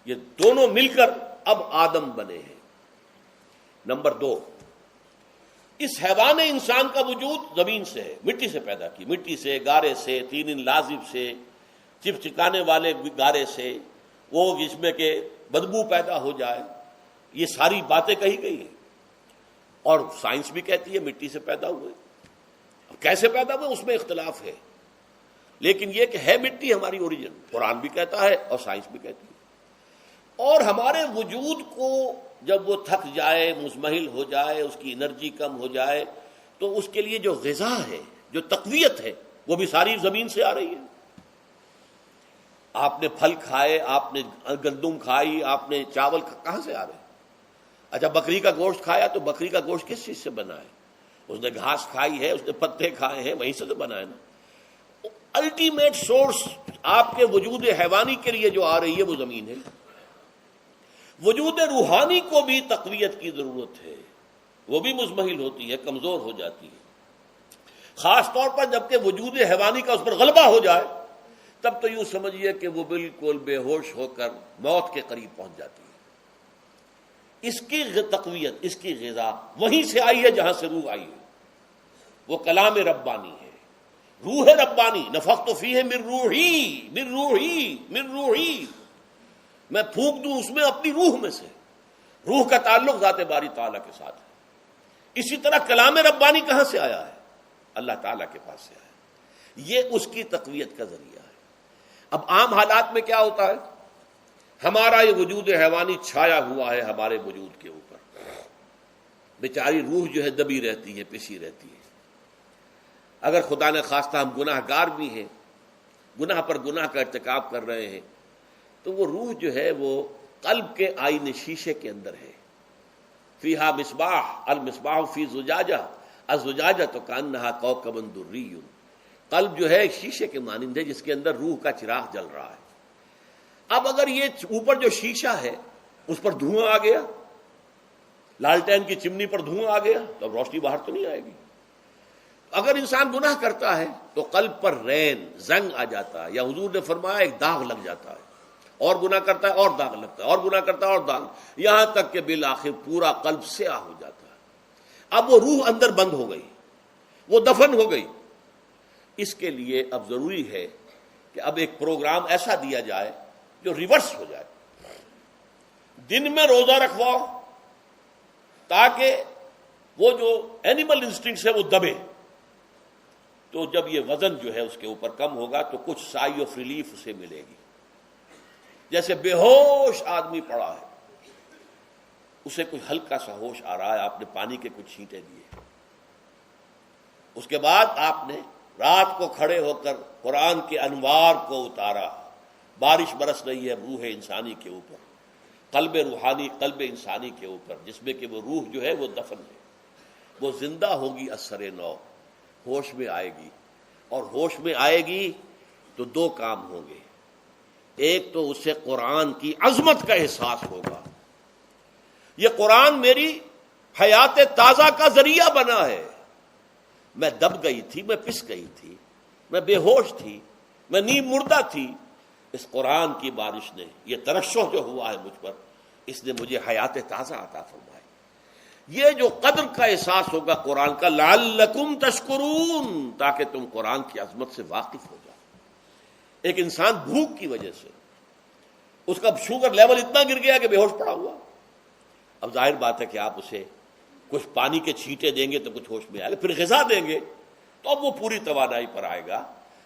یہ دونوں مل کر اب آدم بنے ہیں۔ نمبر دو، اس حیوان انسان کا وجود زمین سے ہے، مٹی سے پیدا کی، مٹی سے، گارے سے، طین لازب سے، چپچکانے والے گارے سے، وہ جس میں کہ بدبو پیدا ہو جائے، یہ ساری باتیں کہی گئی ہیں۔ اور سائنس بھی کہتی ہے مٹی سے پیدا ہوئے، اب کیسے پیدا ہوئے اس میں اختلاف ہے، لیکن یہ کہ ہے مٹی ہماری اوریجن، قرآن بھی کہتا ہے اور سائنس بھی کہتی ہے۔ اور ہمارے وجود کو جب وہ تھک جائے، مزمحل ہو جائے، اس کی انرجی کم ہو جائے، تو اس کے لیے جو غذا ہے، جو تقویت ہے، وہ بھی ساری زمین سے آ رہی ہے۔ آپ نے پھل کھائے، آپ نے گندم کھائی، آپ نے چاول کہاں سے آ رہے ہیں؟ اچھا، بکری کا گوشت کھایا تو بکری کا گوشت کس چیز سے بنا ہے؟ اس نے گھاس کھائی ہے، اس نے پتے کھائے ہیں، وہیں سے تو بنا ہے نا۔ الٹیمیٹ سورس آپ کے وجود حیوانی کے لیے جو آ رہی ہے وہ زمین ہے۔ وجود روحانی کو بھی تقویت کی ضرورت ہے، وہ بھی مزمحل ہوتی ہے، کمزور ہو جاتی ہے، خاص طور پر جبکہ وجود حیوانی کا اس پر غلبہ ہو جائے، تب تو یوں سمجھیے کہ وہ بالکل بے ہوش ہو کر موت کے قریب پہنچ جاتی ہے۔ اس کی تقویت، اس کی غذا وہیں سے آئی ہے جہاں سے روح آئی ہے، وہ کلام ربانی ہے، روح ربانی۔ نفخت فیہ من روحی، من روحی، من روحی، میں پھونک دوں اس میں اپنی روح میں سے۔ روح کا تعلق ذات باری تعالیٰ کے ساتھ ہے۔ اسی طرح کلام ربانی کہاں سے آیا ہے؟ اللہ تعالیٰ کے پاس سے آیا ہے، یہ اس کی تقویت کا ذریعہ ہے۔ اب عام حالات میں کیا ہوتا ہے؟ ہمارا یہ وجود حیوانی چھایا ہوا ہے ہمارے وجود کے اوپر، بیچاری روح جو ہے دبی رہتی ہے، پسی رہتی ہے۔ اگر خدا نے خواستہ ہم گناہ گار بھی ہیں، گناہ پر گناہ کا ارتکاب کر رہے ہیں، تو وہ روح جو ہے وہ قلب کے آئینے شیشے کے اندر ہے۔ فیہا مصباح، المصباح فی زجاجہ، الزجاجہ تو کانہا کوکب دری۔ قلب جو ہے ایک شیشے کے مانند ہے جس کے اندر روح کا چراغ جل رہا ہے۔ اب اگر یہ اوپر جو شیشہ ہے اس پر دھواں آ گیا، لالٹین کی چمنی پر دھواں آ گیا، تو اب روشنی باہر تو نہیں آئے گی۔ اگر انسان گناہ کرتا ہے تو قلب پر رین، زنگ آ جاتا ہے، یا حضور نے فرمایا ایک داغ لگ جاتا ہے، اور گناہ کرتا ہے اور داغ لگتا ہے، اور گناہ کرتا ہے اور داغ، یہاں تک کہ بالآخر پورا قلب سیاہ ہو جاتا ہے۔ اب وہ روح اندر بند ہو گئی، وہ دفن ہو گئی۔ اس کے لیے اب ضروری ہے کہ اب ایک پروگرام ایسا دیا جائے جو ریورس ہو جائے۔ دن میں روزہ رکھواؤ تاکہ وہ جو اینیمل انسٹنکٹس ہے وہ دبے، تو جب یہ وزن جو ہے اس کے اوپر کم ہوگا تو کچھ سائی آف ریلیف اسے ملے گی۔ جیسے بے ہوش آدمی پڑا ہے، اسے کوئی ہلکا سا ہوش آ رہا ہے، آپ نے پانی کے کچھ چھینٹے دیے، اس کے بعد آپ نے رات کو کھڑے ہو کر قرآن کے انوار کو اتارا، بارش برس رہی ہے روح انسانی کے اوپر، قلب روحانی، قلب انسانی کے اوپر، جس میں کہ وہ روح جو ہے وہ دفن ہے، وہ زندہ ہوگی اثر نو، ہوش میں آئے گی، اور ہوش میں آئے گی تو دو کام ہوں گے. ایک تو اسے قرآن کی عظمت کا احساس ہوگا. یہ قرآن میری حیات تازہ کا ذریعہ بنا ہے. میں دب گئی تھی، میں پس گئی تھی، میں بے ہوش تھی، میں نیم مردہ تھی. اس قرآن کی بارش نے، یہ ترشح جو ہوا ہے مجھ پر، اس نے مجھے حیات تازہ عطا فرمائی. یہ جو قدر کا احساس ہوگا قرآن کا، لعلکم تشکرون، تاکہ تم قرآن کی عظمت سے واقف ہو جاؤ. ایک انسان بھوک کی وجہ سے اس کا شوگر لیول اتنا گر گیا کہ بے ہوش پڑا ہوا. اب ظاہر بات ہے کہ آپ اسے کچھ پانی کے چھینٹے دیں گے تو کچھ ہوش میں آئے گا، پھر غذا دیں گے تو اب وہ پوری توانائی پر آئے گا،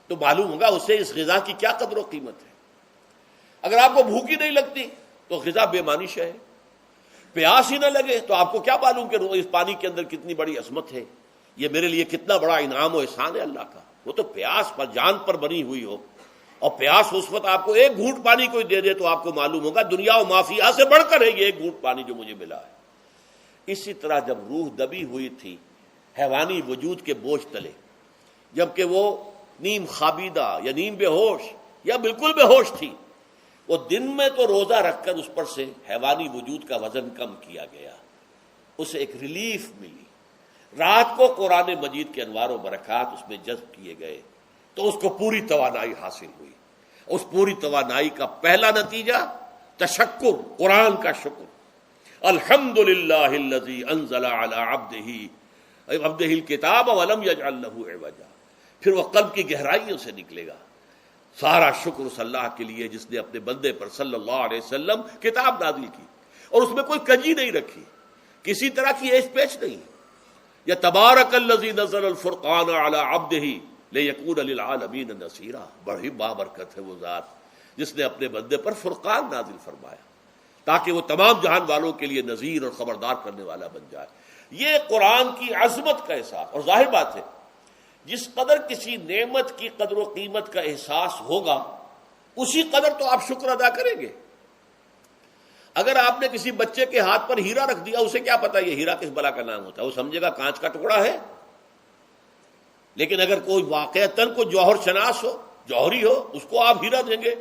تو معلوم ہوگا اسے اس غذا کی کیا قدر و قیمت ہے. اگر آپ کو بھوک ہی نہیں لگتی تو غذا بے معنی شے ہے. پیاس ہی نہ لگے تو آپ کو کیا معلوم کہ اس پانی کے اندر کتنی بڑی عظمت ہے، یہ میرے لیے کتنا بڑا انعام و احسان ہے اللہ کا. وہ تو پیاس پر، جان پر بنی ہوئی ہو، اور پیاس اس وقت آپ کو ایک گھونٹ پانی کوئی دے دے تو آپ کو معلوم ہوگا دنیا و مافیا سے بڑھ کر ہے یہ ایک گھونٹ پانی جو مجھے ملا ہے. اسی طرح جب روح دبی ہوئی تھی حیوانی وجود کے بوجھ تلے، جبکہ وہ نیم خابیدہ یا نیم بے ہوش یا بالکل بے ہوش تھی، وہ دن میں تو روزہ رکھ کر اس پر سے حیوانی وجود کا وزن کم کیا گیا، اسے ایک ریلیف ملی. رات کو قرآن مجید کے انوار و برکات اس میں جذب کیے گئے تو اس کو پوری توانائی حاصل ہوئی. اس پوری توانائی کا پہلا نتیجہ تشکر، قرآن کا شکر. الحمدللہ الذی انزل علی عبدہ الکتاب ولم یجعل لہ عوجا. پھر وہ قلب کی گہرائیوں سے نکلے گا. سارا شکر اس اللہ کے لیے جس نے اپنے بندے پر صلی اللہ علیہ وسلم کتاب نازل کی اور اس میں کوئی کنجی نہیں رکھی، کسی طرح کی ایش پیش نہیں. یا تبارک الذی نزل الفرقان علی عبدہ لیکون للعالمین نصیرا. بڑی بابرکت ہے وہ ذات جس نے اپنے بندے پر فرقان نازل فرمایا تاکہ وہ تمام جہان والوں کے لیے نذیر اور خبردار کرنے والا بن جائے. یہ قرآن کی عظمت کا احساس. اور ظاہر بات ہے جس قدر کسی نعمت کی قدر و قیمت کا احساس ہوگا اسی قدر تو آپ شکر ادا کریں گے. اگر آپ نے کسی بچے کے ہاتھ پر ہیرا رکھ دیا، اسے کیا پتا یہ ہیرا کس بلا کا نام ہوتا ہے، وہ سمجھے گا کانچ کا ٹکڑا ہے. لیکن اگر کوئی واقعتاً کوئی جوہر شناس ہو، جوہری ہو، اس کو آپ ہیرا دیں گے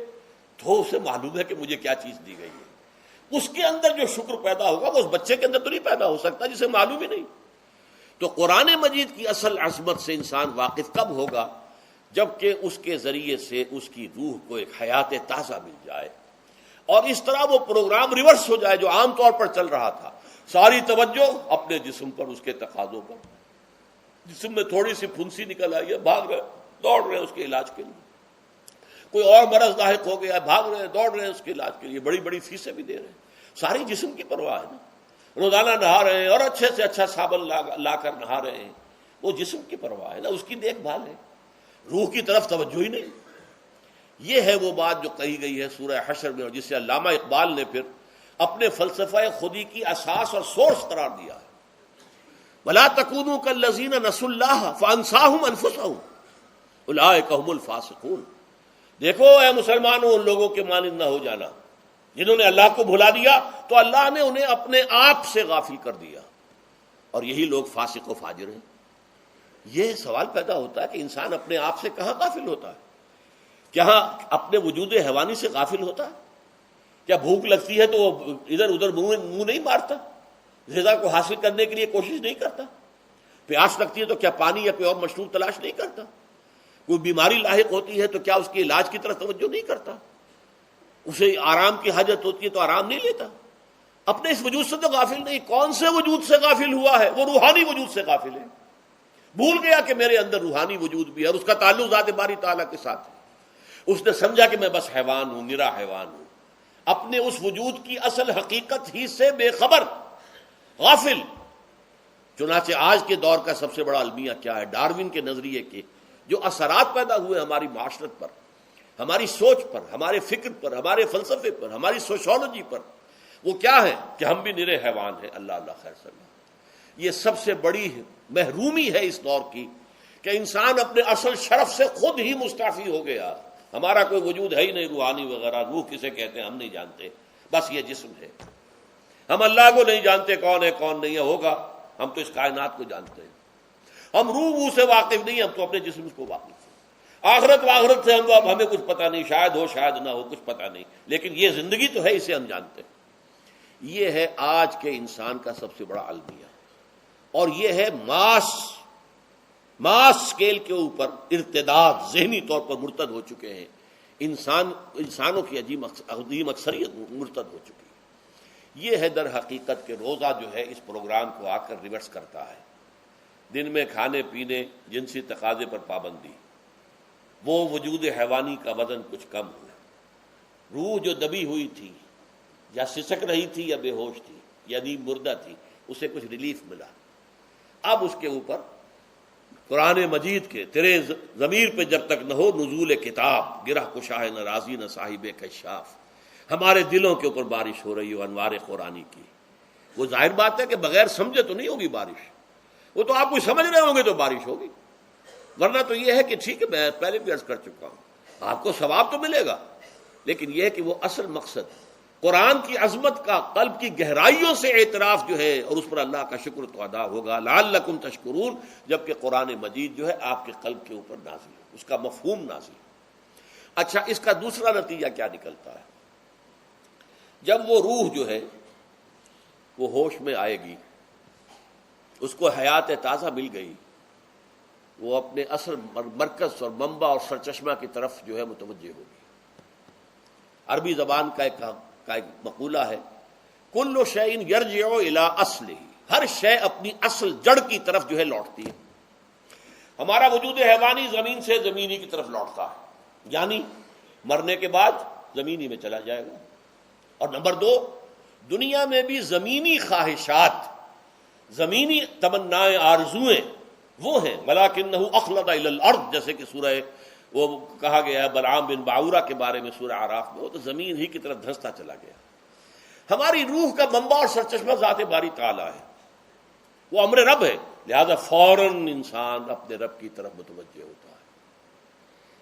تو اسے معلوم ہے کہ مجھے کیا چیز دی گئی ہے. اس کے اندر جو شکر پیدا ہوگا وہ اس بچے کے اندر تو نہیں پیدا ہو سکتا جسے معلوم ہی نہیں. تو قرآن مجید کی اصل عظمت سے انسان واقف کب ہوگا؟ جبکہ اس کے ذریعے سے اس کی روح کو ایک حیات تازہ مل جائے اور اس طرح وہ پروگرام ریورس ہو جائے جو عام طور پر چل رہا تھا. ساری توجہ اپنے جسم پر، اس کے تقاضوں پر. جسم میں تھوڑی سی پھنسی نکل آئی ہے، بھاگ رہے، دوڑ رہے ہیں اس کے علاج کے لیے. کوئی اور مرض لاحق ہو گیا ہے، بھاگ رہے ہیں، دوڑ رہے ہیں اس کے علاج کے لیے، بڑی بڑی فیسیں بھی دے رہے ہیں. ساری جسم کی پرواہ ہے نا. روزانہ نہا رہے ہیں اور اچھے سے اچھا صابن لا کر نہا رہے ہیں، وہ جسم کی پرواہ ہے نا، اس کی دیکھ بھال ہے. روح کی طرف توجہ ہی نہیں. یہ ہے وہ بات جو کہی گئی ہے سورہ حشر میں اور جسے علامہ اقبال نے پھر اپنے فلسفہ خودی کی اساس اور سورس قرار دیا ہے. وَلَا تَكُونُوا كَالَّذِينَ نَسُوا اللَّهَ فَأَنسَاهُمْ أَنفُسَهُمْ أُولَٰئِكَ هُمُ الْفَاسِقُونَ. دیکھو اے مسلمانوں، ان لوگوں کے مانند نہ ہو جانا جنہوں نے اللہ کو بھلا دیا تو اللہ نے انہیں اپنے آپ سے غافل کر دیا، اور یہی لوگ فاسق و فاجر ہیں. یہ سوال پیدا ہوتا ہے کہ انسان اپنے آپ سے کہاں غافل ہوتا ہے؟ کیا اپنے وجود حیوانی سے غافل ہوتا ہے؟ کیا بھوک لگتی ہے تو وہ ادھر ادھر منہ نہیں مارتا؟ غذا کو حاصل کرنے کے لیے کوشش نہیں کرتا؟ پیاس لگتی ہے تو کیا پانی یا کوئی اور مشروب تلاش نہیں کرتا؟ کوئی بیماری لاحق ہوتی ہے تو کیا اس کے علاج کی طرف توجہ نہیں کرتا؟ اسے آرام کی حاجت ہوتی ہے تو آرام نہیں لیتا؟ اپنے اس وجود سے تو غافل نہیں. کون سے وجود سے غافل ہوا ہے؟ وہ روحانی وجود سے غافل ہے. بھول گیا کہ میرے اندر روحانی وجود بھی ہے اور اس کا تعلق ذات باری تعالیٰ کے ساتھ ہے. اس نے سمجھا کہ میں بس حیوان ہوں، نرا حیوان ہوں، اپنے اس وجود کی اصل حقیقت ہی سے بے خبر، غافل. چنانچہ آج کے دور کا سب سے بڑا المیہ کیا ہے؟ ڈارون کے نظریے کے جو اثرات پیدا ہوئے ہماری معاشرت پر، ہماری سوچ پر، ہمارے فکر پر، ہمارے فلسفے پر، ہماری سوشولوجی پر، وہ کیا ہے کہ ہم بھی نرے حیوان ہیں. اللہ اللہ خیر صلی اللہ. یہ سب سے بڑی محرومی ہے اس دور کی کہ انسان اپنے اصل شرف سے خود ہی مستعفی ہو گیا. ہمارا کوئی وجود ہے ہی نہیں روحانی وغیرہ. روح کسے کہتے ہیں ہم نہیں جانتے، بس یہ جسم ہے. ہم اللہ کو نہیں جانتے کون ہے کون نہیں ہے. ہوگا ہم تو اس کائنات کو جانتے ہیں. ہم روح سے واقف نہیں، ہم تو اپنے جسم کو واقف ہیں. آخرت و سے ہم اب ہمیں کچھ پتہ نہیں، شاید ہو شاید نہ ہو، کچھ پتہ نہیں، لیکن یہ زندگی تو ہے، اسے ہم جانتے ہیں۔ یہ ہے آج کے انسان کا سب سے بڑا المیہ، اور یہ ہے ماس اسکیل کے اوپر ارتداد، ذہنی طور پر مرتد ہو چکے ہیں انسانوں کی عظیم اکثریت مرتد ہو چکی ہے۔ یہ ہے در حقیقت کہ روزہ جو ہے اس پروگرام کو آ کر ریورس کرتا ہے۔ دن میں کھانے پینے، جنسی تقاضے پر پابندی، وہ وجود حیوانی کا وزن کچھ کم ہوا، روح جو دبی ہوئی تھی یا سسک رہی تھی یا بے ہوش تھی یا نیند مردہ تھی، اسے کچھ ریلیف ملا۔ اب اس کے اوپر قرآن مجید کے تیرے ضمیر پہ جب تک نہ ہو نزول کتاب، گرہ کشا ہے نہ راضی نہ صاحب کشاف، ہمارے دلوں کے اوپر بارش ہو رہی ہو انوار قرآنی کی۔ وہ ظاہر بات ہے کہ بغیر سمجھے تو نہیں ہوگی بارش، وہ تو آپ کچھ سمجھ رہے ہوں گے تو بارش ہوگی، ورنہ تو یہ ہے کہ ٹھیک ہے، میں پہلے بھی عرض کر چکا ہوں، آپ کو ثواب تو ملے گا، لیکن یہ ہے کہ وہ اصل مقصد قرآن کی عظمت کا قلب کی گہرائیوں سے اعتراف جو ہے، اور اس پر اللہ کا شکر تو ادا ہوگا، لعلکم تشکرون، جبکہ قرآن مجید جو ہے آپ کے قلب کے اوپر نازل ہے، اس کا مفہوم نازل ہے۔ اچھا، اس کا دوسرا نتیجہ کیا نکلتا ہے؟ جب وہ روح جو ہے وہ ہوش میں آئے گی، اس کو حیات تازہ مل گئی، وہ اپنے اصل مرکز اور منبع اور سرچشمہ کی طرف جو ہے متوجہ ہوگی۔ عربی زبان کا ایک مقولہ ہے، کل شیء یرجع الی اصلہ، ہر شے اپنی اصل جڑ کی طرف جو ہے لوٹتی ہے۔ ہمارا وجود حیوانی زمین سے زمینی کی طرف لوٹتا ہے، یعنی مرنے کے بعد زمینی میں چلا جائے گا۔ اور نمبر دو، دنیا میں بھی زمینی خواہشات، زمینی تمنائیں، آرزوئیں وہ ہیں، ولکنہ اخلد الی الارض، جیسے کہ سورہ وہ کہا گیا ہے بلعام بن باعورہ کے بارے میں سورہ اعراف میں، وہ تو زمین ہی کی طرف دھنستا چلا گیا۔ ہماری روح کا منبع اور سرچشمہ ذات باری تعالیٰ ہے، وہ امر رب ہے، لہذا فوراً انسان اپنے رب کی طرف متوجہ ہوتا ہے۔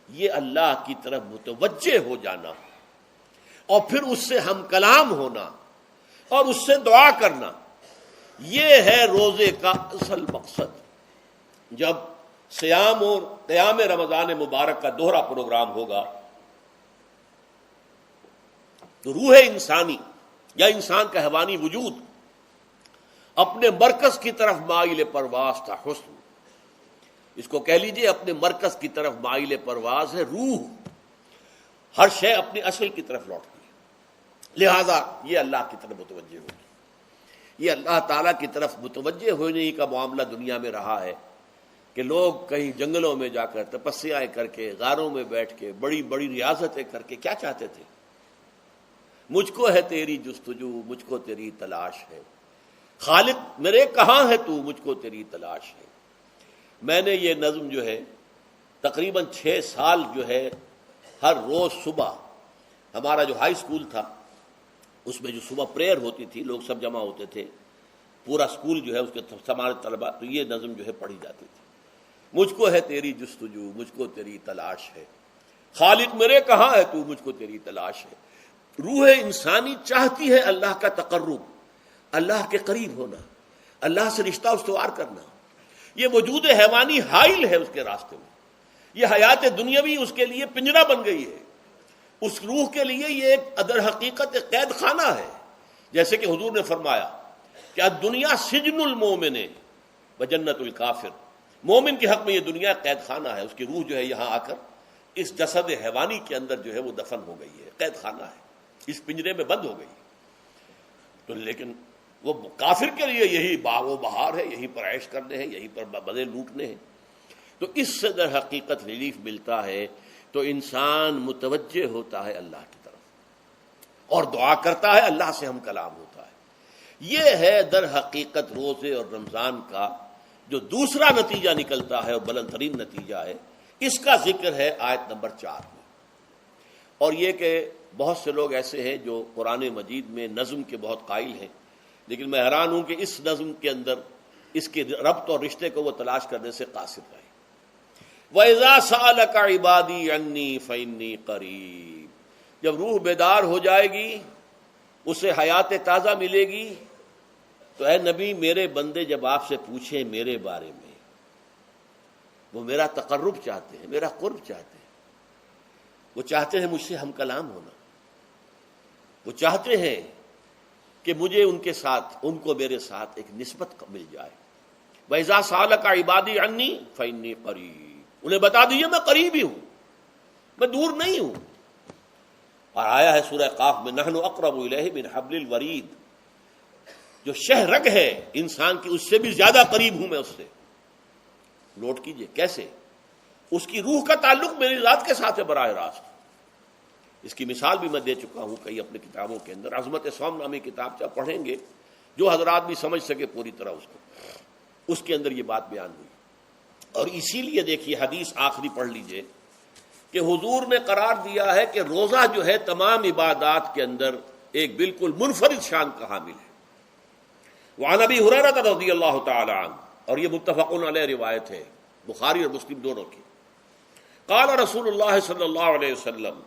یہ اللہ کی طرف متوجہ ہو جانا اور پھر اس سے ہم کلام ہونا اور اس سے دعا کرنا، یہ ہے روزے کا اصل مقصد۔ جب سیام اور قیام رمضان مبارک کا دوہرا پروگرام ہوگا تو روح انسانی یا انسان کا حیوانی وجود اپنے مرکز کی طرف مائل پرواز تھا، حسن، اس کو کہہ لیجئے اپنے مرکز کی طرف مائل پرواز ہے روح، ہر شے اپنی اصل کی طرف لوٹتی ہے، لہذا یہ اللہ کی طرف متوجہ ہوگی۔ یہ اللہ تعالیٰ کی طرف متوجہ ہونے کا معاملہ دنیا میں رہا ہے کہ لوگ کہیں جنگلوں میں جا کر تپسیائیں کر کے، غاروں میں بیٹھ کے، بڑی بڑی ریاضتیں کر کے کیا چاہتے تھے؟ مجھ کو ہے تیری جستجو، مجھ کو تیری تلاش ہے، خالق میرے کہاں ہے تو، مجھ کو تیری تلاش ہے۔ میں نے یہ نظم جو ہے تقریباً 6 سال جو ہے ہر روز صبح، ہمارا جو ہائی اسکول تھا اس میں جو صبح پریئر ہوتی تھی، لوگ سب جمع ہوتے تھے، پورا اسکول جو ہے اس کے ہمارے طلباء، تو یہ نظم جو ہے پڑھی جاتی تھی، مجھ کو ہے تیری جستجو، مجھ کو تیری تلاش ہے، خالق میرے کہاں ہے تو، مجھ کو تیری تلاش ہے۔ روح انسانی چاہتی ہے اللہ کا تقرب، اللہ کے قریب ہونا، اللہ سے رشتہ استوار کرنا۔ یہ وجود حیوانی حائل ہے اس کے راستے میں، یہ حیات دنیاوی اس کے لیے پنجرا بن گئی ہے، اس روح کے لیے یہ ایک در حقیقت ایک قید خانہ ہے، جیسے کہ حضور نے فرمایا کہ الدنیا سجن المومن و جنت الکافر، مومن کے حق میں یہ دنیا قید خانہ ہے، اس کی روح جو ہے یہاں آ کر اس جسد حیوانی کے اندر جو ہے وہ دفن ہو گئی ہے، قید خانہ ہے، اس پنجرے میں بند ہو گئی۔ تو لیکن وہ کافر کے لیے یہی باغ و بہار ہے، یہیں پر عیش کرنے ہیں، یہیں پر مزے لوٹنے ہیں۔ تو اس سے در حقیقت ریلیف ملتا ہے، تو انسان متوجہ ہوتا ہے اللہ کی طرف اور دعا کرتا ہے، اللہ سے ہم کلام ہوتا ہے۔ یہ ہے در حقیقت روزے اور رمضان کا جو دوسرا نتیجہ نکلتا ہے اور بلند ترین نتیجہ ہے، اس کا ذکر ہے آیت نمبر 4 میں۔ اور یہ کہ بہت سے لوگ ایسے ہیں جو قرآن مجید میں نظم کے بہت قائل ہیں، لیکن میں حیران ہوں کہ اس نظم کے اندر اس کے ربط اور رشتے کو وہ تلاش کرنے سے قاصر رہے۔ وَإِذَا سَأَلَكَ عِبَادِي عَنِّي فَإِنِّي قَرِيبٌ، جب روح بیدار ہو جائے گی، اسے حیات تازہ ملے گی، تو اے نبی میرے بندے جب آپ سے پوچھیں میرے بارے میں، وہ میرا تقرب چاہتے ہیں، میرا قرب چاہتے ہیں، وہ چاہتے ہیں مجھ سے ہم کلام ہونا، وہ چاہتے ہیں کہ مجھے ان کے ساتھ، ان کو میرے ساتھ ایک نسبت مل جائے۔ وَإِذَا سَأَلَكَ عِبَادِي عَنِّي فَإِنِّي قَرِيبٌ، انہیں بتا دیجیے میں قریب ہی ہوں، میں دور نہیں ہوں۔ اور آیا ہے سورہ قاف میں نحن اقرب الیہ من حبل الورید، جو شہ رگ ہے انسان کی اس سے بھی زیادہ قریب ہوں میں اس سے۔ نوٹ کیجئے کیسے، اس کی روح کا تعلق میری ذات کے ساتھ ہے براہ راست۔ اس کی مثال بھی میں دے چکا ہوں کئی اپنی کتابوں کے اندر، عظمت صوم نامی کتاب سے پڑھیں گے جو حضرات بھی سمجھ سکے پوری طرح اس کو، اس کے اندر یہ بات بیان ہوئی۔ اور اسی لیے دیکھیے حدیث آخری پڑھ لیجئے کہ حضور نے قرار دیا ہے کہ روزہ جو ہے تمام عبادات کے اندر ایک بالکل منفرد شان کا حامل ہے۔ وعن ابی ہریرہ رضی اللہ تعالی عنہ، اور یہ متفق علیہ روایت ہے بخاری اور مسلم دونوں کی، قال رسول اللہ صلی اللہ علیہ وسلم،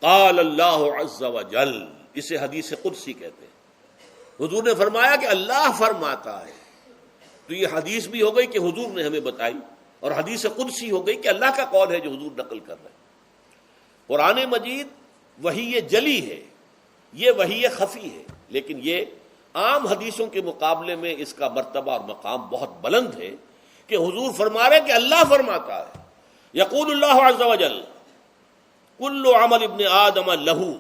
قال اللہ عز وجل، اسے حدیث قدسی کہتے ہیں۔ حضور نے فرمایا کہ اللہ فرماتا ہے، تو یہ حدیث بھی ہو گئی کہ حضور نے ہمیں بتائی، اور حدیث قدسی ہو گئی کہ اللہ کا قول ہے جو حضور نقل کر رہے ہیں۔ قرآن مجید وحی جلی ہے، یہ وحی خفی ہے، لیکن یہ عام حدیثوں کے مقابلے میں اس کا مرتبہ اور مقام بہت بلند ہے کہ حضور فرما رہے کہ اللہ فرماتا ہے، یقول اللہ عز وجل کل عمل ابن آدم لہو،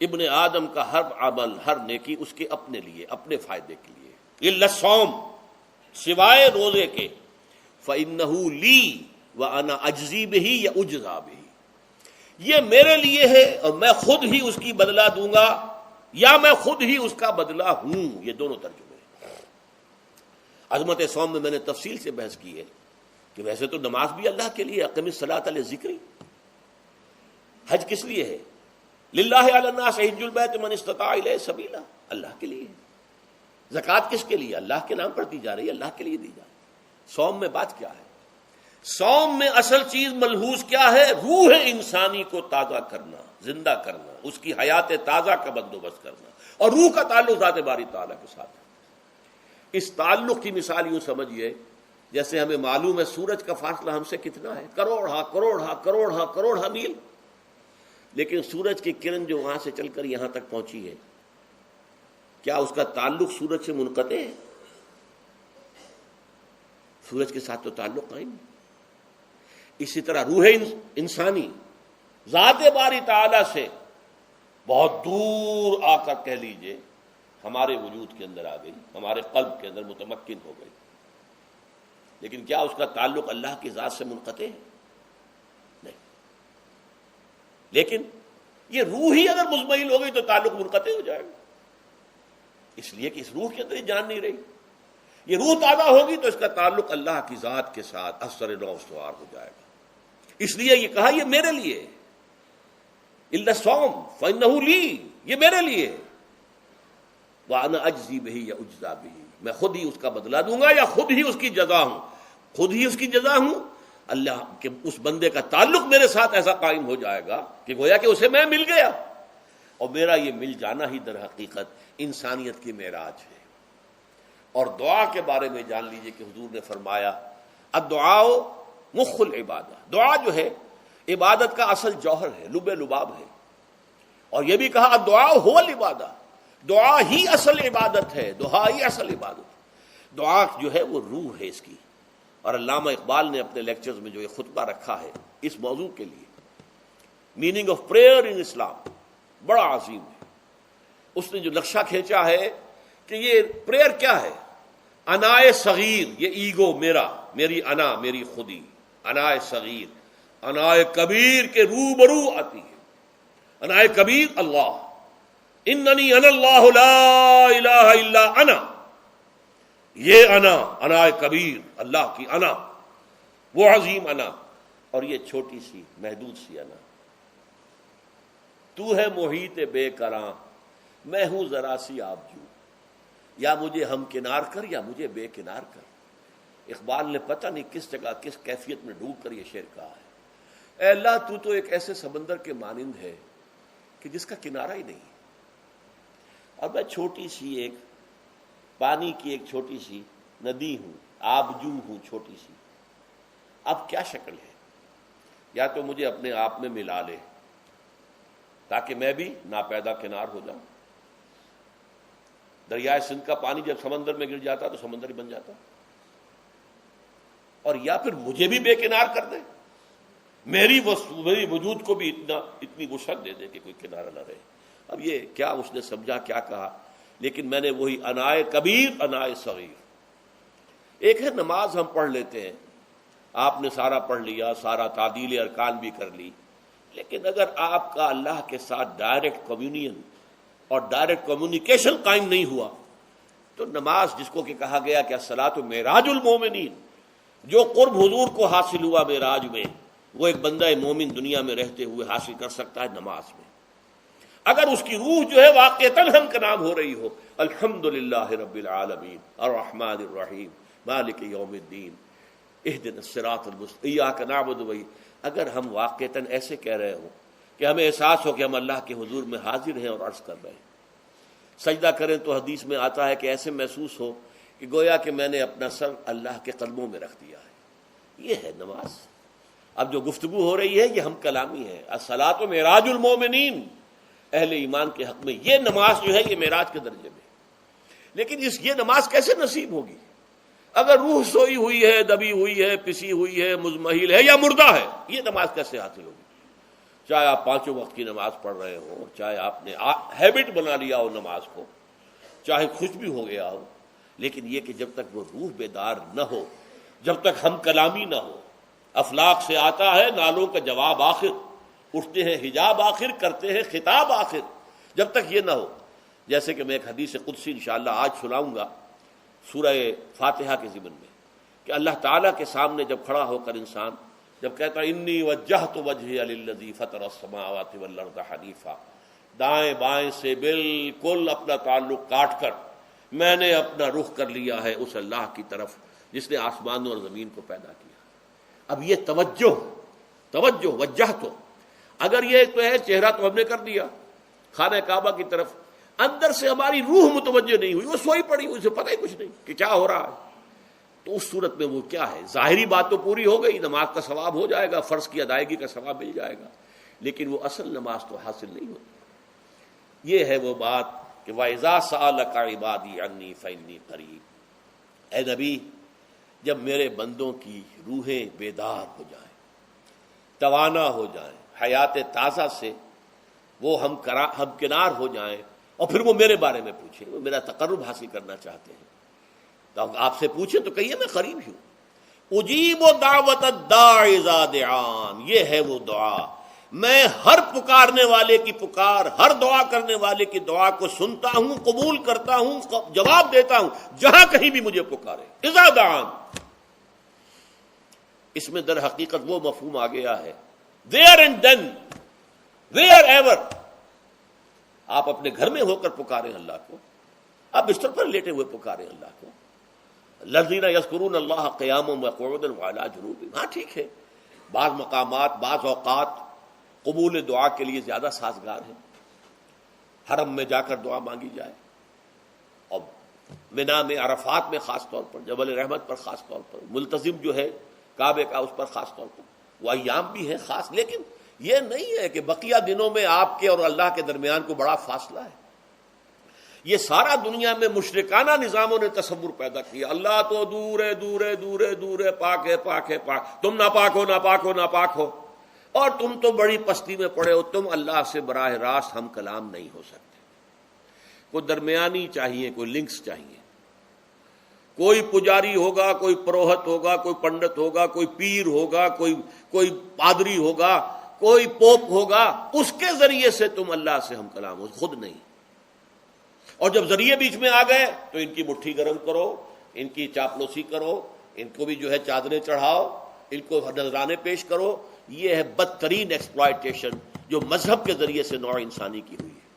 ابن آدم کا ہر عمل، ہر نیکی اس کے اپنے لیے، اپنے فائدے کے لیے، الا الصوم، سوائے روزے کے، فإنہ لی وأنا اجزی بہ یا اجزا بہ، یہ میرے لیے ہے اور میں خود ہی اس کی بدلہ دوں گا یا میں خود ہی اس کا بدلہ ہوں۔ یہ دونوں ترجمے ہیں۔ عظمت صوم میں میں نے تفصیل سے بحث کی ہے کہ ویسے تو نماز بھی اللہ کے لیے، اقم الصلاۃ لذکری، حج کس لیے ہے؟ للہ علی الناس حج البیت من استطاع الیہ سبیلا، اللہ کے لیے۔ زکوٰۃ کس کے لیے؟ اللہ کے نام پر دی جا رہی ہے، اللہ کے لیے دی جا رہی ہے۔ صوم میں بات کیا ہے؟ صوم میں اصل چیز ملحوظ کیا ہے؟ روح انسانی کو تازہ کرنا، زندہ کرنا، اس کی حیات تازہ کا بندوبست کرنا، اور روح کا تعلق ذات باری تعالیٰ کے ساتھ ہے۔ اس تعلق کی مثال یوں سمجھیے جیسے ہمیں معلوم ہے سورج کا فاصلہ ہم سے کتنا ہے، کروڑ میل، لیکن سورج کی کرن جو وہاں سے چل کر یہاں تک پہنچی ہے، کیا اس کا تعلق سورج سے منقطع ہے؟ سورج کے ساتھ تو تعلق قائم ہے۔ اسی طرح روح انسانی ذات باری تعالیٰ سے بہت دور آ کر کہہ لیجئے ہمارے وجود کے اندر آ گئی، ہمارے قلب کے اندر متمکن ہو گئی، لیکن کیا اس کا تعلق اللہ کی ذات سے منقطع ہے؟ نہیں۔ لیکن یہ روح ہی اگر مزمحل ہو گئی تو تعلق منقطع ہو جائے گا، اس لیے کہ اس روح کے اندر یہ جان نہیں رہی۔ یہ روح تازہ ہوگی تو اس کا تعلق اللہ کی ذات کے ساتھ اثر نو استوار ہو جائے گا۔ اس لیے یہ کہا یہ میرے لیے، الا الصوم فإنہ لی، یہ میرے لیے، وأنا اجزی بہ یا اجزا بہ، میں خود ہی اس کا بدلہ دوں گا یا خود ہی اس کی جزا ہوں، خود ہی اس کی جزا ہوں۔ اللہ کے اس بندے کا تعلق میرے ساتھ ایسا قائم ہو جائے گا کہ گویا کہ اسے میں مل گیا، اور میرا یہ مل جانا ہی در حقیقت انسانیت کی معراج ہے۔ اور دعا کے بارے میں جان لیجئے کہ حضور نے فرمایا الدعاء مخ العبادہ، دعا جو ہے عبادت کا اصل جوہر ہے، لب لباب ہے۔ اور یہ بھی کہا الدعاء هو العبادہ، دعا ہی اصل عبادت ہے، دعا ہی اصل عبادت ہے۔ دعا جو ہے وہ روح ہے اس کی۔ اور علامہ اقبال نے اپنے لیکچرز میں جو یہ خطبہ رکھا ہے اس موضوع کے لیے، میننگ آف پریئر ان اسلام، بڑا عظیم ہے۔ اس نے جو نقشہ کھینچا ہے کہ یہ پریئر کیا ہے؟ انائے صغیر، یہ ایگو، میری انا، میری خودی، انائے صغیر، انائے کبیر کے روبرو آتی ہے۔ انائے کبیر اللہ، اننی انا اللہ لا الہ الا انا، یہ انا، انائے کبیر، اللہ کی انا، وہ عظیم انا، اور یہ چھوٹی سی محدود سی انا۔ تو ہے محیط بے کراں، میں ہوں ذرا سی آبجو، یا مجھے ہم کنار کر یا مجھے بے کنار کر۔ اقبال نے پتہ نہیں کس جگہ کس کیفیت میں ڈوب کر یہ شعر کہا ہے۔ اے اللہ تو تو ایک ایسے سمندر کے مانند ہے کہ جس کا کنارہ ہی نہیں، اور میں چھوٹی سی ایک پانی کی ایک چھوٹی سی ندی ہوں، آبجو ہوں چھوٹی سی، اب کیا شکل ہے؟ یا تو مجھے اپنے آپ میں ملا لے تاکہ میں بھی ناپیدا کنار ہو جاؤں. دریائے سندھ کا پانی جب سمندر میں گر جاتا تو سمندر ہی بن جاتا. اور یا پھر مجھے بھی بے کنار کر دے, میری وجود کو بھی اتنی وسعت دے دے کہ کوئی کنارہ نہ رہے. اب یہ کیا اس نے سمجھا, کیا کہا, لیکن میں نے وہی انائے کبیر انائے صغیر. ایک ہے نماز ہم پڑھ لیتے ہیں, آپ نے سارا پڑھ لیا, سارا تعدیل ارکان بھی کر لی, لیکن اگر آپ کا اللہ کے ساتھ ڈائریکٹ کمیونین اور ڈائریکٹ کمیونیکیشن قائم نہیں ہوا تو نماز, جس کو کہ کہا گیا کہ الصلاۃ معراج المومنین, جو قرب حضور کو حاصل ہوا معراج میں, وہ ایک بندہ مومن دنیا میں رہتے ہوئے حاصل کر سکتا ہے نماز میں. اگر اس کی روح جو ہے واقعتاً ہم کا نام ہو رہی ہو, الحمدللہ رب العالمین الرحمن الرحیم مالک یوم الدین اہدنا الصراط المستقیم ایاک نعبد و اگر ہم واقعتاً ایسے کہہ رہے ہوں کہ ہمیں احساس ہو کہ ہم اللہ کے حضور میں حاضر ہیں اور عرض کر رہے ہیں, سجدہ کریں تو حدیث میں آتا ہے کہ ایسے محسوس ہو کہ گویا کہ میں نے اپنا سر اللہ کے قدموں میں رکھ دیا ہے. یہ ہے نماز. اب جو گفتگو ہو رہی ہے یہ ہم کلامی ہے. الصلاۃ معراج المومنین, اہل ایمان کے حق میں یہ نماز جو ہے یہ معراج کے درجے میں. لیکن یہ نماز کیسے نصیب ہوگی اگر روح سوئی ہوئی ہے, دبی ہوئی ہے, پسی ہوئی ہے, مزمحل ہے یا مردہ ہے؟ یہ نماز کیسے حاصل ہوگی؟ چاہے آپ 5 وقت کی نماز پڑھ رہے ہوں, چاہے آپ نے ہیبٹ بنا لیا ہو نماز کو, چاہے خوش بھی ہو گیا ہو, لیکن یہ کہ جب تک وہ روح بیدار نہ ہو, جب تک ہم کلامی نہ ہو. افلاق سے آتا ہے نالوں کا جواب آخر, اٹھتے ہیں حجاب آخر, کرتے ہیں خطاب آخر. جب تک یہ نہ ہو, جیسے کہ میں ایک حدیث قدسی انشاءاللہ آج سناؤں گا سورہ فاتحہ کے ضمن میں, کہ اللہ تعالیٰ کے سامنے جب کھڑا ہو کر انسان جب کہتا انی وجہت وجہی للذی فطر السماوات والارض حنیفا, دائیں بائیں سے بالکل اپنا تعلق کاٹ کر میں نے اپنا رخ کر لیا ہے اس اللہ کی طرف جس نے آسمانوں اور زمین کو پیدا کیا. اب یہ توجہ وجہ تو اگر یہ تو ہے چہرہ تو ہم نے کر دیا خانہ کعبہ کی طرف, اندر سے ہماری روح متوجہ نہیں ہوئی, وہ سوئی پڑی, اسے پتہ ہی کچھ نہیں کہ کیا ہو رہا ہے. تو اس صورت میں وہ کیا ہے؟ ظاہری بات تو پوری ہو گئی, نماز کا ثواب ہو جائے گا, فرض کی ادائیگی کا ثواب مل جائے گا, لیکن وہ اصل نماز تو حاصل نہیں ہوتی. یہ ہے وہ بات کہ وَإِذَا سَأَلَكَ عِبَادِي عَنِّي فَإِنِّي قَرِيبٌ. اے نبی, جب میرے بندوں کی روحیں بیدار ہو جائیں, توانا ہو جائیں, حیات تازہ سے وہ ہم کنار ہو جائیں, اور پھر وہ میرے بارے میں پوچھیں, وہ میرا تقرب حاصل کرنا چاہتے ہیں, تو آپ سے پوچھیں تو کہیے میں قریب ہوں. اجیب دعوت الداع اذا دعان, یہ ہے وہ دعا, میں ہر پکارنے والے کی پکار, ہر دعا کرنے والے کی دعا کو سنتا ہوں, قبول کرتا ہوں, جواب دیتا ہوں جہاں کہیں بھی مجھے پکارے. اذا دعان, اس میں در حقیقت وہ مفہوم آ گیا ہے there and then, wherever. آپ اپنے گھر میں ہو کر پکاریں اللہ کو, آپ بستر پر لیٹے ہوئے پکاریں اللہ کو. الذین یذکرون اللہ قیاما وقعودا وعلی جنوبہم. ہاں ٹھیک ہے, بعض مقامات بعض اوقات قبول دعا کے لیے زیادہ سازگار ہیں, حرم میں جا کر دعا مانگی جائے, اور منا میں, عرفات میں خاص طور پر, جبل رحمت پر خاص طور پر, ملتزم جو ہے کعبے کا اس پر خاص طور پر, وہ ایام بھی ہیں خاص. لیکن یہ نہیں ہے کہ بقیہ دنوں میں آپ کے اور اللہ کے درمیان کو بڑا فاصلہ ہے. یہ سارا دنیا میں مشرکانہ نظاموں نے تصور پیدا کیا, اللہ تو دور ہے, دور ہے, دور ہے, دور ہے, پاک ہے, پاک ہے, پاک, تم ناپاک ہو, ناپاک ہو, ناپاک ہو, اور تم تو بڑی پستی میں پڑے ہو, تم اللہ سے براہ راست ہم کلام نہیں ہو سکتے. کوئی درمیانی چاہیے, کوئی لنکس چاہیے, کوئی پجاری ہوگا, کوئی پروہت ہوگا, کوئی پنڈت ہوگا, کوئی پیر ہوگا, کوئی پادری ہوگا, کوئی پوپ ہوگا, اس کے ذریعے سے تم اللہ سے ہم کلام ہو, خود نہیں. اور جب ذریعے بیچ میں آ گئے تو ان کی مٹھی گرم کرو, ان کی چاپلوسی کرو, ان کو بھی جو ہے چادریں چڑھاؤ, ان کو نذرانے پیش کرو. یہ ہے بدترین ایکسپلائٹیشن جو مذہب کے ذریعے سے نوع انسانی کی ہوئی ہے.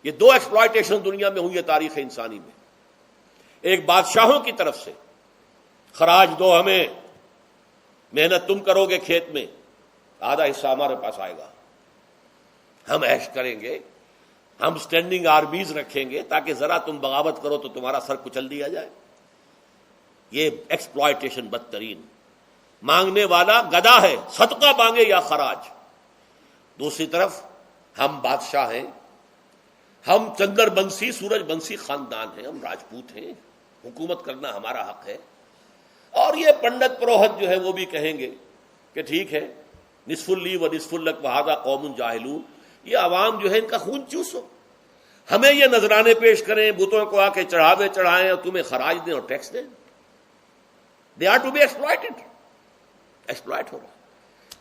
یہ 2 ایکسپلائٹیشن دنیا میں ہوئی ہے تاریخ انسانی میں. ایک بادشاہوں کی طرف سے خراج دو ہمیں, محنت تم کرو گے کھیت میں, آدھا حصہ ہمارے پاس آئے گا, ہم عیش کریں گے, ہم اسٹینڈنگ آرمیز رکھیں گے تاکہ ذرا تم بغاوت کرو تو تمہارا سر کچل دیا جائے. یہ ایکسپلائٹیشن بدترین. مانگنے والا گدا ہے، صدقہ مانگے یا خراج۔ دوسری طرف ہم بادشاہ ہیں، ہم چندر بنسی سورج بنسی خاندان ہیں، ہم راجپوت ہیں، حکومت کرنا ہمارا حق ہے۔ اور یہ پنڈت پروہت جو ہے وہ بھی کہیں گے کہ ٹھیک ہے، نصف لی و نصف لک وہذا قوم جاہلون، یہ عوام جو ہے ان کا خون چوسو، ہمیں یہ نذرانے پیش کریں، بتوں کو آ کے چڑھاوے چڑھائیں اور تمہیں خراج دیں اور ٹیکس دیں۔ They are to be exploited, exploit ہو رہا۔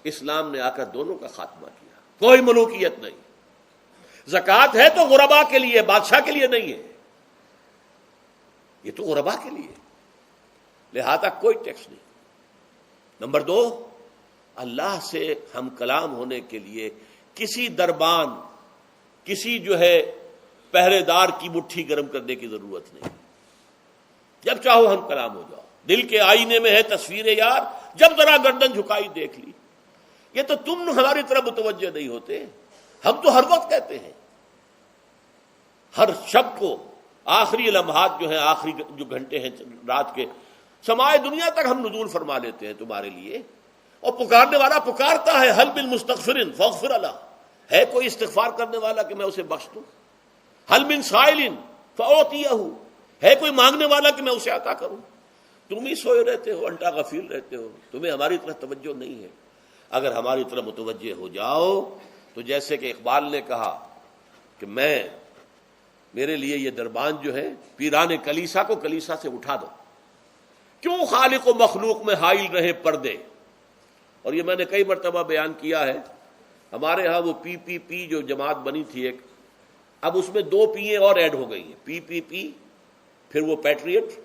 اسلام نے آ کر دونوں کا خاتمہ کیا، کوئی ملوکیت نہیں۔ زکوٰۃ ہے تو غربا کے لیے، بادشاہ کے لیے نہیں ہے، یہ تو غربا کے لیے، لہذا کوئی ٹیکس نہیں۔ نمبر 2، اللہ سے ہم کلام ہونے کے لیے کسی دربان، کسی جو ہے پہرے دار کی مٹھی گرم کرنے کی ضرورت نہیں۔ جب چاہو ہم کلام ہو جاؤ، دل کے آئینے میں ہے تصویر یار، جب ذرا گردن جھکائی دیکھ لی۔ یہ تو تم ہماری طرف متوجہ نہیں ہوتے، ہم تو ہر وقت کہتے ہیں، ہر شب کو آخری لمحات جو ہیں، آخری جو گھنٹے ہیں رات کے، سمائے دنیا تک ہم نزول فرما لیتے ہیں تمہارے لیے، اور پکارنے والا پکارتا ہے، حل بالمستغفر فاغفر اللہ، ہے کوئی استغفار کرنے والا کہ میں اسے بخش دوں؟ حل من سائل فاعطیہ، ہے کوئی مانگنے والا کہ میں اسے عطا کروں؟ تم ہی سوئے رہتے ہو، الٹا غفیر رہتے ہو، تمہیں ہماری طرف توجہ نہیں ہے۔ اگر ہماری طرف متوجہ ہو جاؤ تو جیسے کہ اقبال نے کہا کہ میرے لیے یہ دربان جو ہے، پیران کلیسا کو کلیسا سے اٹھا دو، کیوں خالق و مخلوق میں حائل رہے پردے۔ اور یہ میں نے کئی مرتبہ بیان کیا ہے، ہمارے ہاں وہ پی جو جماعت بنی تھی ایک، اب اس میں 2 پییں اور ایڈ ہو گئی ہیں، پی، پھر وہ پیٹریٹ،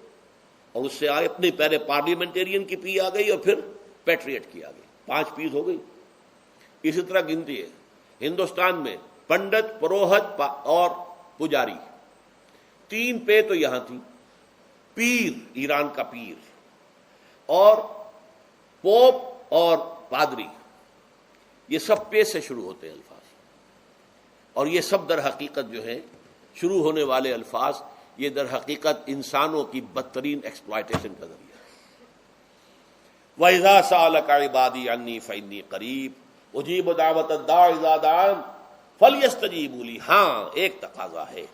اور اس سے آگے اپنی پہلے پارلیمنٹیرین کی پی آ گئی اور پھر پیٹریٹ کی آ گئی، 5 پیز ہو گئی۔ اسی طرح گنتی ہے ہندوستان میں، پنڈت، پروہت اور پجاری، 3 پے تو یہاں تھی، پیر ایران کا پیر، اور پوپ اور پادری، یہ سب پے سے شروع ہوتے ہیں الفاظ، اور یہ سب در حقیقت جو ہے شروع ہونے والے الفاظ، یہ در حقیقت انسانوں کی بدترین ایکسپلائٹیشن کا ذریعہ ہے۔ وَإِذَا سَأَلَكَ عِبَادِي عَنِّي فَإِنِّي قَرِيبٌ أُجِيبُ دَعْوَةَ الدَّاعِ إِذَا دَعَانِ فَلْيَسْتَجِيبُوا لِي۔ ہاں ایک تقاضا ہے،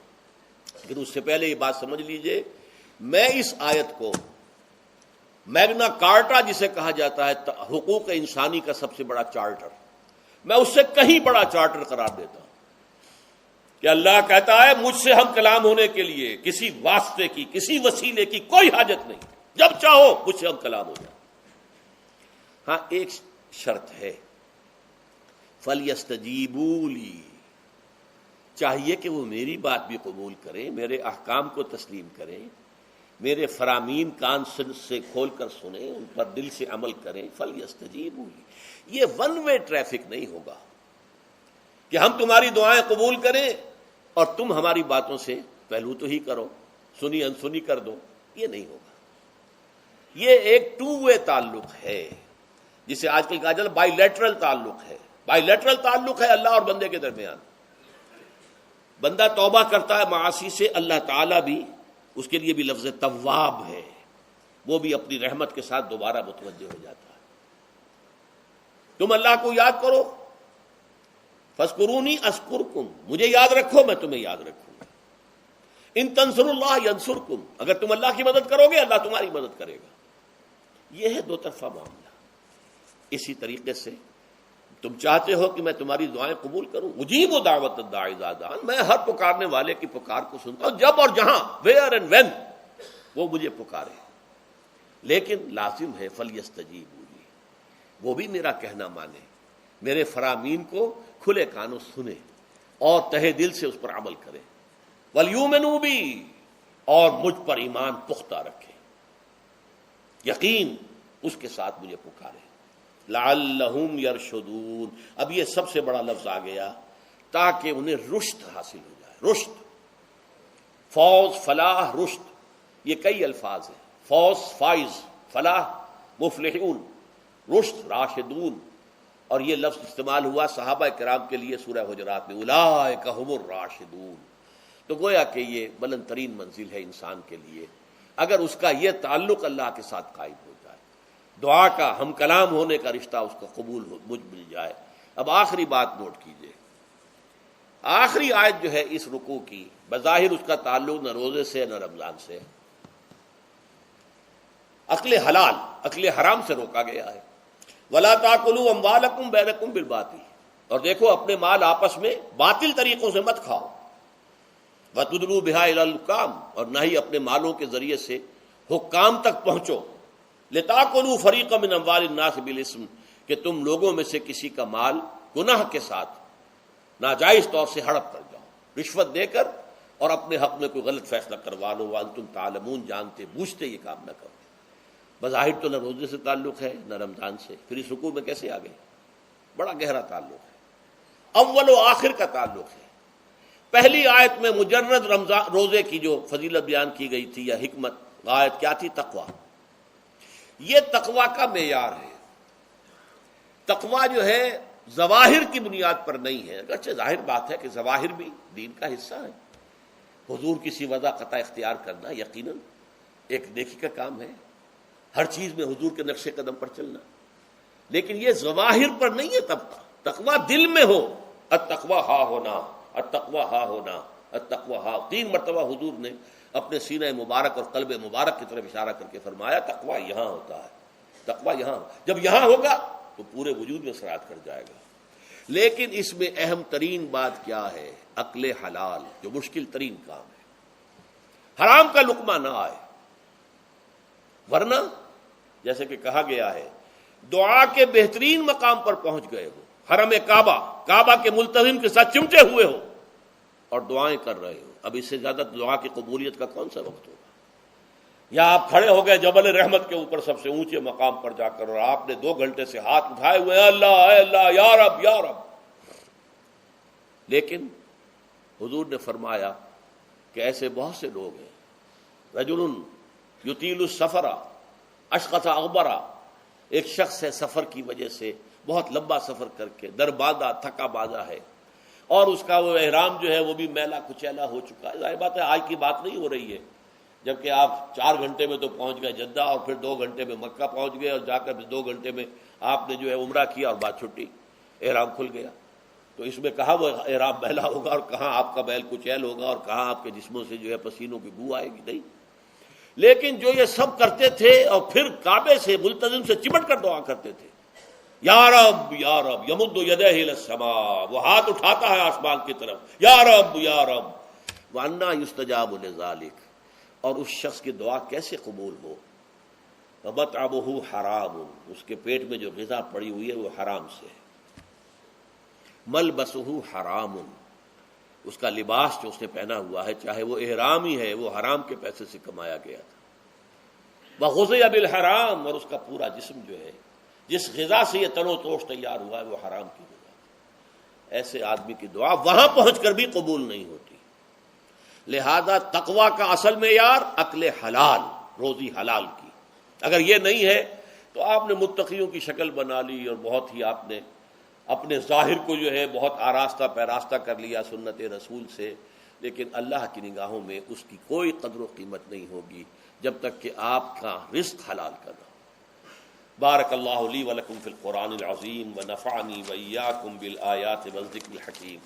لیکن اس سے پہلے یہ بات سمجھ لیجئے، میں اس آیت کو میگنا کارٹا جسے کہا جاتا ہے حقوق انسانی کا سب سے بڑا چارٹر، میں اس سے کہیں بڑا چارٹر قرار دیتا ہوں کہ اللہ کہتا ہے مجھ سے ہم کلام ہونے کے لیے کسی واسطے کی، کسی وسیلے کی کوئی حاجت نہیں، جب چاہو مجھ سے ہم کلام ہو جائے۔ ہاں ایک شرط ہے، فَلْيَسْتَجِيبُوا لِي، چاہیے کہ وہ میری بات بھی قبول کریں، میرے احکام کو تسلیم کریں، میرے فرامین کان سے کھول کر سنیں، ان پر دل سے عمل کریں۔ فَلْيَسْتَجِيبُوا لِي، یہ ون وے ٹریفک نہیں ہوگا کہ ہم تمہاری دعائیں قبول کریں اور تم ہماری باتوں سے پہلو تو ہی کرو، سنی انسنی کر دو، یہ نہیں ہوگا۔ یہ ایک 2 وے تعلق ہے، جسے آج کل کہا جاتا ہے بائی لیٹرل تعلق ہے۔ بائی لیٹرل تعلق ہے اللہ اور بندے کے درمیان، بندہ توبہ کرتا ہے معاصی سے، اللہ تعالیٰ بھی اس کے لیے بھی لفظ تواب ہے، وہ بھی اپنی رحمت کے ساتھ دوبارہ متوجہ ہو جاتا ہے۔ تم اللہ کو یاد کرو، فاذکرونی اذکرکم، مجھے یاد رکھو میں تمہیں یاد رکھوں گا۔ ان تنصروا اللہ ینصرکم، اگر تم اللہ کی مدد کرو گے اللہ تمہاری مدد کرے گا۔ یہ ہے 2 طرفہ معاملہ۔ اسی طریقے سے تم چاہتے ہو کہ میں تمہاری دعائیں قبول کروں، اجیب دعوت الداعی اذا دعان، میں ہر پکارنے والے کی پکار کو سنتا ہوں، جب اور جہاں، ویئر اینڈ وین وہ مجھے پکارے، لیکن لازم ہے فلیستجیبوا لی، وہ بھی میرا کہنا مانے، میرے فرامین کو کھلے کانوں سنے اور تہہ دل سے اس پر عمل کرے، ولیؤمنوا بی، اور مجھ پر ایمان پختہ رکھے، یقین اس کے ساتھ مجھے پکارے۔ لعلہم یرشدون، اب یہ سب سے بڑا لفظ آ گیا، تاکہ انہیں رشد حاصل ہو جائے۔ رشد، فوز، فلاح، رشد، یہ کئی الفاظ ہیں، فوز فائز، فلاح مفلحون، رشد راشدون، اور یہ لفظ استعمال ہوا صحابہ کرام کے لیے سورہ حجرات میں، اولئک ھم الراشدون۔ تو گویا کہ یہ بلند ترین منزل ہے انسان کے لیے، اگر اس کا یہ تعلق اللہ کے ساتھ قائم ہو جائے۔ دعا کا ہم کلام ہونے کا رشتہ اس کو قبول مجھ مل جائے۔ اب آخری بات نوٹ کیجئے، آخری آیت جو ہے اس رکوع کی، بظاہر اس کا تعلق نہ روزے سے نہ رمضان سے، اکل حلال اکل حرام سے روکا گیا ہے۔ وَلَا تَأْكُلُوا أَمْوَالَكُمْ بَيْنَكُمْ بِالْبَاطِلِ، اور دیکھو اپنے مال آپس میں باطل طریقوں سے مت کھاؤ۔ وَتُدْلُوا بِهَا إِلَى الْحُكَّامِ، اور نہ ہی اپنے مالوں کے ذریعے سے حکام تک پہنچو۔ لِتَأْكُلُوا فَرِيقًا مِنْ أَمْوَالِ النَّاسِ بِالْإِثْمِ، کہ تم لوگوں میں سے کسی کا مال گناہ کے ساتھ ناجائز طور سے ہڑپ کر جاؤ، رشوت دے کر، اور اپنے حق میں کوئی غلط فیصلہ کروا لو، وَأَنْتُمْ تَعْلَمُونَ، جانتے بوجھتے یہ کام نہ کرو۔ بظاہر تو نہ روزے سے تعلق ہے نہ رمضان سے، پھر اس رکوع میں کیسے آ گئے؟ بڑا گہرا تعلق ہے، اول و آخر کا تعلق ہے۔ پہلی آیت میں مجرد رمضان روزے کی جو فضیلت بیان کی گئی تھی یا حکمت، آیت کیا تھی؟ تقویٰ۔ یہ تقویٰ کا معیار ہے۔ تقویٰ جو ہے ظواہر کی بنیاد پر نہیں ہے، اگرچہ ظاہر بات ہے کہ ظواہر بھی دین کا حصہ ہے۔ حضور کی وضع قطع اختیار کرنا یقیناً ایک نیکی کا کام ہے، ہر چیز میں حضور کے نقش قدم پر چلنا، لیکن یہ ظواہر پر نہیں ہے۔ تقویٰ دل میں ہو، التقویٰ ہا ہونا، التقویٰ ہا ہونا، التقویٰ ہا۔ 3 مرتبہ حضور نے اپنے سینہ مبارک اور قلب مبارک کی طرف اشارہ کر کے فرمایا تقویٰ یہاں ہوتا ہے، تقویٰ یہاں، جب یہاں ہوگا تو پورے وجود میں سرایت کر جائے گا۔ لیکن اس میں اہم ترین بات کیا ہے؟ اکل حلال، جو مشکل ترین کام ہے۔ حرام کا لقمہ نہ آئے، ورنہ جیسے کہ کہا گیا ہے دعا کے بہترین مقام پر پہنچ گئے ہو، حرم کعبہ کے ملتزم کے ساتھ چمٹے ہوئے ہو اور دعائیں کر رہے ہو، اب اس سے زیادہ دعا کی قبولیت کا کون سا وقت ہوگا؟ یا آپ کھڑے ہو گئے جبل رحمت کے اوپر سب سے اونچے مقام پر جا کر، اور آپ نے 2 گھنٹے سے ہاتھ اٹھائے ہوئے ہیں، اللہ اے اللہ یا رب یا رب، لیکن حضور نے فرمایا کہ ایسے بہت سے لوگ ہیں، رجل یطیل السفر اشقص اغبرا، ایک شخص ہے سفر کی وجہ سے بہت لمبا سفر کر کے دربادا تھکا بادا ہے، اور اس کا وہ احرام جو ہے وہ بھی میلا کچیلا ہو چکا ہے۔ ظاہر بات ہے آج کی بات نہیں ہو رہی ہے، جبکہ آپ 4 گھنٹے میں تو پہنچ گئے جدہ، اور پھر 2 گھنٹے میں مکہ پہنچ گئے، اور جا کر 2 گھنٹے میں آپ نے جو ہے عمرہ کیا اور بات چھٹی، احرام کھل گیا۔ تو اس میں کہاں وہ احرام میلا ہوگا، اور کہاں آپ کا بیل کچیل ہوگا، اور کہاں آپ کے جسموں سے جو ہے پسینوں کی بو آئے گی؟ نہیں۔ لیکن جو یہ سب کرتے تھے اور پھر کعبے سے ملتزم سے چمٹ کر دعا کرتے تھے، یا رب یا رب، یمد یدیہ الی السماء، وہ ہاتھ اٹھاتا ہے آسمان کی طرف، یا رب یا رب، وَأَنَّىٰ يُسْتَجَابُ لِذَٰلِكَ، اور اس شخص کی دعا کیسے قبول ہو؟ وَمَطْعَمُهُ حَرَامٌ، اس کے پیٹ میں جو غذا پڑی ہوئی ہے وہ حرام سے ہے۔ مَلْبَسُهُ حَرَامٌ، اس کا لباس جو اس نے پہنا ہوا ہے چاہے وہ احرام ہی ہے، وہ حرام کے پیسے سے کمایا گیا تھا۔ وَغُذِيَ بِالْحَرَام، اور اس کا پورا جسم جو ہے جس غذا سے یہ تن و توش تیار ہوا ہے وہ حرام کی غذا۔ ایسے آدمی کی دعا وہاں پہنچ کر بھی قبول نہیں ہوتی۔ لہذا تقویٰ کا اصل معیار اکل حلال، روزی حلال کی۔ اگر یہ نہیں ہے تو آپ نے متقیوں کی شکل بنا لی، اور بہت ہی آپ نے اپنے ظاہر کو جو ہے بہت آراستہ پیراستہ کر لیا سنت رسول سے، لیکن اللہ کی نگاہوں میں اس کی کوئی قدر و قیمت نہیں ہوگی جب تک کہ آپ کا رزق حلال کرنا۔ بارک اللہ لی ولکم فی القرآن العظیم ونفعنی وإیاکم بالآیات والذکر الحکیم۔